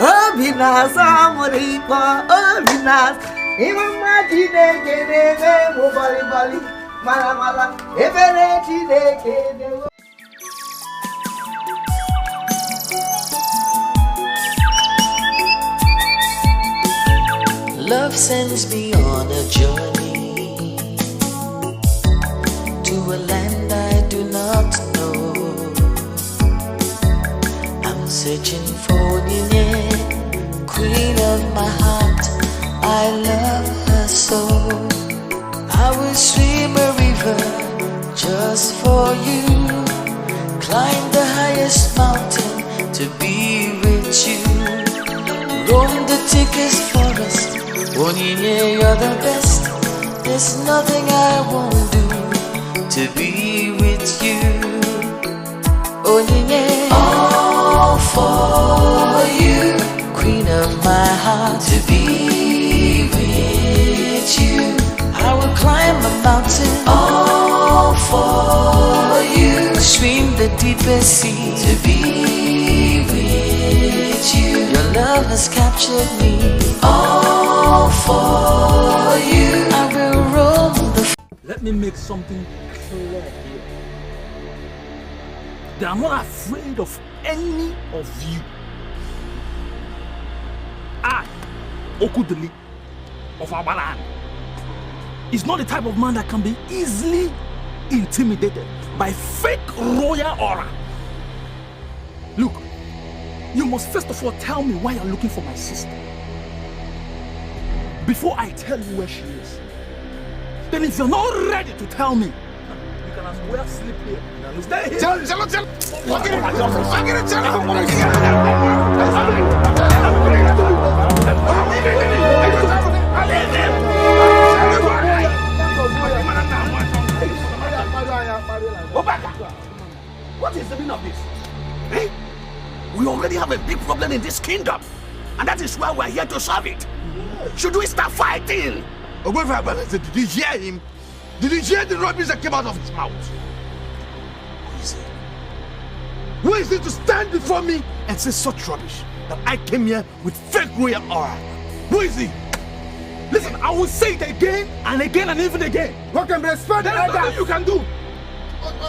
Obinas amorikwa, Obinas, Imama Chineke neme mo bali bali, mala mala, ebere Chineke neme. Love sends me on a journey to a land I do not know. I'm searching for Onyinye, queen of my heart. I love her so. I will swim a river just for you, climb the highest mountain to be with you, roam the thickest forest. Onyinye, you're the best There's nothing I won't do to be with you. Onyinye, all for you, queen of my heart, to be with you. I will climb a mountain, all for you, swim the deepest sea, to be with you. Your love has captured me, all for you. I will roam the. Let me make something clear here. They are not afraid of any of you. I, Okudili of our land, is not the type of man that can be easily intimidated by fake royal aura. Look, you must first of all tell me why you're looking for my sister before I tell you where she is. Then if you're not ready to tell me, you can as well sleep here. Stay here. Tell. What is the meaning of this? Eh? We already have a big problem in this kingdom, and that is why we are here to solve it. Should we start fighting? Did you hear him? Did you hear the rubbish that came out of his mouth? Who is he? Who is it to stand before me and say such rubbish that I came here with fake royal aura? Who is he? Listen, I will say it again and again and even again. What can be expected? There is nothing you can do.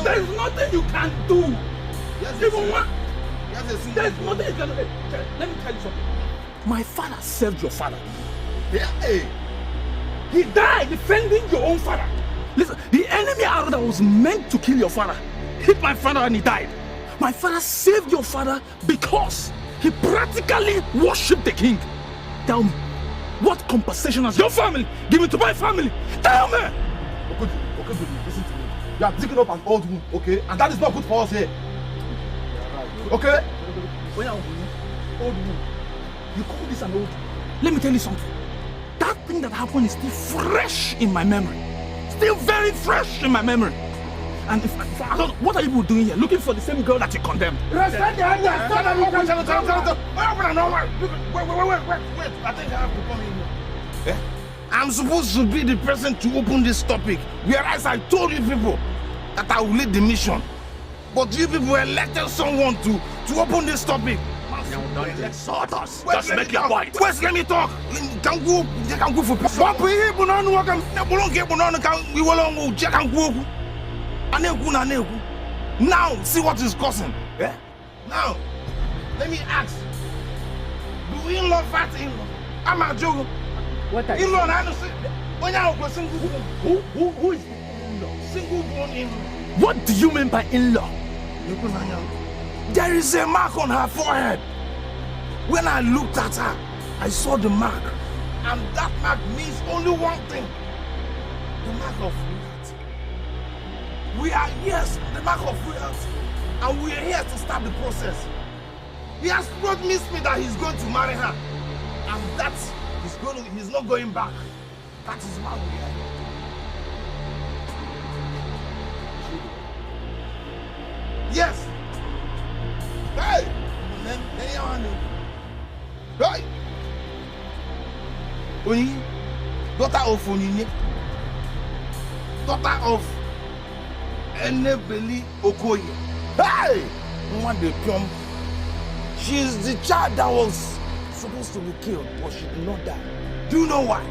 There is nothing you can do. Even one. There is nothing you can do. Let me tell you something. My father served your father. Yeah. He died defending your own father. Listen, the enemy arrow that was meant to kill your father hit my father and he died. My father saved your father because he practically worshipped the king. Tell me, what compensation has your family given to my family? Tell me! Okay, listen to me. You are digging up an old wound, okay? And that is not good for us here. Okay? Old wound. You call this an old wound? Let me tell you something. That thing that happened is still fresh in my memory. Still very fresh in my memory. And if I don't, what are you doing here? Looking for the same girl that you condemned? Respect the idea. Wait. I think I have to come in here. Yeah? I'm supposed to be the person to open this topic. Whereas I told you people that I will lead the mission. But you people elected someone to open this topic. Exhort us. Just make your point. Wait, let me talk. They can go for now, see what is causing. Yeah? Now, let me ask. Do in-law fight in-law? I'm a joke. What are you in-law? Who is in-law? Single born in-law. What do you mean by in-law? There is a mark on her forehead. When I looked at her, I saw the mark. And that mark means only one thing. The mark of royalty. We are, yes, the mark of royalty. And we are here to start the process. He has promised me that he's going to marry her. And that he's not going back. That is why we are here. Yes. Hey! Right. Onyinye, daughter of Onyinye, daughter of Enebeli Okoye. Hey! She is the child that was supposed to be killed, but she did not die. Do you know why?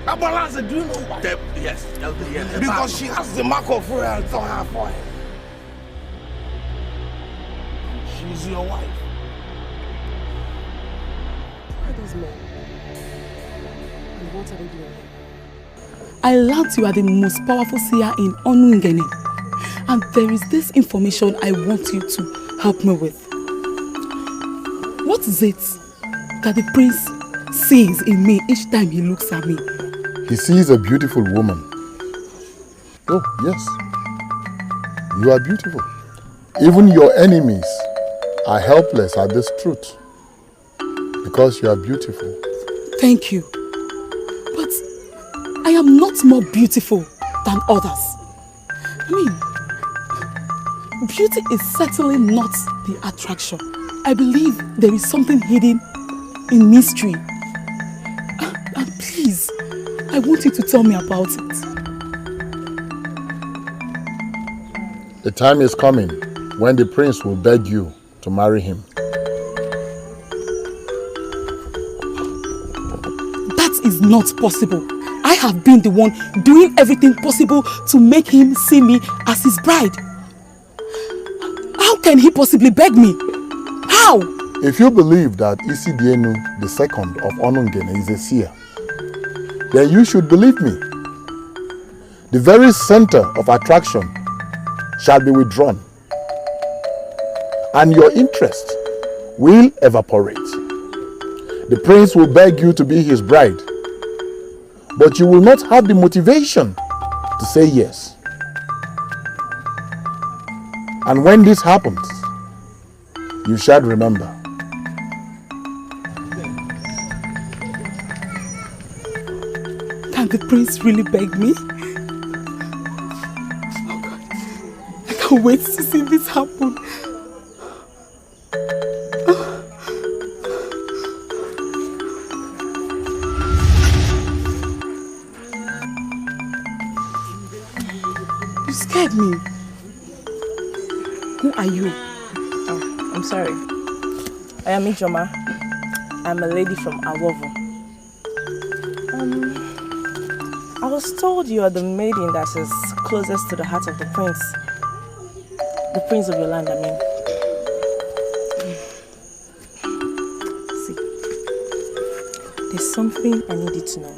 Abalanze, do you know why? Yes. Because she has the mark of royalty on her forehead. She is your wife. Men. And what are they doing? I learned you are the most powerful seer in Onyinye. And there is this information I want you to help me with. What is it that the prince sees in me each time he looks at me? He sees a beautiful woman. Oh, yes. You are beautiful. Even your enemies are helpless at this truth. Because you are beautiful. Thank you. But I am not more beautiful than others. I mean, beauty is certainly not the attraction. I believe there is something hidden in mystery. And please, I want you to tell me about it. The time is coming when the prince will beg you to marry him. That is not possible. I have been the one doing everything possible to make him see me as his bride. How can he possibly beg me? How? If you believe that Isidienu II of Onungene is a seer, then you should believe me. The very center of attraction shall be withdrawn, and your interest will evaporate. The prince will beg you to be his bride, but you will not have the motivation to say yes. And when this happens, you shall remember. Can the prince really beg me? Oh God, I can't wait to see this happen. You scared me. Who are you? Oh, I'm sorry. I am Ijoma. I'm a lady from OWOH. I was told you are the maiden that is closest to the heart of the prince. The prince of your land, I mean. See, there's something I need you to know.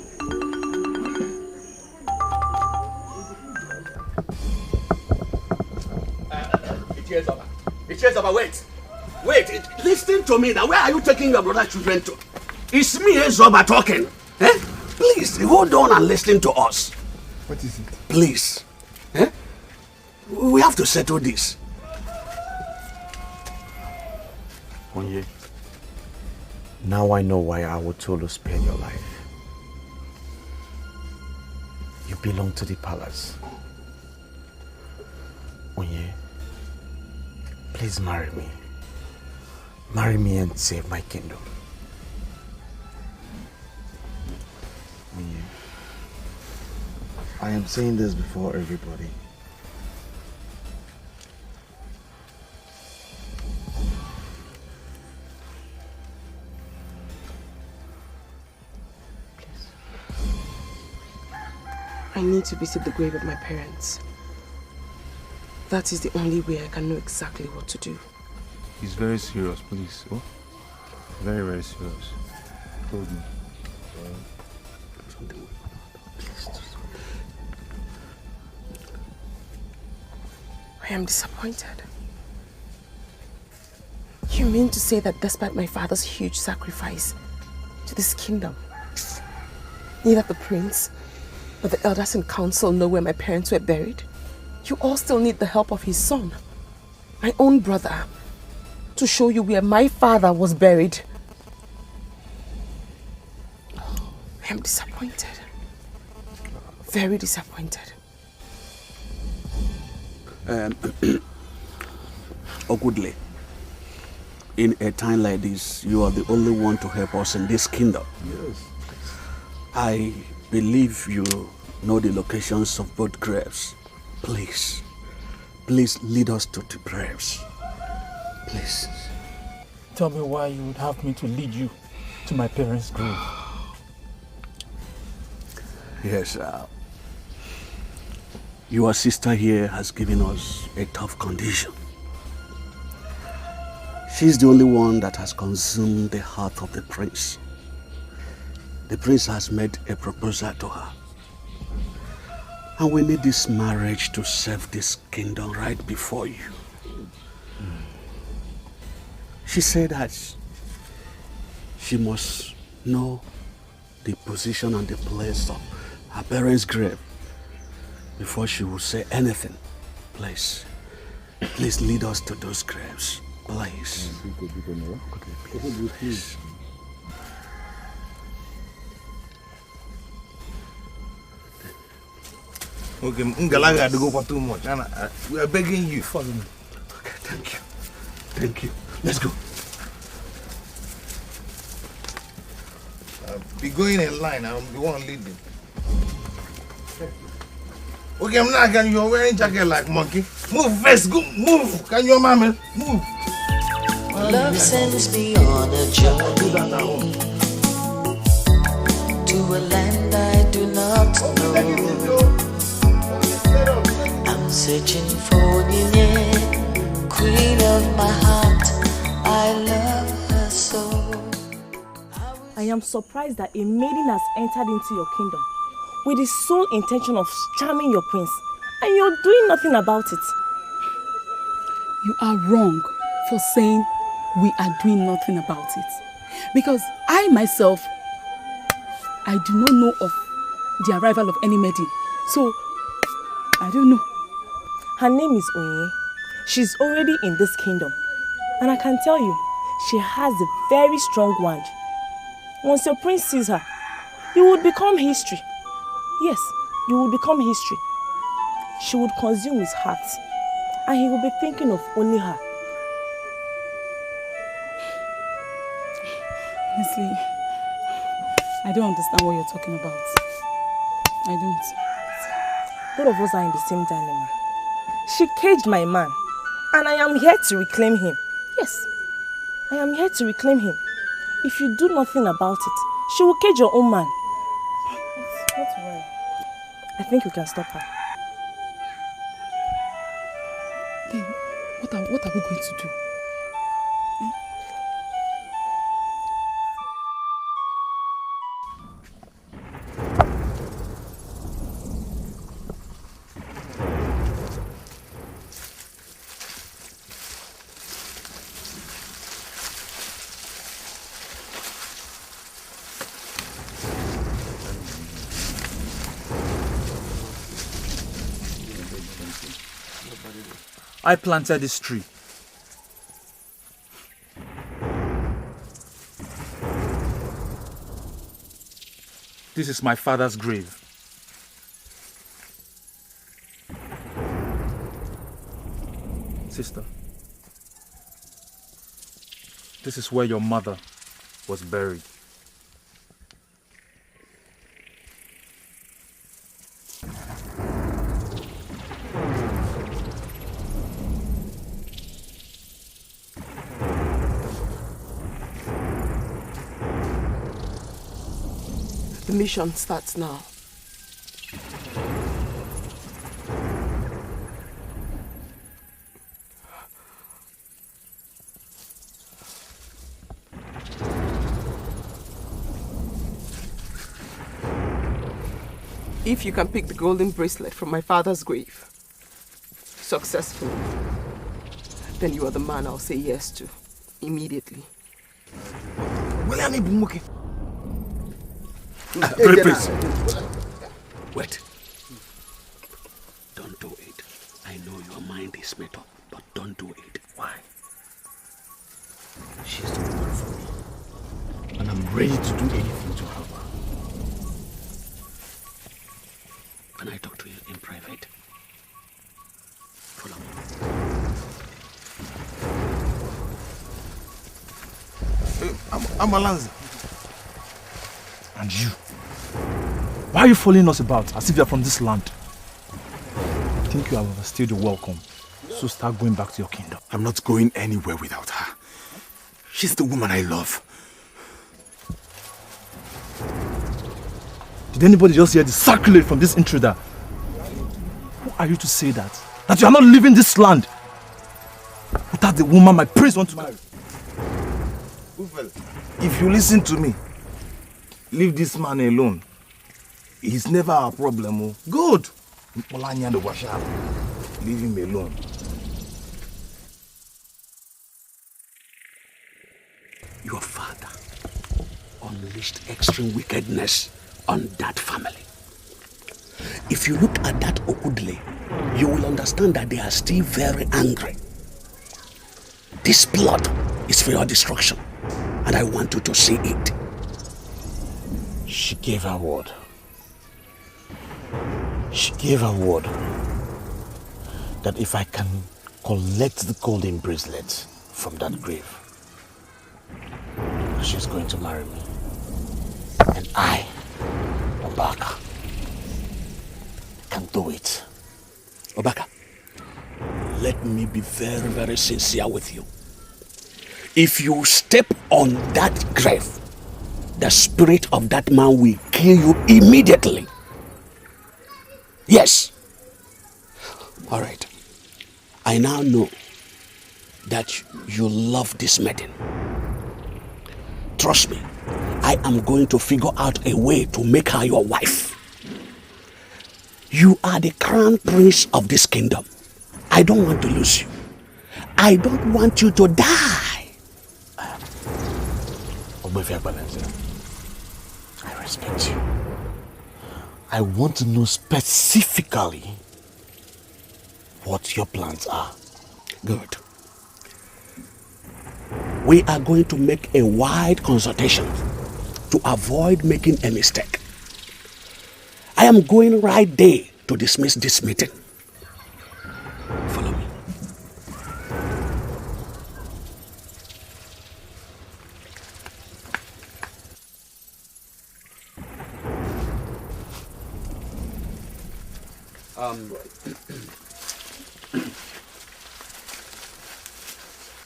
Wait, listen to me now. Where are you taking your brother's children to? It's me, Ezoba, talking. Eh? Please, hold on and listen to us. What is it? Please. Eh? We have to settle this. Onyinye, now I know why Awotolo spared your life. You belong to the palace. Onyinye, please marry me. Marry me and save my kingdom. Onyinye, I am saying this before everybody. I need to visit the grave of my parents. That is the only way I can know exactly what to do. He's very serious, please. Oh? Very, very serious. Told me. I am disappointed. You mean to say that despite my father's huge sacrifice to this kingdom, neither the prince nor the elders in council know where my parents were buried? You all still need the help of his son, my own brother, to show you where my father was buried. I am disappointed. Very disappointed. Ogudle, in a time like this, you are the only one to help us in this kingdom. Yes. I believe you know the locations of both graves. Please, please lead us to the graves. Please. Tell me why you would have me to lead you to my parents' grave. Yes, your sister here has given us a tough condition. She's the only one that has consumed the heart of the prince. The prince has made a proposal to her. And we need this marriage to serve this kingdom right before you. She said that she must know the position and the place of her parents' grave before she will say anything. Please, please lead us to those graves. Please. Please. Okay, Ngalaga had to go for too much. And we are begging you. Follow me. Okay, thank you. Thank you. Let's go. Be going in line. I'm the one leading. Okay, I'm not going. You're wearing jacket like monkey. Move first. Go. Move. Can you, mama? Move. Love sends me on a journey to a land I do not know. I'm searching for Onyinye, queen of my heart. I love her so. I am surprised that a maiden has entered into your kingdom with the sole intention of charming your prince, and you're doing nothing about it. You are wrong for saying we are doing nothing about it. Because I myself, I do not know of the arrival of any maiden. So, I don't know. Her name is Onyinye. She's already in this kingdom. And I can tell you, she has a very strong wand. Once your prince sees her, you would become history. Yes, you will become history. She would consume his heart, and he will be thinking of only her. Honestly, I don't understand what you're talking about. I don't. Both of us are in the same dilemma. She caged my man, and I am here to reclaim him. Yes, I am here to reclaim him. If you do nothing about it, she will cage your own man. Not to worry. I think we can stop her. Then, what are we going to do? I planted this tree. This is my father's grave. Sister, this is where your mother was buried. The mission starts now. If you can pick the golden bracelet from my father's grave successfully, then you are the man I'll say yes to immediately. Please. Wait. Don't do it. I know your mind is made up, but don't do it. Why? She's the woman for me. And I'm ready to do anything to help her. Can I talk to you in private? Follow me. I'm Alanza. And you? Why are you following us about as if you're from this land? I think you have overstayed your welcome. So start going back to your kingdom. I'm not going anywhere without her. She's the woman I love. Did anybody just hear the sacrilege from this intruder? Who are you to say that? That you are not leaving this land without the woman my prince wants to marry? If you listen to me, leave this man alone. He's never our problem. Oh. Good. Leave him alone. Your father unleashed extreme wickedness on that family. If you look at that Okudle, you will understand that they are still very angry. This blood is for your destruction, and I want you to see it. She gave her word. She gave her word that if I can collect the golden bracelet from that grave, she's going to marry me. And I, Obaka, can do it. Obaka, let me be very, very sincere with you. If you step on that grave, the spirit of that man will kill you immediately. Yes. All right. I now know that you love this maiden. Trust me, I am going to figure out a way to make her your wife. You are the crown prince of this kingdom. I don't want to lose you. I don't want you to die. I respect you. I want to know specifically what your plans are. Good. We are going to make a wide consultation to avoid making a mistake. I am going right there to dismiss this meeting. Follow me.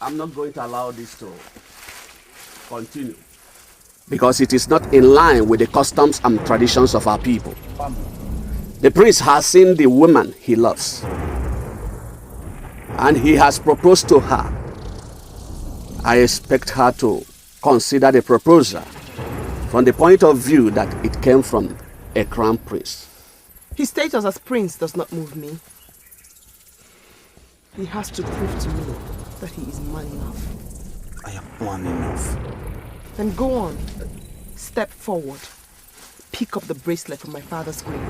I'm not going to allow this to continue because it is not in line with the customs and traditions of our people. The prince has seen the woman he loves and he has proposed to her. I expect her to consider the proposal from the point of view that it came from a crown prince. His status as prince does not move me. He has to prove to me that he is man enough. I am man enough. Then go on. Step forward. Pick up the bracelet from my father's grave.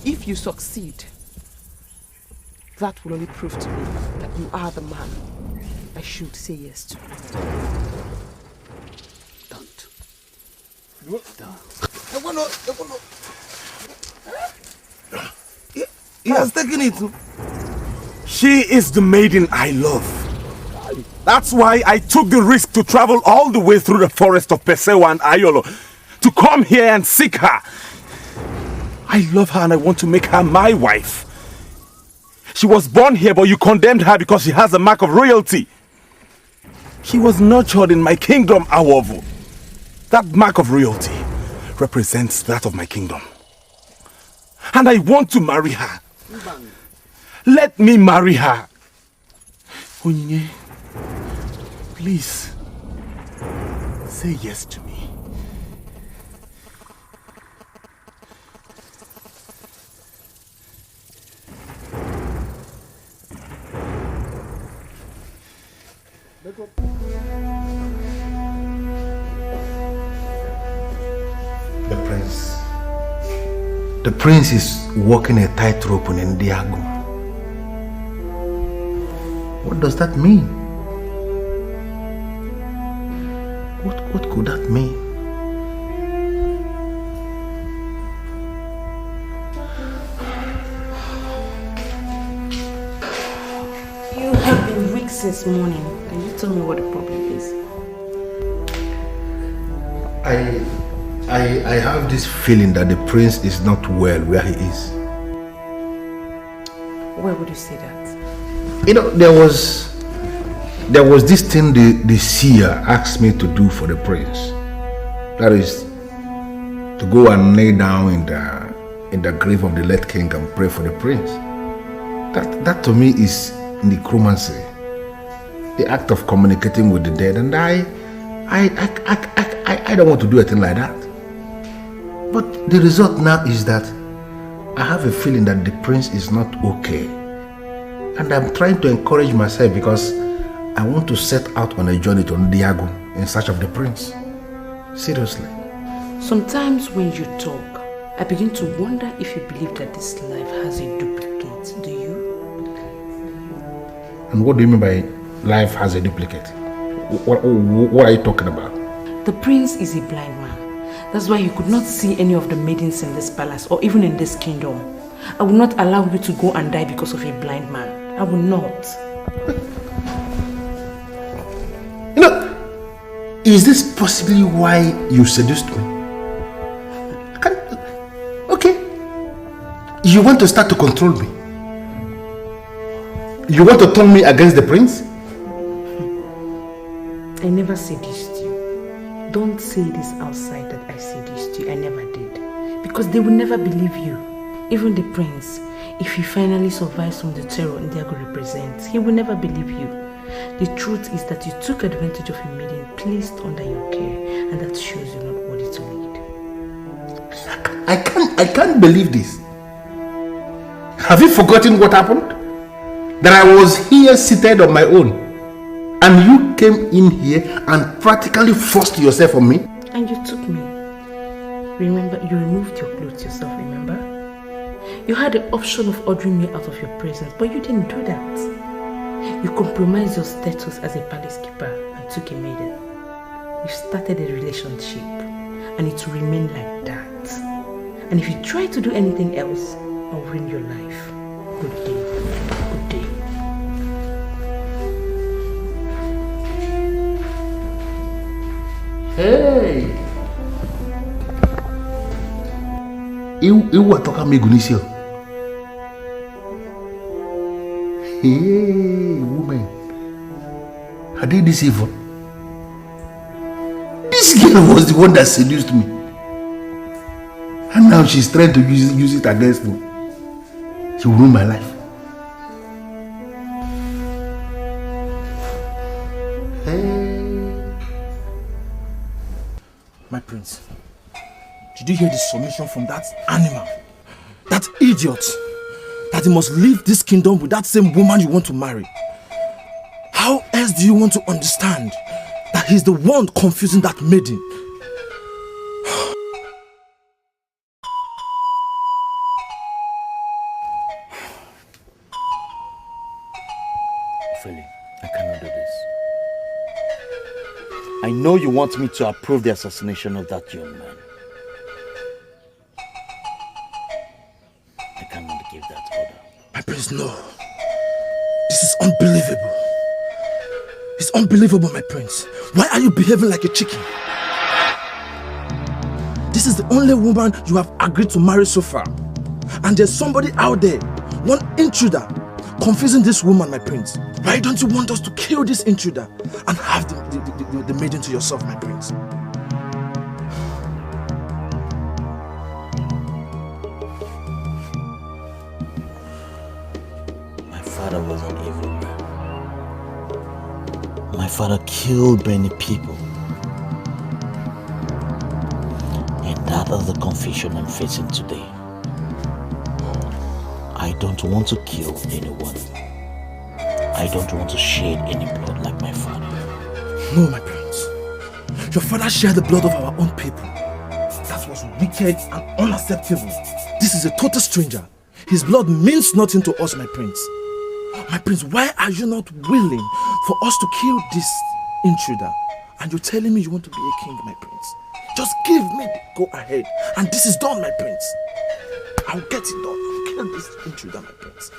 If you succeed, that will only prove to me that you are the man I should say yes to. Don't. He has taken it. She is the maiden I love. That's why I took the risk to travel all the way through the forest of Pesewa and Ayolo to come here and seek her. I love her and I want to make her my wife. She was born here, but you condemned her because she has a mark of royalty. She was nurtured in my kingdom, Awovu. That mark of royalty represents that of my kingdom. And I want to marry her. Let me marry her. Onyinye, please, say yes to me. The prince is walking a tightrope in Ndiago. What does that mean? What could that mean? You have been weak since morning. Can you tell me what the problem is? I have this feeling that the prince is not well where he is. Where would you say that? You know, there was this thing the seer asked me to do for the prince. That is to go and lay down in the grave of the late king and pray for the prince. That to me is necromancy, the act of communicating with the dead, and I don't want to do a thing like that. But the result now is that I have a feeling that the prince is not okay. And I'm trying to encourage myself because I want to set out on a journey to Ndiago in search of the prince. Seriously. Sometimes when you talk, I begin to wonder if you believe that this life has a duplicate. Do you? And what do you mean by life has a duplicate? What are you talking about? The prince is a blind man. That's why you could not see any of the maidens in this palace or even in this kingdom. I will not allow you to go and die because of a blind man. I will not. You know, is this possibly why you seduced me? Okay. You want to start to control me? You want to turn me against the prince? I never seduced you. Don't say this outside that I seduced you. I never did. Because they will never believe you. Even the prince, if he finally survives from the terror Ndiago represents, he will never believe you. The truth is that you took advantage of a maiden placed under your care, and that shows you're not worthy to lead. I can't believe this. Have you forgotten what happened? That I was here seated on my own, and you came in here and practically forced yourself on me? And you took me. Remember, you removed your clothes yourself, remember? You had the option of ordering me out of your presence, but you didn't do that. You compromised your status as a palace keeper and took a maiden. You started a relationship, and it will remain like that. And if you try to do anything else, I'll ruin your life. Good day. Good day. Hey! You are talking me Gunisio. Hey, woman. Are they this evil? This girl was the one that seduced me. And now she's trying to use it against me. She will ruin my life. My prince, did you hear the submission from that animal? That idiot? That he must leave this kingdom with that same woman you want to marry? How else do you want to understand that he's the one confusing that maiden? Ophelia, I cannot do this. I know you want me to approve the assassination of that young man. I cannot give that order. My prince, no. This is unbelievable. It's unbelievable, my prince. Why are you behaving like a chicken? This is the only woman you have agreed to marry so far. And there's somebody out there, one intruder, confusing this woman, my prince. Why don't you want us to kill this intruder and have the maiden to yourself, my prince? My father was an evil man. My father killed many people. And that is the confusion I'm facing today. I don't want to kill anyone. I don't want to shed any blood like my father. No, my prince. Your father shared the blood of our own people. That was wicked and unacceptable. This is a total stranger. His blood means nothing to us, my prince. My prince, why are you not willing for us to kill this intruder? And you're telling me you want to be a king, my prince. Just give me the go ahead. And this is done, my prince. I'll get it done. I'll kill this intruder, my prince.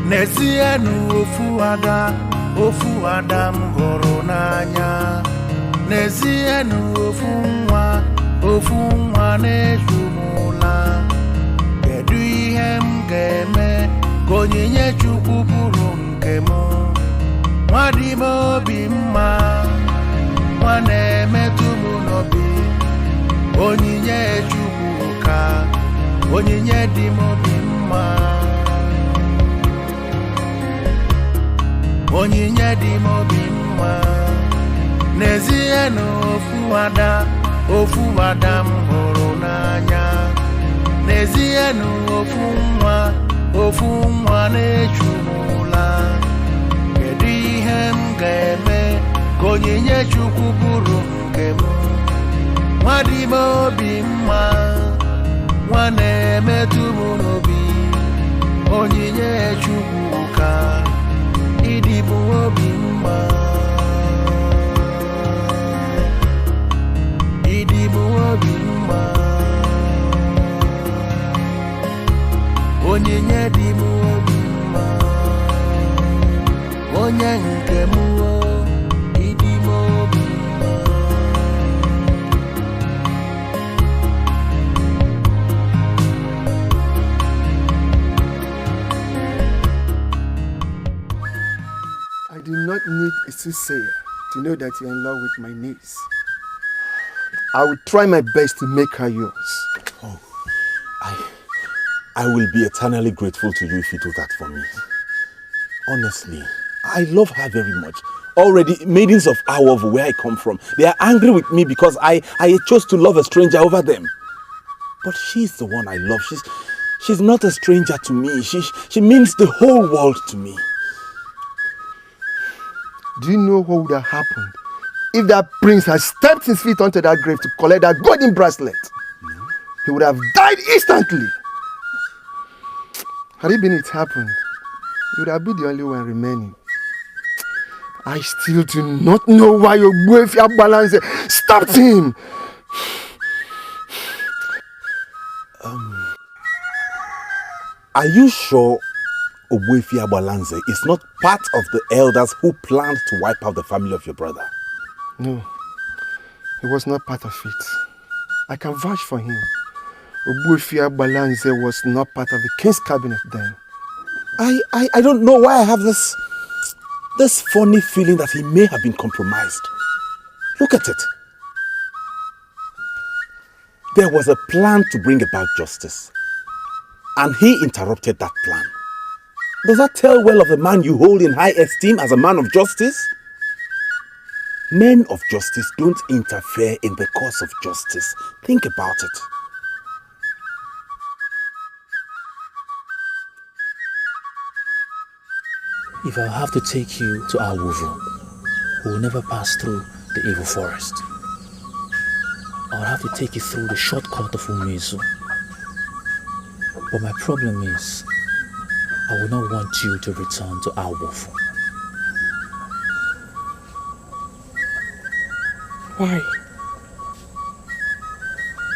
Nezienu ofu ada m hụrụ n'anya. Nezienu ofu nwa na-eju m ụla. Kedu ihe m ga-eme ka onyinye Chukwu bụrụ nke m? Nwa dị m obi mma, nwa na-emetụ m n'obi. Onyinye Chukwu ka onyinye dị m obi mma. Onyinye dị m obi mma. N'ezie na ofu ada m hụrụ n'anya. N'ezie na ofu nwa na-echu m ụla. Kedu ihe m ga-eme ka onyinye Chukwu bụrụ nke m? Nwa dị m obi mma, nwa na-emetụ m n'obi. Onyinye Chukwu ka ịdị m obi mma. onyinye di mu obima onye nke mu idi mu obima I do not need a soothsayer to know that you're in love with my niece. I will try my best to make her yours. Oh, I will be eternally grateful to you if you do that for me. Honestly, I love her very much. Already, maidens of OWOH, where I come from, they are angry with me because I chose to love a stranger over them. But she's the one I love. She's not a stranger to me. She means the whole world to me. Do you know what would have happened if that prince had stepped his feet onto that grave to collect that golden bracelet? No. He would have died instantly. Had it been it happened, he would have been the only one remaining. I still do not know why your boyfriend balance stopped him. Are you sure Ogbuefi Agbalanze is not part of the elders who planned to wipe out the family of your brother? No, he was not part of it. I can vouch for him. Ogbuefi Agbalanze was not part of the king's cabinet then. I don't know why I have this funny feeling that he may have been compromised. Look at it. There was a plan to bring about justice, and he interrupted that plan. Does that tell well of a man you hold in high esteem as a man of justice? Men of justice don't interfere in the course of justice. Think about it. If I'll have to take you to OWOH, we will never pass through the evil forest. I'll have to take you through the shortcut of UGEZU. But my problem is, I will not want you to return to OWOH. Why?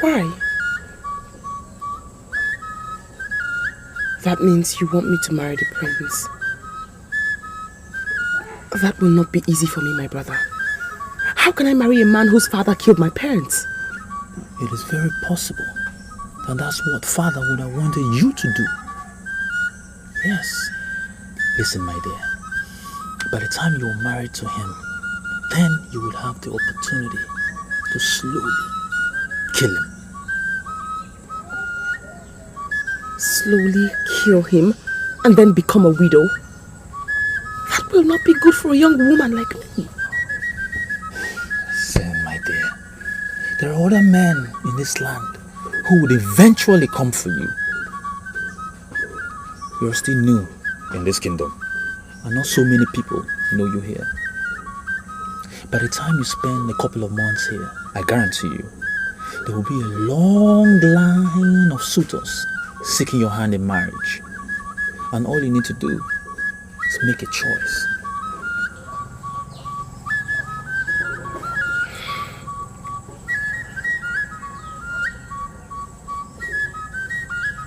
Why? That means you want me to marry the prince. That will not be easy for me, my brother. How can I marry a man whose father killed my parents? It is very possible that that's what father would have wanted you to do. Yes. Listen, my dear. By the time you are married to him, then you will have the opportunity to slowly kill him. Slowly kill him and then become a widow? That will not be good for a young woman like me. Listen, my dear. There are other men in this land who would eventually come for you. You're still new in this kingdom, and not so many people know you here. By the time you spend a couple of months here, I guarantee you, there will be a long line of suitors seeking your hand in marriage. And all you need to do is make a choice.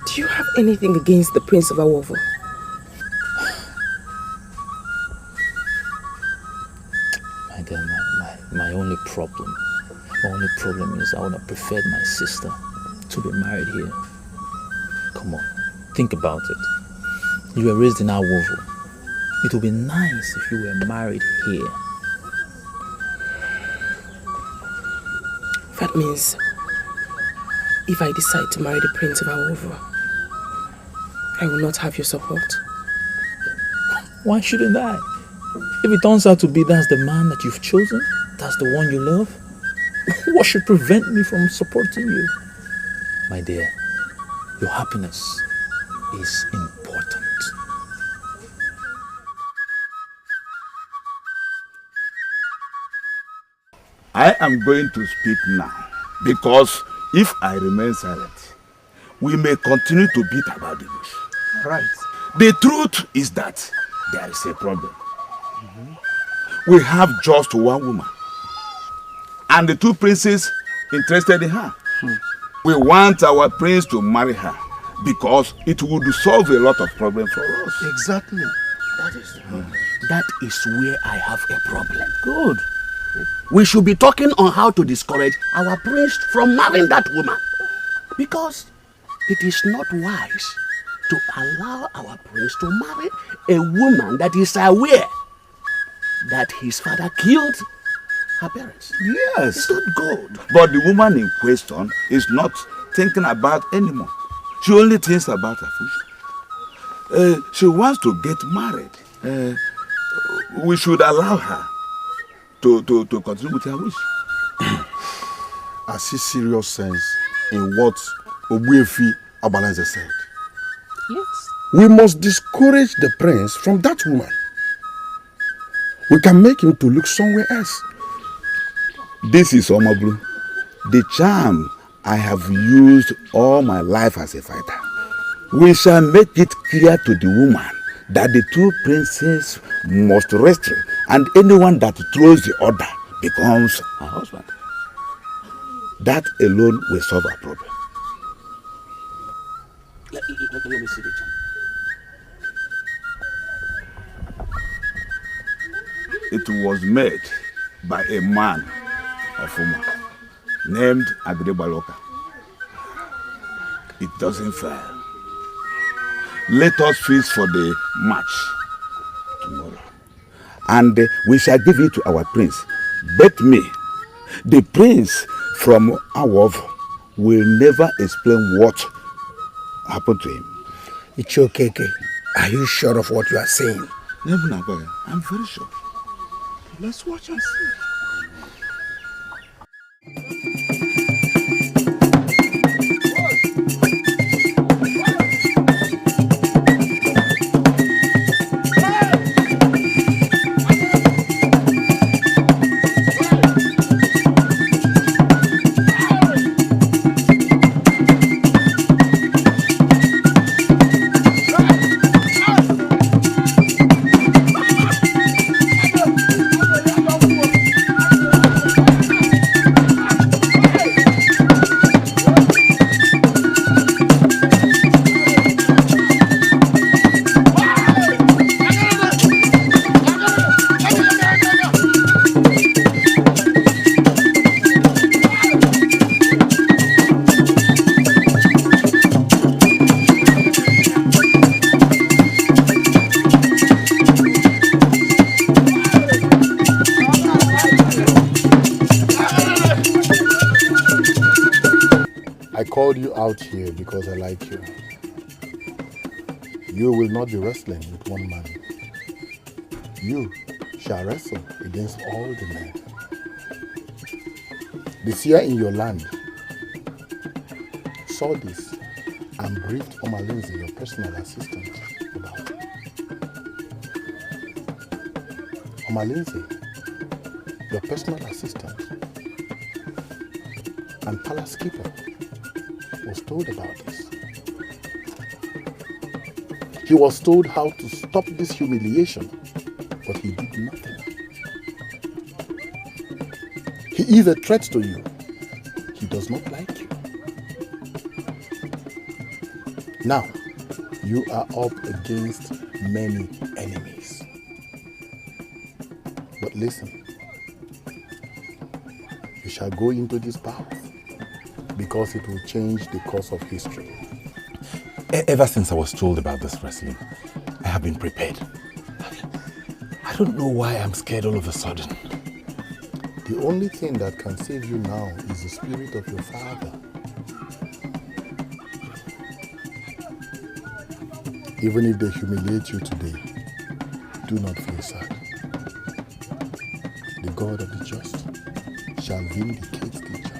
Do you have anything against the Prince of OWOH? My dear, my only problem is I would have preferred my sister to be married here. Come on, think about it. You were raised in OWOH. It would be nice if you were married here. That means if I decide to marry the Prince of OWOH, I will not have your support. Why shouldn't I? If it turns out to be that's the man that you've chosen, that's the one you love, what should prevent me from supporting you? My dear, your happiness is important. I am going to speak now, because if I remain silent, we may continue to beat about the bush. Right. The truth is that there is a problem. We have just one woman, and the two princes interested in her. We want our prince to marry her, because it would solve a lot of problems for us. Exactly. That is where I have a problem. Good. We should be talking on how to discourage our prince from marrying that woman. Because it is not wise to allow our prince to marry a woman that is aware that his father killed her parents. Yes. It's not good. But the woman in question is not thinking about anymore. She only thinks about her future. She wants to get married. We should allow her to continue with her wish. I see serious sense in what Obuefi Abalanze said. Yes. We must discourage the prince from that woman. We can make him to look somewhere else. This is Omablu, the charm I have used all my life as a fighter. We shall make it clear to the woman that the two princes must restrain, and anyone that throws the order becomes her husband. That alone will solve our problem. Let me see the charm. It was made by a man of Uma named Agrebaloka. It doesn't fail. Let us feast for the match tomorrow, and we shall give it to our prince. Bet me, the prince from OWOH will never explain what happened to him. It's okay. Are you sure of what you are saying? Never, I'm very sure. Let's watch and see. Called you out here because I like you. You will not be wrestling with one man. You shall wrestle against all the men. The seer in your land saw this and briefed Omalinze, your personal assistant, about it. Omalinze, your personal assistant and palace keeper, was told about this. He was told how to stop this humiliation, but he did nothing. He is a threat to you. He does not like you. Now, you are up against many enemies. But listen, you shall go into this path, because it will change the course of history. Ever since I was told about this wrestling, I have been prepared. I don't know why I'm scared all of a sudden. The only thing that can save you now is the spirit of your father. Even if they humiliate you today, do not feel sad. The God of the just shall vindicate the just.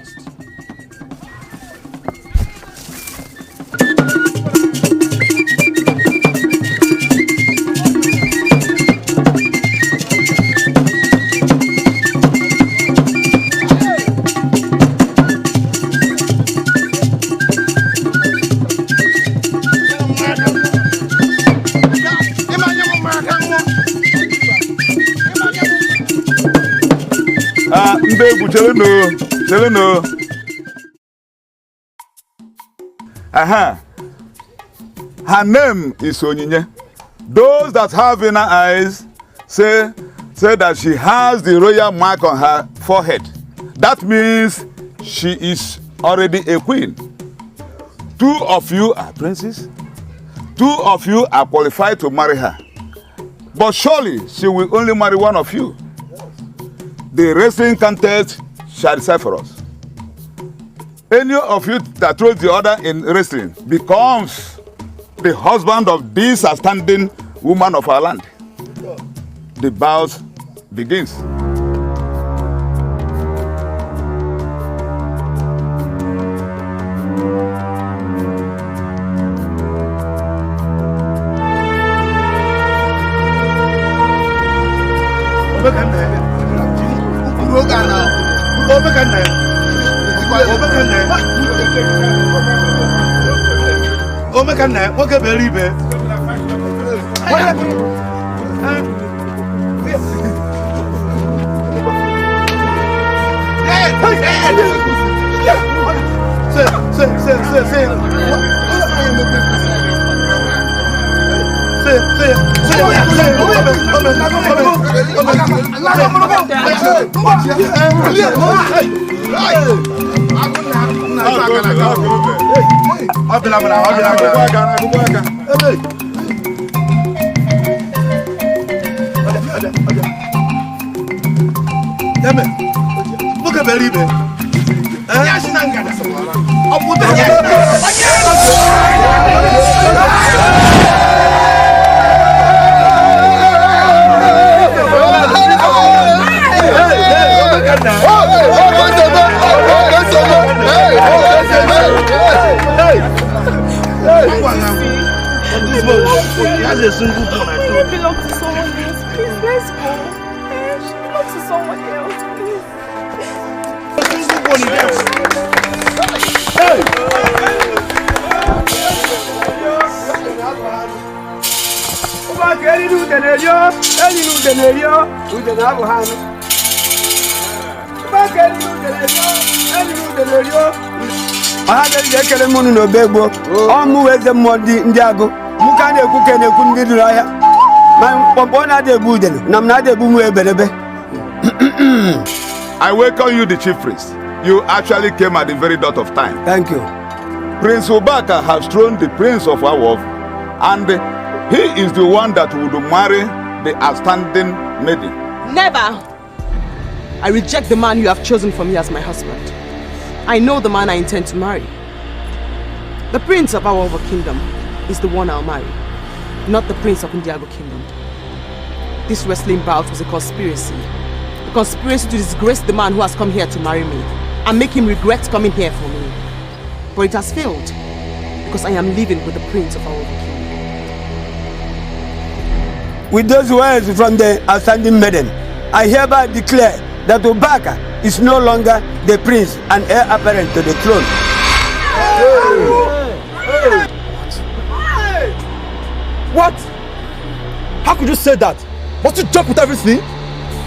Aha. Her name is Onyinye. Those that have inner eyes say that she has the royal mark on her forehead. That means she is already a queen. 2 of you are princes. 2 of you are qualified to marry her. But surely she will only marry one of you. The wrestling contest shall decide for us. Any of you that throws the other in wrestling becomes the husband of this outstanding woman of our land. The bout begins. I welcome you, the chief priest. You actually came at the very dot of time. Thank you. Prince Obaka has thrown the prince of OWOH, and he is the one that would marry the outstanding maiden. Never! I reject the man you have chosen for me as my husband. I know the man I intend to marry. The prince of our OWOH kingdom is the one I'll marry, not the prince of Indiago kingdom. This wrestling bout was a conspiracy. A conspiracy to disgrace the man who has come here to marry me and make him regret coming here for me. But it has failed because I am living with the prince of our OWOH kingdom. With those words from the outstanding maiden, I hereby declare that Obaka is no longer the prince and heir apparent to the throne. What? How could you say that? Must you joke with everything?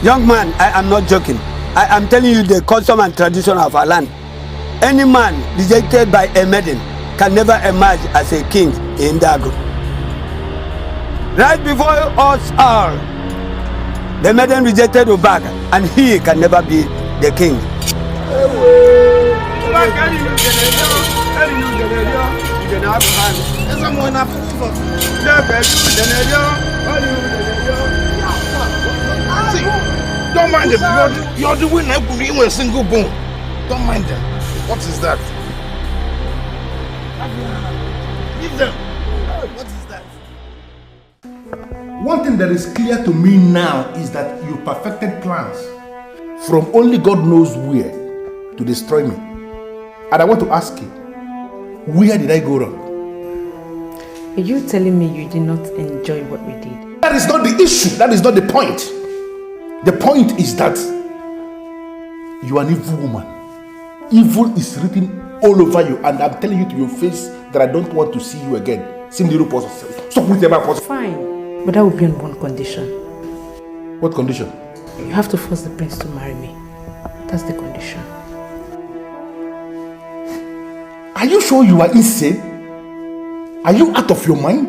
Young man, I am not joking. I am telling you the custom and tradition of our land. Any man rejected by a maiden can never emerge as a king in Dago. Right before us all, the maiden rejected Obaka, and he can never be the king. See, don't mind them. You're the winner with a single bone. Don't mind them. What is that? Leave them. What is that? One thing that is clear to me now is that you perfected plans from only God knows where to destroy me. And I want to ask you, where did I go wrong? Are you telling me you did not enjoy what we did? That is not the issue. That is not the point. The point is that you are an evil woman. Evil is written all over you, and I'm telling you to your face that I don't want to see you again. Fine, but that will be on one condition. What condition? You have to force the prince to marry me. That's the condition. Are you sure you are insane? Are you out of your mind?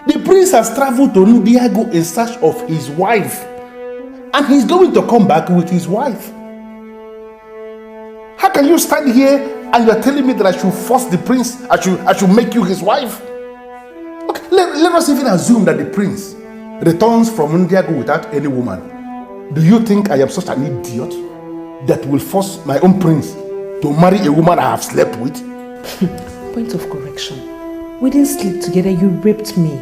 The prince has traveled to Ndiago in search of his wife, and he's going to come back with his wife. How can you stand here and you are telling me that I should force the prince, I should make you his wife? Okay, let us even assume that the prince returns from Ndiago without any woman. Do you think I am such an idiot that will force my own prince to marry a woman I have slept with? Point of correction. We didn't sleep together, you raped me.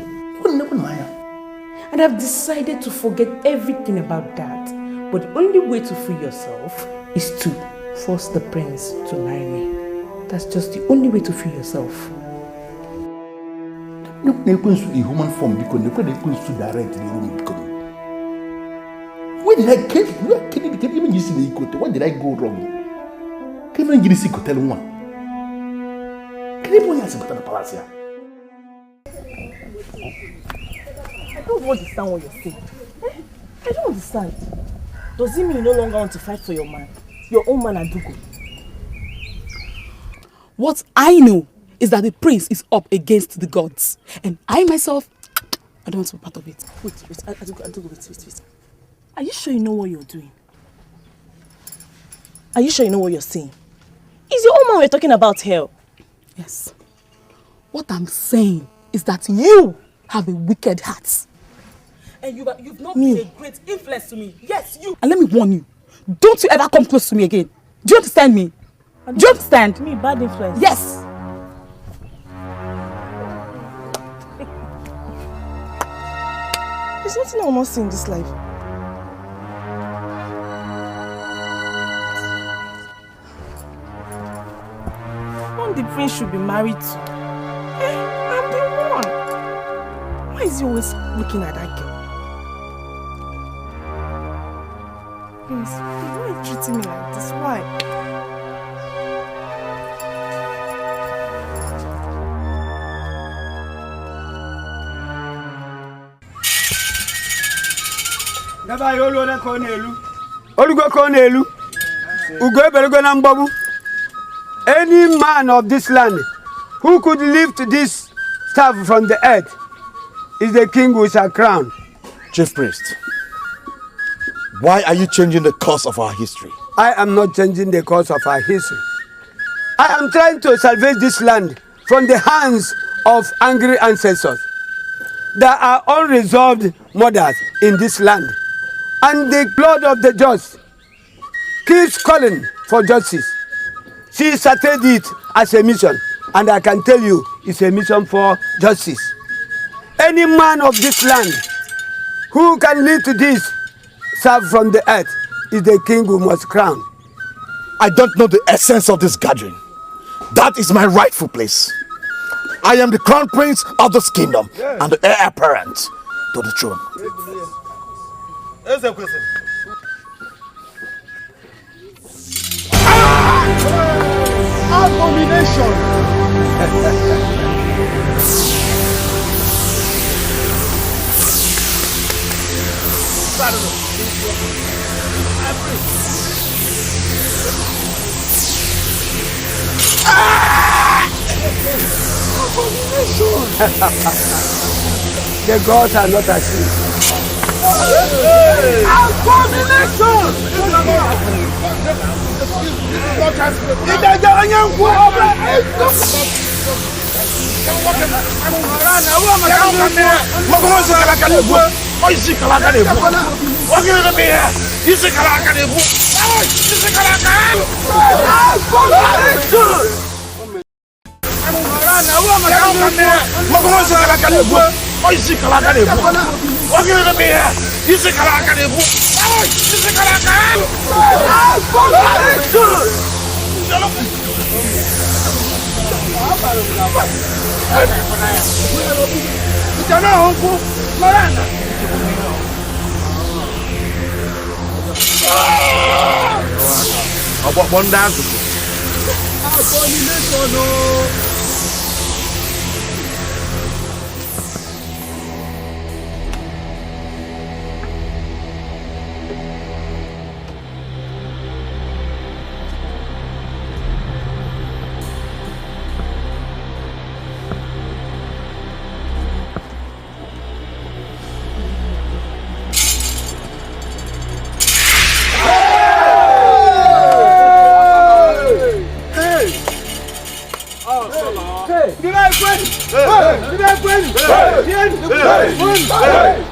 And I've decided to forget everything about that. But the only way to free yourself is to force the prince to marry me. That's just the only way to free yourself. In human form, because they to direct the room. Where did I get? Where did I go wrong? Can you tell one? Can you the palace here? I don't understand what you're saying. I don't understand. Does it mean you no longer want to fight for your man? Your own man, Adugo? What I know is that the prince is up against the gods. And I myself, I don't want to be part of it. Wait, Adugo, wait. Are you sure you know what you're doing? Are you sure you know what you're saying? Is your own man we're talking about here? Yes. What I'm saying is that you have a wicked heart. And you've not been a great influence to me. Yes, you. And let me warn you, don't you ever come close to me again. Do you understand me? Do you understand? Me, bad influence? Yes. There's nothing I will not see in this life. One the prince should be married to. I'm the one. Why is he always looking at that girl? Prince, why are you treating me like this? Why? Any man of this land who could lift this staff from the earth is the king with a crown. Chief Priest, why are you changing the course of our history? I am not changing the course of our history. I am trying to salvage this land from the hands of angry ancestors. There are unresolved murders in this land, and the blood of the just keeps calling for justice. She started it as a mission, and I can tell you it's a mission for justice. Any man of this land who can lead to this serve from the earth is the king who must crown. I don't know the essence of this gathering. That is my rightful place. I am the crown prince of this kingdom and the heir apparent to the throne. Abomination! The gods are not asleep.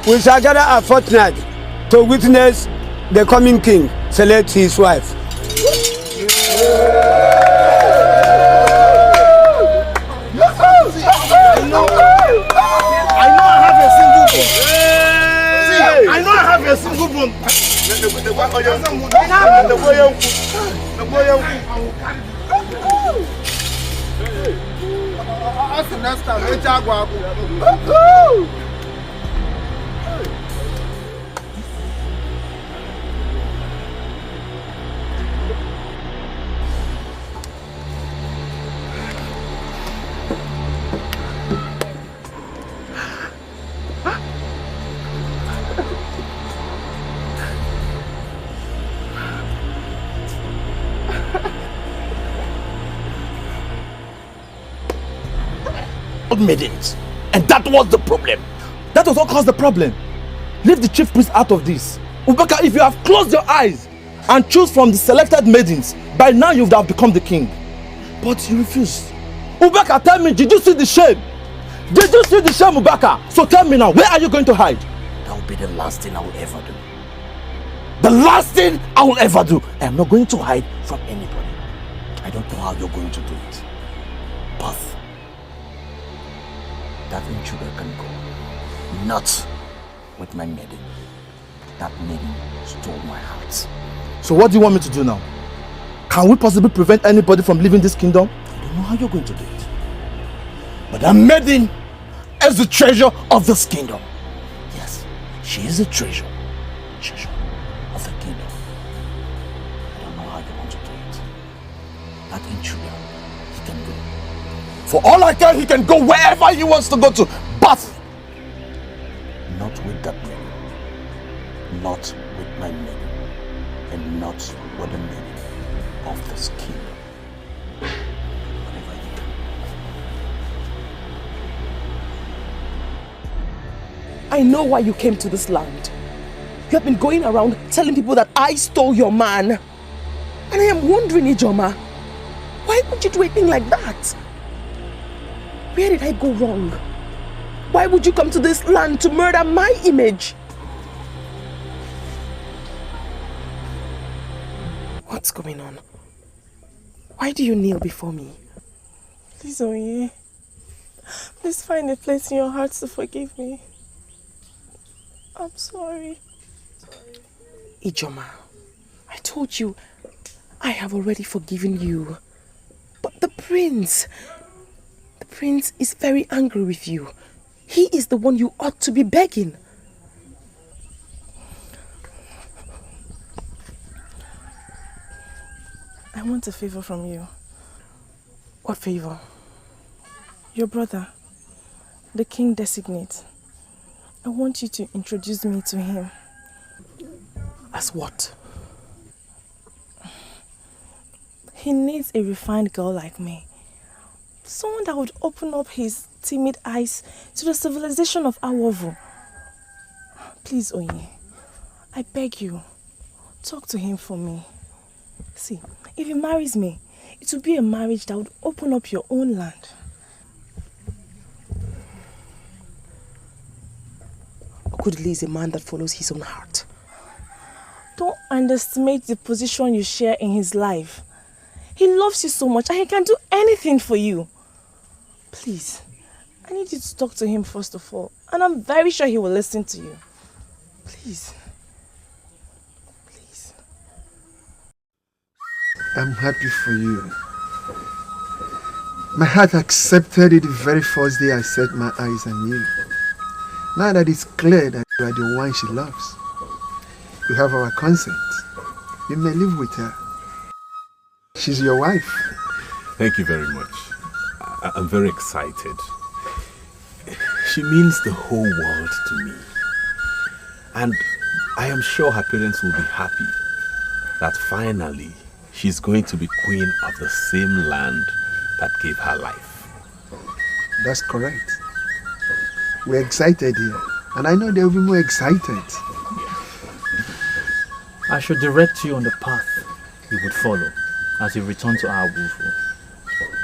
We shall gather a fortnight to witness the coming king select his wife. I know I have a single bone. Maidens, and that was the problem. That was what caused the problem. Leave the chief priest out of this. Ubaka, if you have closed your eyes and choose from the selected maidens, by now you would have become the king. But you refused. Ubaka, tell me, did you see the shame? Did you see the shame, Ubaka? So tell me now, where are you going to hide? That will be the last thing I will ever do. The last thing I will ever do. I am not going to hide from anybody. I don't know how you're going to do it. But that intruder can go. Not with my maiden. That maiden stole my heart. So what do you want me to do now? Can we possibly prevent anybody from leaving this kingdom? I don't know how you're going to do it. But that maiden is the treasure of this kingdom. Yes, she is the treasure of the kingdom. I don't know how you're going to do it. That intruder, he can go. For all I care, he can go wherever he wants to go to. But not with that maiden. Not with my maiden. And not with the maiden of this kingdom. Whatever you do. I know why you came to this land. You have been going around telling people that I stole your man. And I am wondering, Ijoma, why would you do a thing like that? Where did I go wrong? Why would you come to this land to murder my image? What's going on? Why do you kneel before me? Please, Onyinye. Please find a place in your heart to forgive me. I'm sorry. Ijoma, I told you I have already forgiven you. But the prince is very angry with you. He is the one you ought to be begging. I want a favor from you. What favor? Your brother, the king designate. I want you to introduce me to him. As what? He needs a refined girl like me. Someone that would open up his timid eyes to the civilization of OWOH. Please, Onyinye, I beg you, talk to him for me. See, if he marries me, it will be a marriage that would open up your own land. Okudili is a man that follows his own heart. Don't underestimate the position you share in his life. He loves you so much and he can do anything for you. Please, I need you to talk to him first of all. And I'm very sure he will listen to you. Please. Please. I'm happy for you. My heart accepted it the very first day I set my eyes on you. Now that it's clear that you are the one she loves, you have our consent. You may live with her. She's your wife. Thank you very much. I'm very excited. She means the whole world to me. And I am sure her parents will be happy that finally she's going to be queen of the same land that gave her life. That's correct. We're excited here. And I know they'll be more excited. I should direct you on the path you would follow as you return to our Wufu.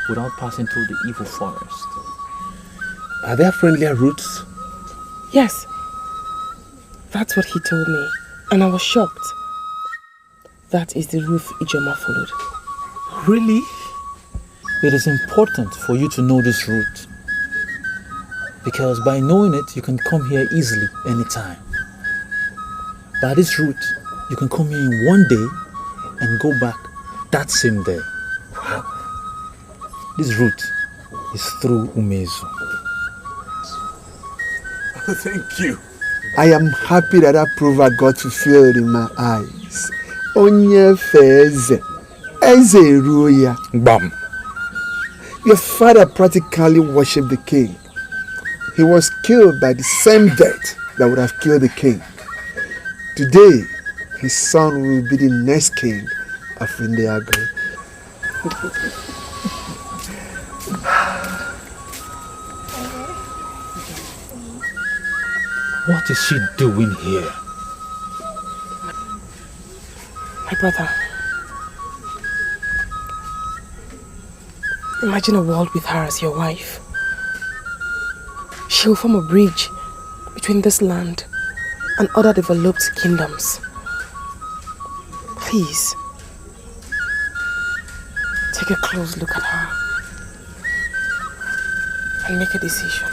without passing through the evil forest. Are there friendlier routes? Yes. That's what he told me. And I was shocked. That is the route Ijoma followed. Really? It is important for you to know this route. Because by knowing it, you can come here easily anytime. By this route, you can come here in one day and go back that same day. Wow. This route is through UGEZU. Oh, thank you. I am happy that approval got fulfilled in my eyes. Onyefeze, Eze Ruya. Bam. Your father practically worshipped the king. He was killed by the same death that would have killed the king. Today, his son will be the next king of Indiago. What is she doing here? My brother. Imagine a world with her as your wife. She will form a bridge between this land and other developed kingdoms. Please, take a close look at her and make a decision.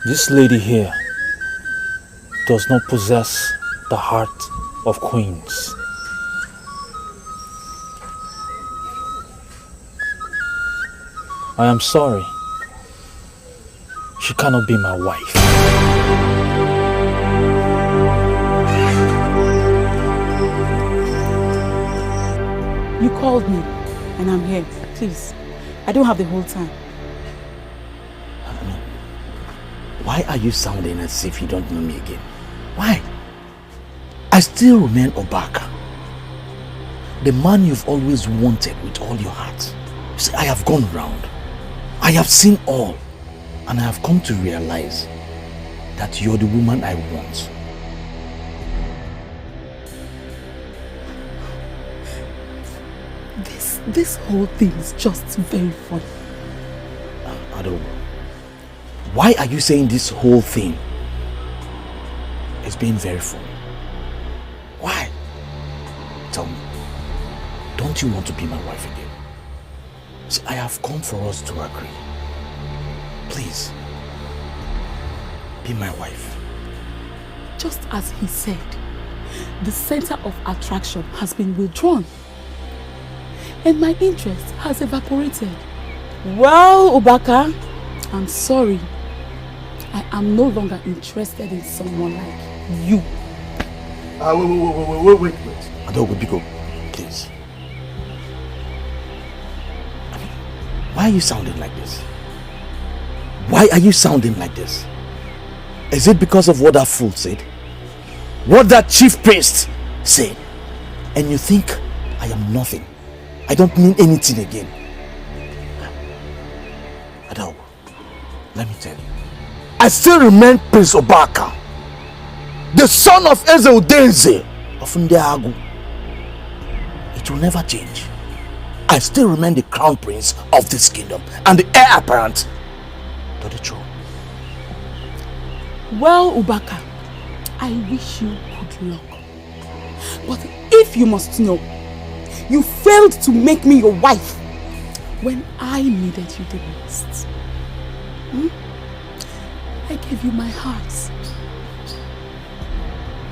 This lady here does not possess the heart of queens. I am sorry. She cannot be my wife. You called me and I'm here. Please, I don't have the whole time. Why are you sounding as if you don't know me again? Why? I still remain Obaka. The man you've always wanted with all your heart. You see, I have gone round. I have seen all. And I have come to realize that you're the woman I want. This whole thing is just very funny. I don't know. Why are you saying this whole thing? It's being very funny. Why? Tell me, don't you want to be my wife again? See, I have come for us to agree. Please, be my wife. Just as he said, the center of attraction has been withdrawn. And my interest has evaporated. Well, Ubaka, I'm sorry. I am no longer interested in someone like you. Wait. Adogo, Biko, please. I mean, why are you sounding like this? Why are you sounding like this? Is it because of what that fool said? What that chief priest said? And you think I am nothing? I don't mean anything again. Adogo, let me tell you. I still remain Prince Obaka, the son of CHINWE of Ndiagu. It will never change. I still remain the crown prince of this kingdom and the heir apparent to the throne. Well, Ubaka, I wish you good luck. But if you must know, you failed to make me your wife when I needed you the most. I gave you my heart.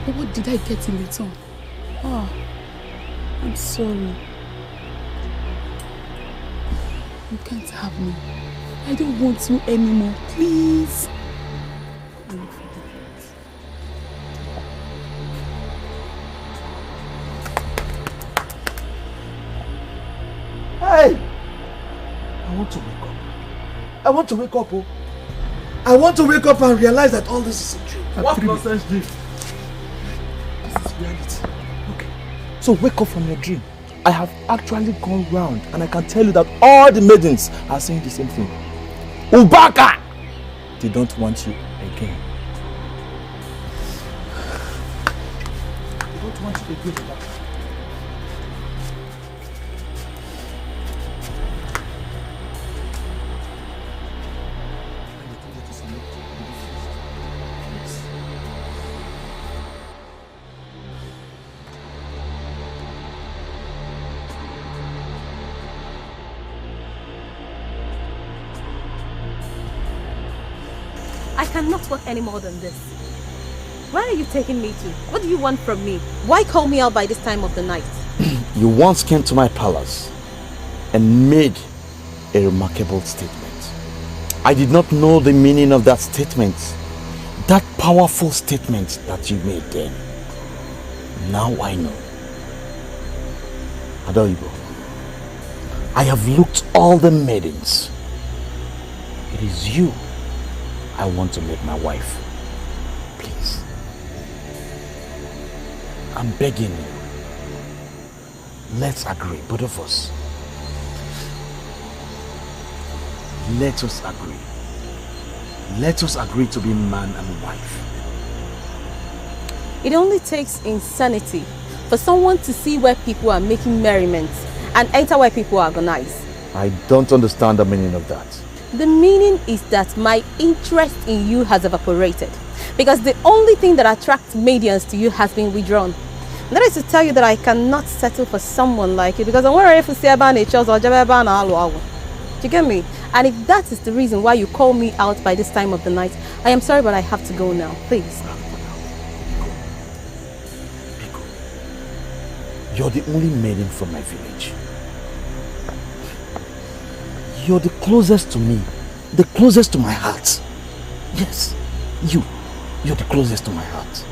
But what did I get in return? Oh, I'm sorry. You can't have me. I don't want you anymore, please. Hey! I want to wake up. I want to wake up, oh. I want to wake up and realize that all this is a dream. What nonsense dream? This is reality. Okay. So wake up from your dream. I have actually gone round and I can tell you that all the maidens are saying the same thing. Ubaka! They don't want you again. They don't want you again, Ubaka. I cannot work any more than this. Where are you taking me to? What do you want from me? Why call me out by this time of the night? You once came to my palace and made a remarkable statement. I did not know the meaning of that statement. That powerful statement that you made then. Now I know. Adoibo, I have looked all the maidens. It is you I want to make my wife. Please. I'm begging you. Let's agree, both of us. Let us agree. Let us agree to be man and wife. It only takes insanity for someone to see where people are making merriment and enter where people are organized. I don't understand the meaning of that. The meaning is that my interest in you has evaporated because the only thing that attracts maidens to you has been withdrawn. That is to tell you that I cannot settle for someone like you because I'm worried if you see about nature or do you get me? And if that is the reason why you call me out by this time of the night, I am sorry, but I have to go now. Please. You're the only maiden from my village. You're the closest to me, the closest to my heart. Yes, you're the closest to my heart.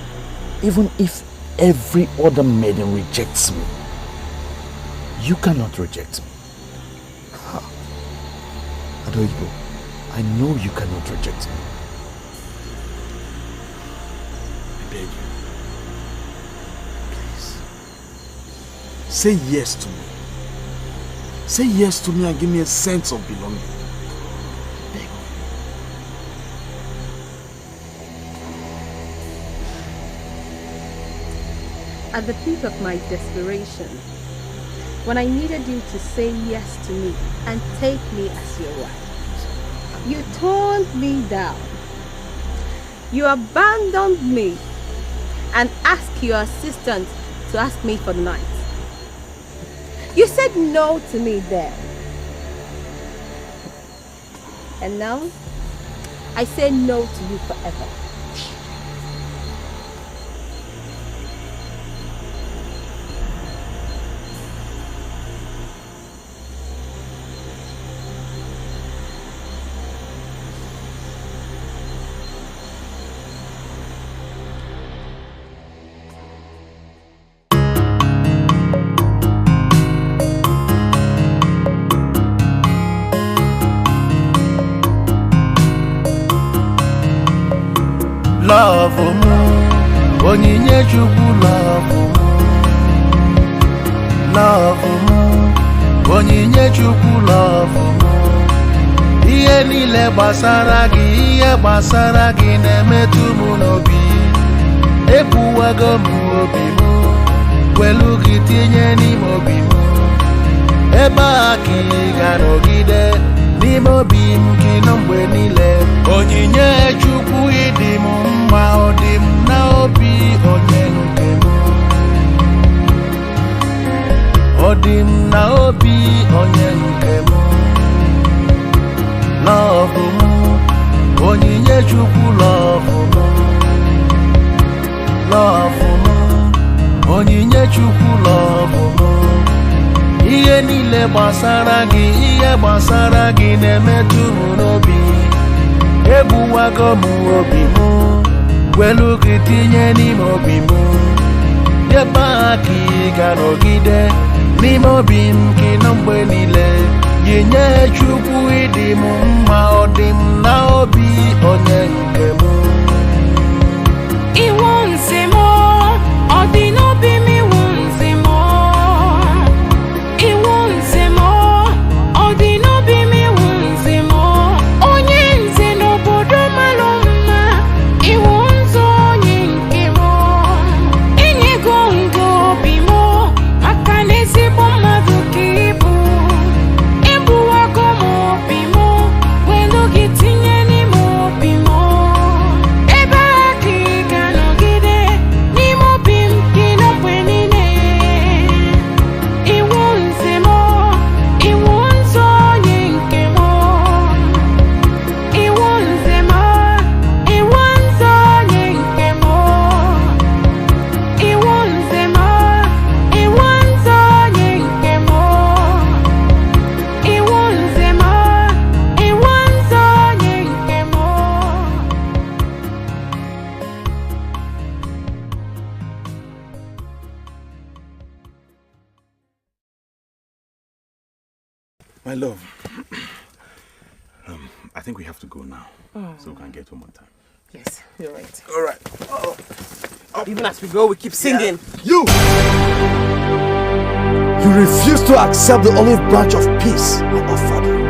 Even if every other maiden rejects me, you cannot reject me. Adoibo, I know you cannot reject me. I beg you, please, say yes to me. Say yes to me and give me a sense of belonging. Beg you. At the peak of my desperation, when I needed you to say yes to me and take me as your wife, you toned me down. You abandoned me and asked your assistant to ask me for the night. You said no to me then. And now, I say no to you forever. Love mu, Onyinye Chukwu love mu. Love mu, Onyinye Chukwu love mu. Ihe niile gbasara gị na-emetụ m n'obi. Ebuwago m obi m, welu gị tinye n'ime obi m. Ebe a ka ị ga-anọgide n'ime obi m gị nọ mgbe niile. Onyinye Chukwu ịdị m mma, ọ dị m n'obi onye nke m. Ọ dị m n'obi onye nke m. Love m, Onyinye Chukwu love m. Love m, Onyinye Chukwu love m. Ihe niile gbasara gị na-emetụ m n'obi. Ebuwago m obi m, welu gị tinye n'ime obi m. Ebe a ka ị ga-anọgide n'ime obi m gị nọ mgbe niile. Onyinye Chukwu ịdị m mma, ọ dị m n'obi onye nke m. Iwu nze m, ọ dị n'obi m iwu nze m. My love, I think we have to go now, so we can get home on time. Yes, you're right. All right. Even as we go, we keep singing. You refuse to accept the olive branch of peace I offered you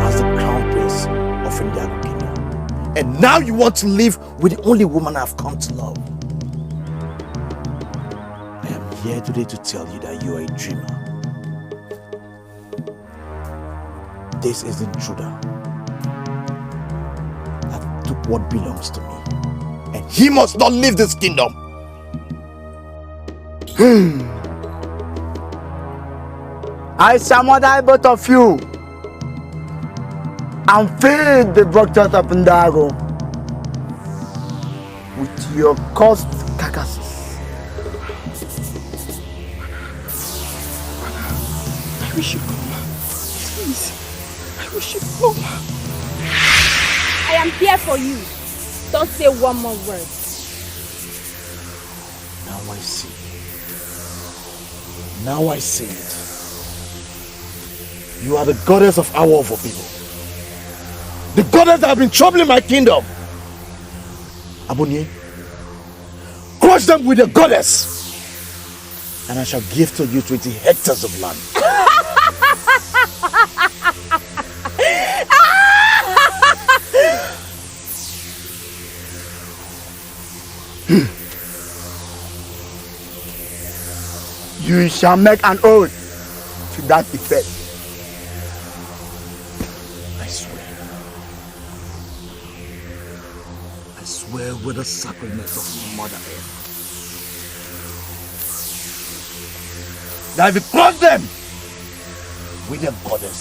as the crown prince of Indiago Kingdom. And now you want to live with the only woman I've come to love. I am here today to tell you that you are a dreamer. This is the intruder that took what belongs to me. And he must not leave this kingdom. I summon both of you and feed the vultures of Ndago with your cursed carcasses. I wish you come. Please. I wish you come. I am here for you. Don't say one more word. Now I see. Now I see it. You are the goddess of OWOH for people. The goddess that have been troubling my kingdom. Abonye, crush them with the goddess, and I shall give to you 20 hectares of land. You shall make an oath to that effect. I swear with the sacredness of Mother Earth that if you cross them with the goddess,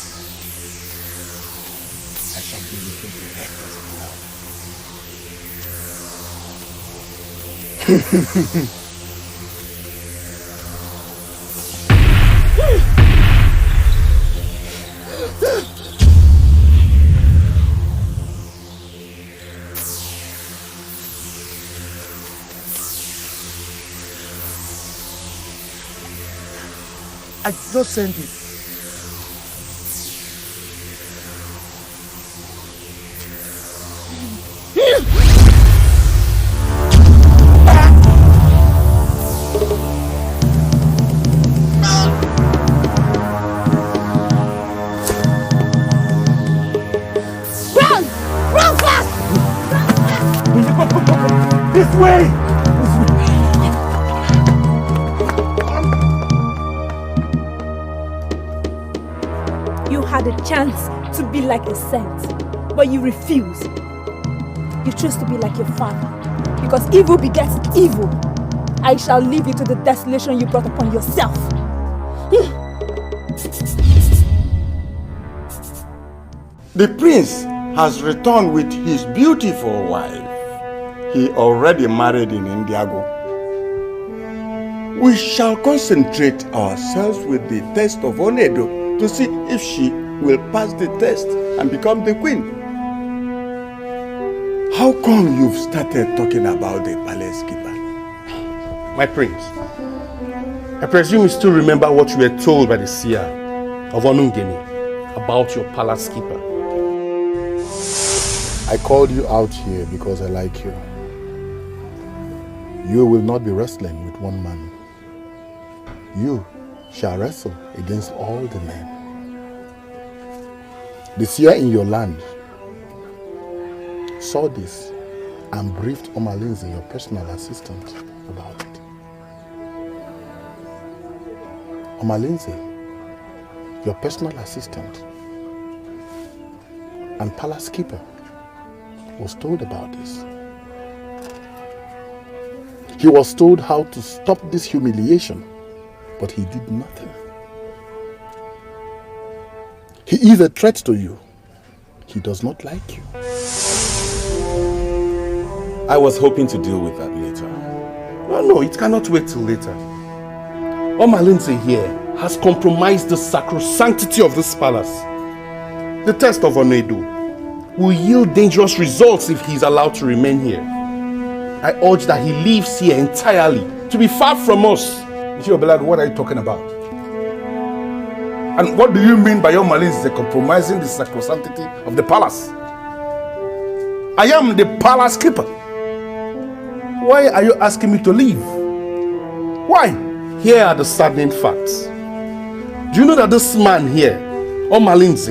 I shall give you 20 hectares of land. I did not send it. Run! Run fast! This way! You had a chance to be like a saint, but you refused. You chose to be like your father, because evil begets evil. I shall leave you to the desolation you brought upon yourself. The prince has returned with his beautiful wife. He already married in Indiago. We shall concentrate ourselves with the test of Onedo to see if she will pass the test and become the queen. How come you've started talking about the palace keeper? My prince, I presume you still remember what you were told by the seer of Onungeni about your palace keeper. I called you out here because I like you. You will not be wrestling with one man. You shall wrestle against all the men. The seer in your land saw this and briefed Omalinze, your personal assistant, about it. Omalinze, your personal assistant and palace keeper, was told about this. He was told how to stop this humiliation, but he did nothing. He is a threat to you. He does not like you. I was hoping to deal with that later. No, it cannot wait till later. Omalinze here has compromised the sacrosanctity of this palace. The test of Onedo will yield dangerous results if he is allowed to remain here. I urge that he leaves here entirely, to be far from us. What are you talking about? And what do you mean by your malice is compromising the sacrosanctity of the palace? I am the palace keeper. Why are you asking me to leave? Why? Here are the saddening facts. Do you know that this man here, Omalinze,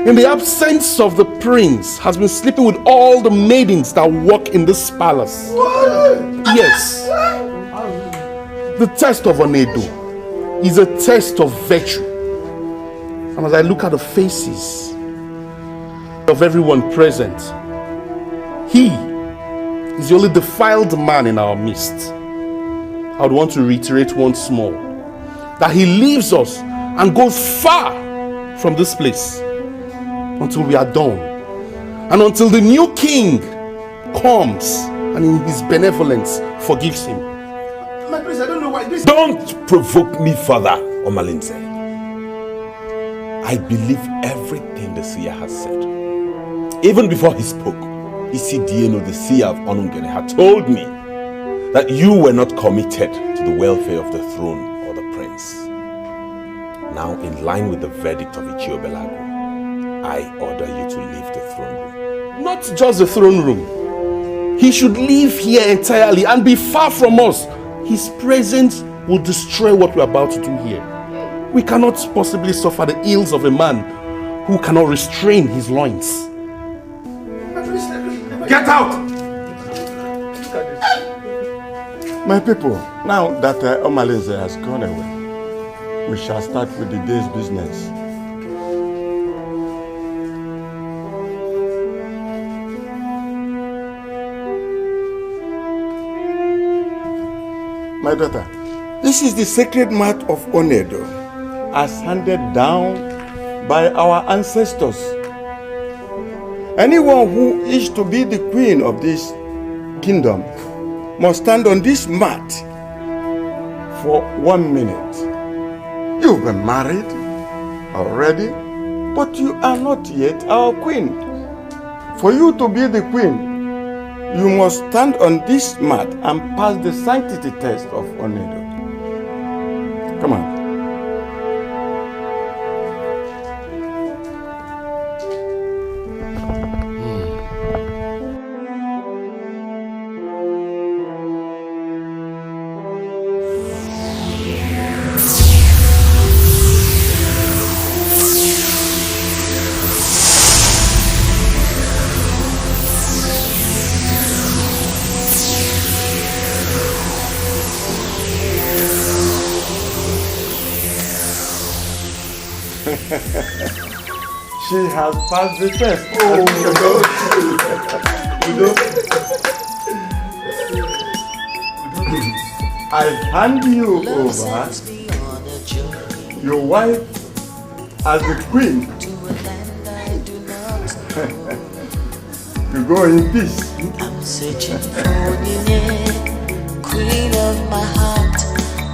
in the absence of the prince, has been sleeping with all the maidens that work in this palace? What? Yes. The test of Onedo is a test of virtue. And as I look at the faces of everyone present, he is the only defiled man in our midst. I would want to reiterate once more that he leaves us and goes far from this place until we are done, and until the new king comes and in his benevolence forgives him. My prince, I don't know why this... Don't provoke me further, Omalinze. I believe everything the seer has said. Even before he spoke, Isidieno, the seer of Onungene, had told me that you were not committed to the welfare of the throne or the prince. Now, in line with the verdict of Ichiobelago, I order you to leave the throne room. Not just the throne room. He should leave here entirely and be far from us. His presence will destroy what we're about to do here. We cannot possibly suffer the ills of a man who cannot restrain his loins. Get out! My people, now that Omalinze has gone away, we shall start with the day's business. My daughter, this is the sacred mat of Onedo, as handed down by our ancestors. Anyone who is to be the queen of this kingdom must stand on this mat for 1 minute. You've been married already, but you are not yet our queen. For you to be the queen, you must stand on this mat and pass the sanctity test of Onedo. Come on. She has passed the test. Oh, I hand you over your wife as the queen. You go in peace. I'm searching for Onyinye, queen of my heart.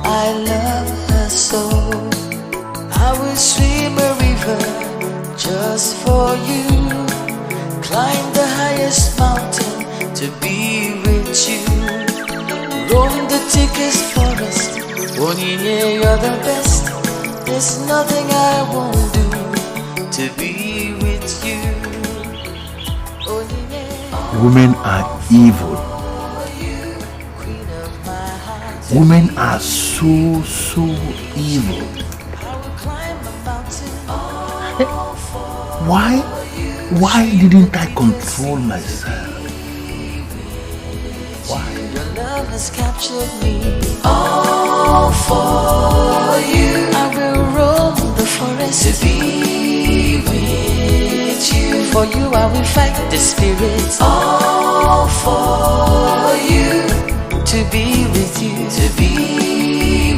I love her so. I will swim a river just for you, climb the highest mountain to be with you, roam the thickest forest. Onyinye, you're the best. There's nothing I won't do to be with you. Onyinye. Women are evil. Women are so evil. Why didn't I control myself? Why? Your love has captured me. All for you. I will roam the forest to be with you. For you I will fight the spirits. All for you. To be with you. To be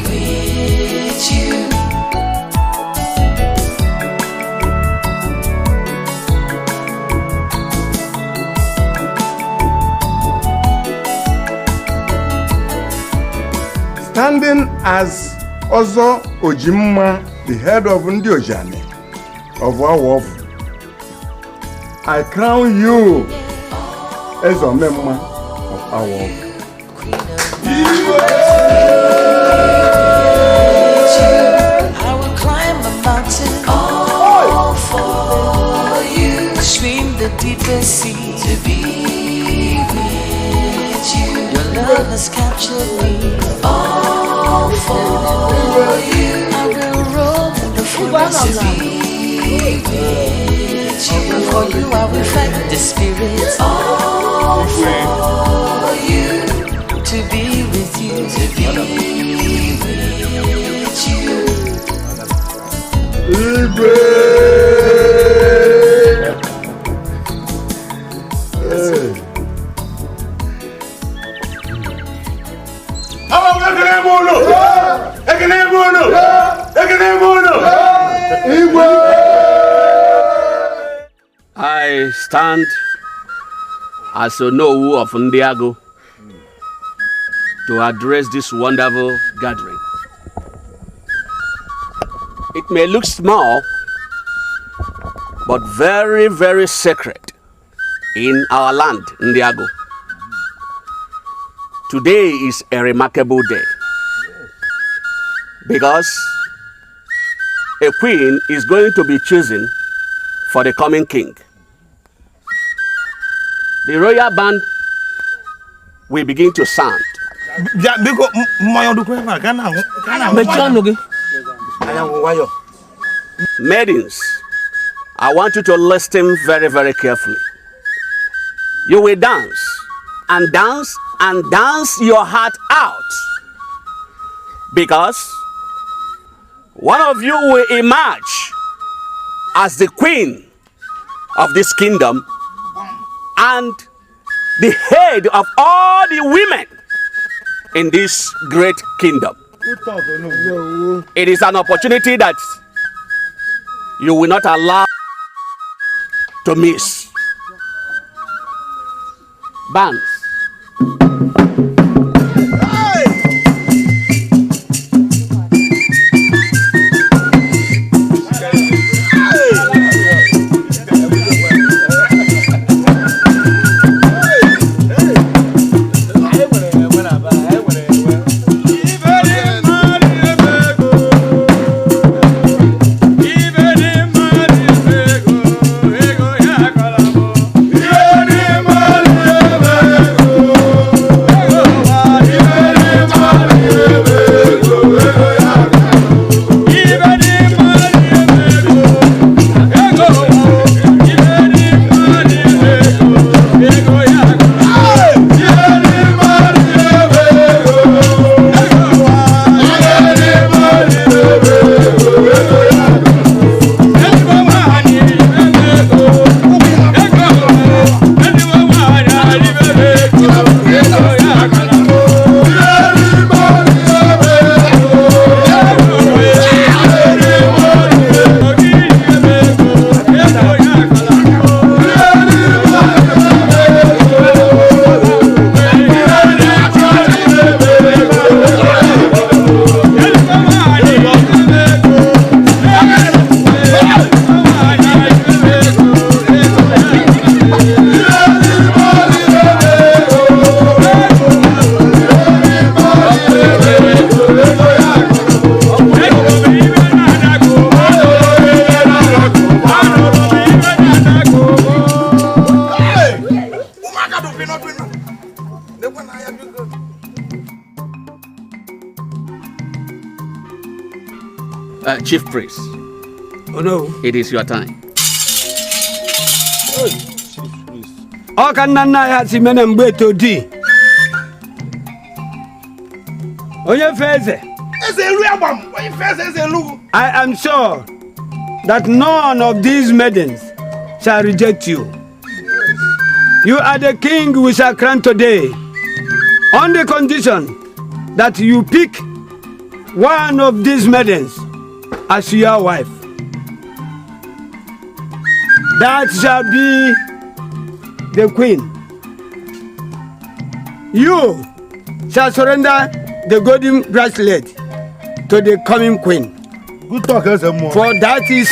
with you. Standing as OWOH, the head of Ndiojane of OWOH, I crown you as a member of OWOH. I will climb a the deepest sea. To be with you, your love has captured me. All for you, I will roam in the fullness to be with you. For you, I will fight the spirit. All for you, to be with you, to be with you. I stand as OWOH of Ndiago to address this wonderful gathering. It may look small, but very, very sacred in our land, Ndiago. Today is a remarkable day because a queen is going to be chosen for the coming king. The royal band will begin to sound. Maidens, I want you to listen very, very carefully. You will dance and dance and dance your heart out, because one of you will emerge as the queen of this kingdom and the head of all the women in this great kingdom. It is an opportunity that you will not allow to miss. Bands. Chief Priest. Oh no. It is your time. Oh, can Nana has him and Beto D. Oh, your face. I am sure that none of these maidens shall reject you. You are the king we shall crown today, on the condition that you pick one of these maidens as your wife. That shall be the queen. You shall surrender the golden bracelet to the coming queen. Good talk, for that is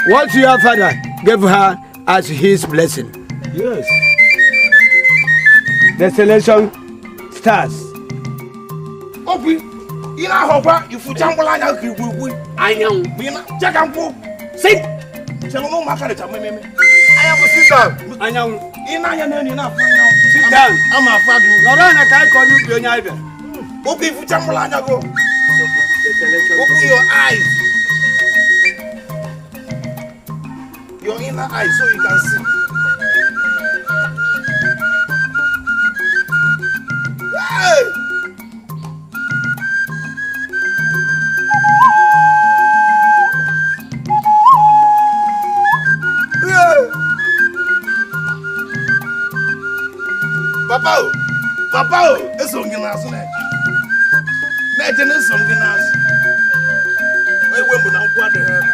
what your father gave her as his blessing. Yes. The selection starts. Sit down. Sit down. I'm a father. No, I can't call you either. Open your eyes. Your inner eyes so you can see. Hey! Papa, it's on Ginas. Legend is on Ginas. Wait, when we don't want to have.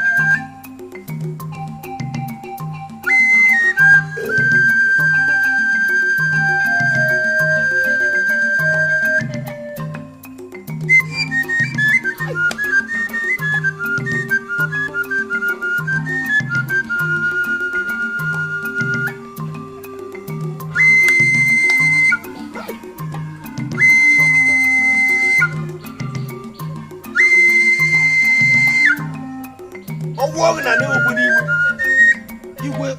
You will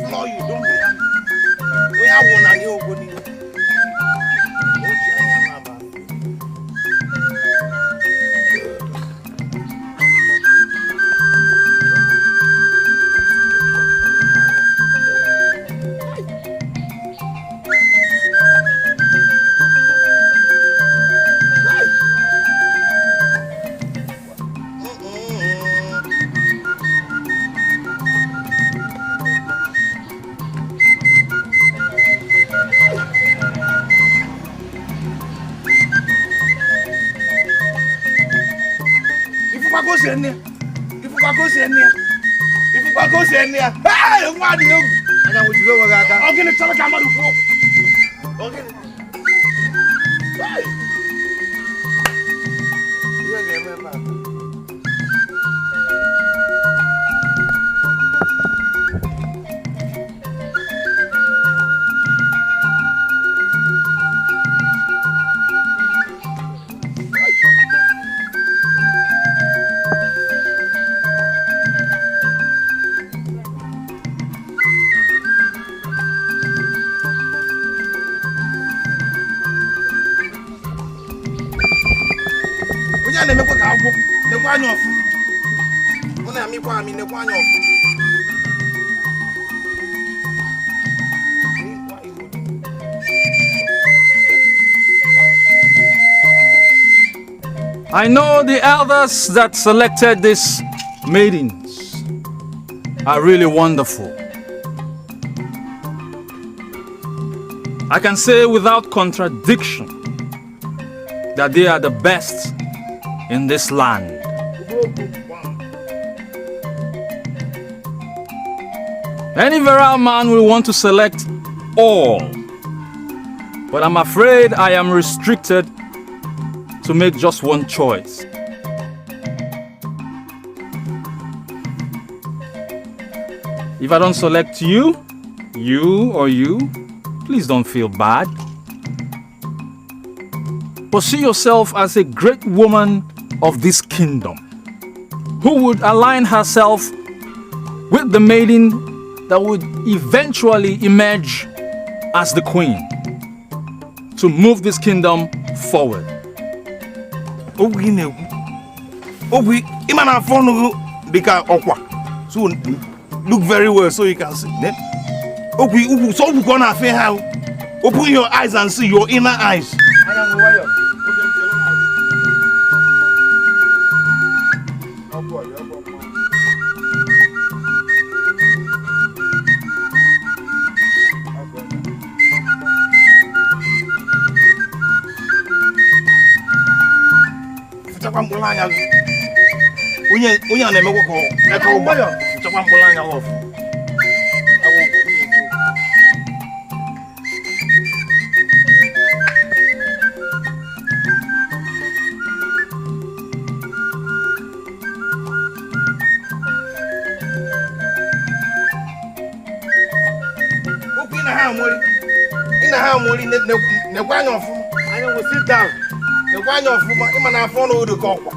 floor you, don't be angry. We have one on you. Hey, what do you? I got what you do. I'm going to tell a camera to walk. Okay. Hey. I know the elders that selected these maidens are really wonderful. I can say without contradiction that they are the best in this land. Any virile man will want to select all, but I'm afraid I am restricted to make just one choice. If I don't select you, please don't feel bad. But see yourself as a great woman of this kingdom who would align herself with the maiden that would eventually emerge as the queen to move this kingdom forward. Obi, Imana phone bika okwa. So look very well so you can see. Obi, so we gonna feel how. Open your eyes and see your inner eyes. Unya na emekwa ko eka ụgbọ chekwa mgbụla anya off. Oku ina ha mori nekwa anya ọfụma. Anya will sit down. Nekwa anya ọfụma ịma na afọ na odo ka ọkwa.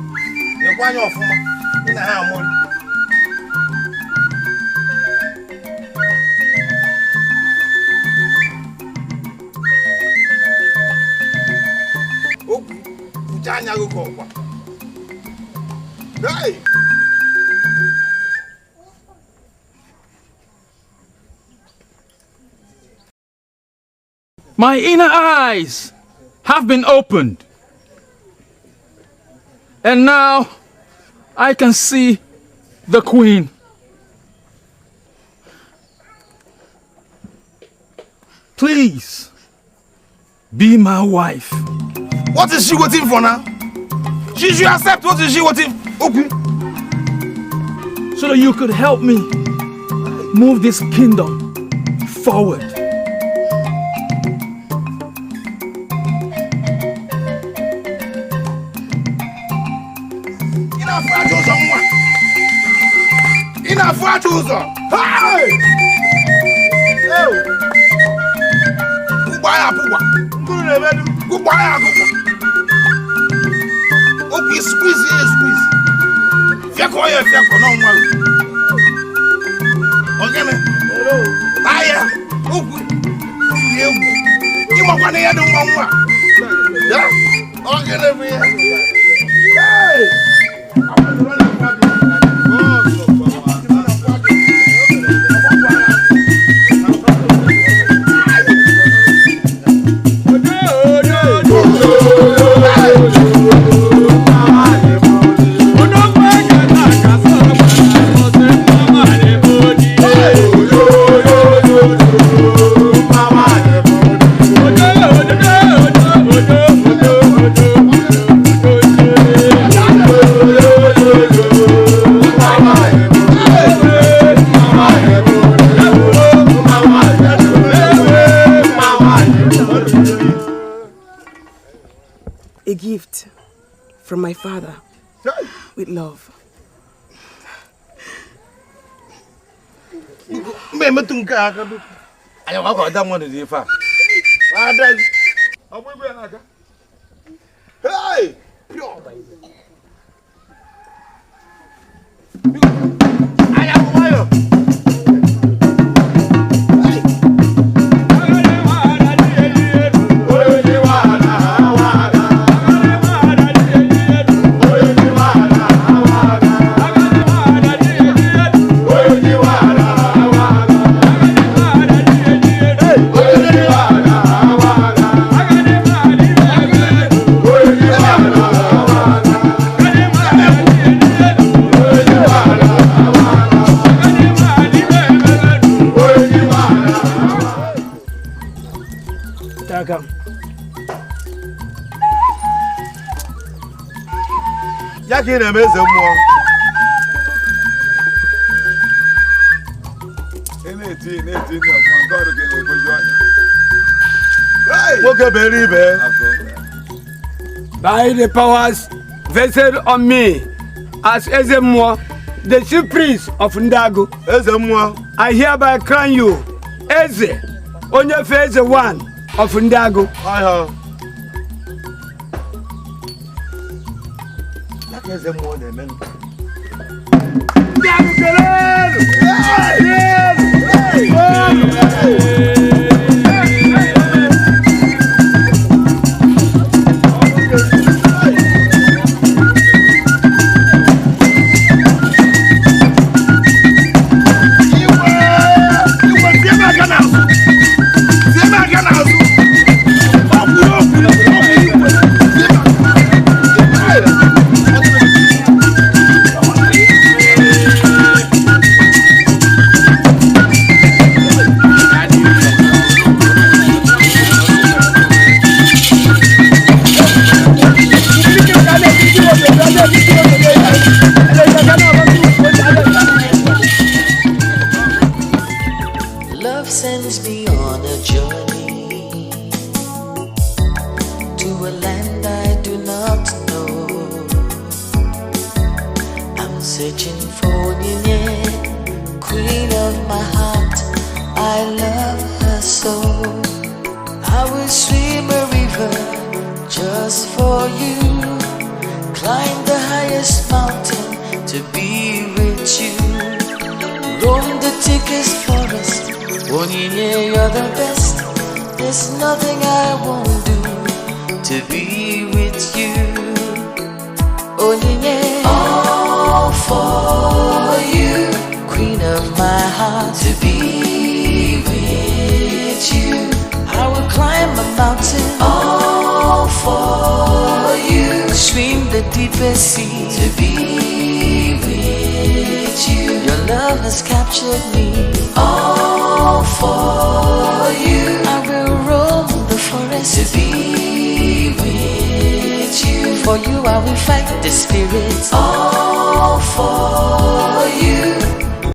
Nekwa anya ọfụma. Ina ha mori. Hey! My inner eyes have been opened. And now I can see the queen. Please be my wife. What is she waiting for now? She should accept. What is she waiting? Okay. So that you could help me move this kingdom forward. Hey! Goodbye, okay, squeeze here, squeeze. Fiako, no one. Okay, man. Aya, okay. You want one here, don't want. Yeah? Okay, let me. Hey! A gift from my father with love. Hey! Yaki na meze mmụọ. Na-eti na ọfụma nke ọrụ gị na-egoju anya. Nwoke bere ibe. By the powers vested on me as Ezemwo, the chief priest of Ndago. Ezemwo, I hereby crown you Eze, Onyefe Eze one of Ndago. Ezemwo na-eme. Love sends me on a journey to a land I do not know. I'm searching for Onyinye, queen of my heart. I love her so. I will swim a river just for you, climb the highest mountain to be with you, roam the thickest forest. Onyinye, you're the best. There's nothing I won't do to be with you. Onyinye, all for you, queen of my heart, to be with you. I will climb a mountain, all for you, swim the deepest sea, to be with you. Your love has captured me, all for you. I will roam the forest, to be with you. For you I will fight the spirits, all for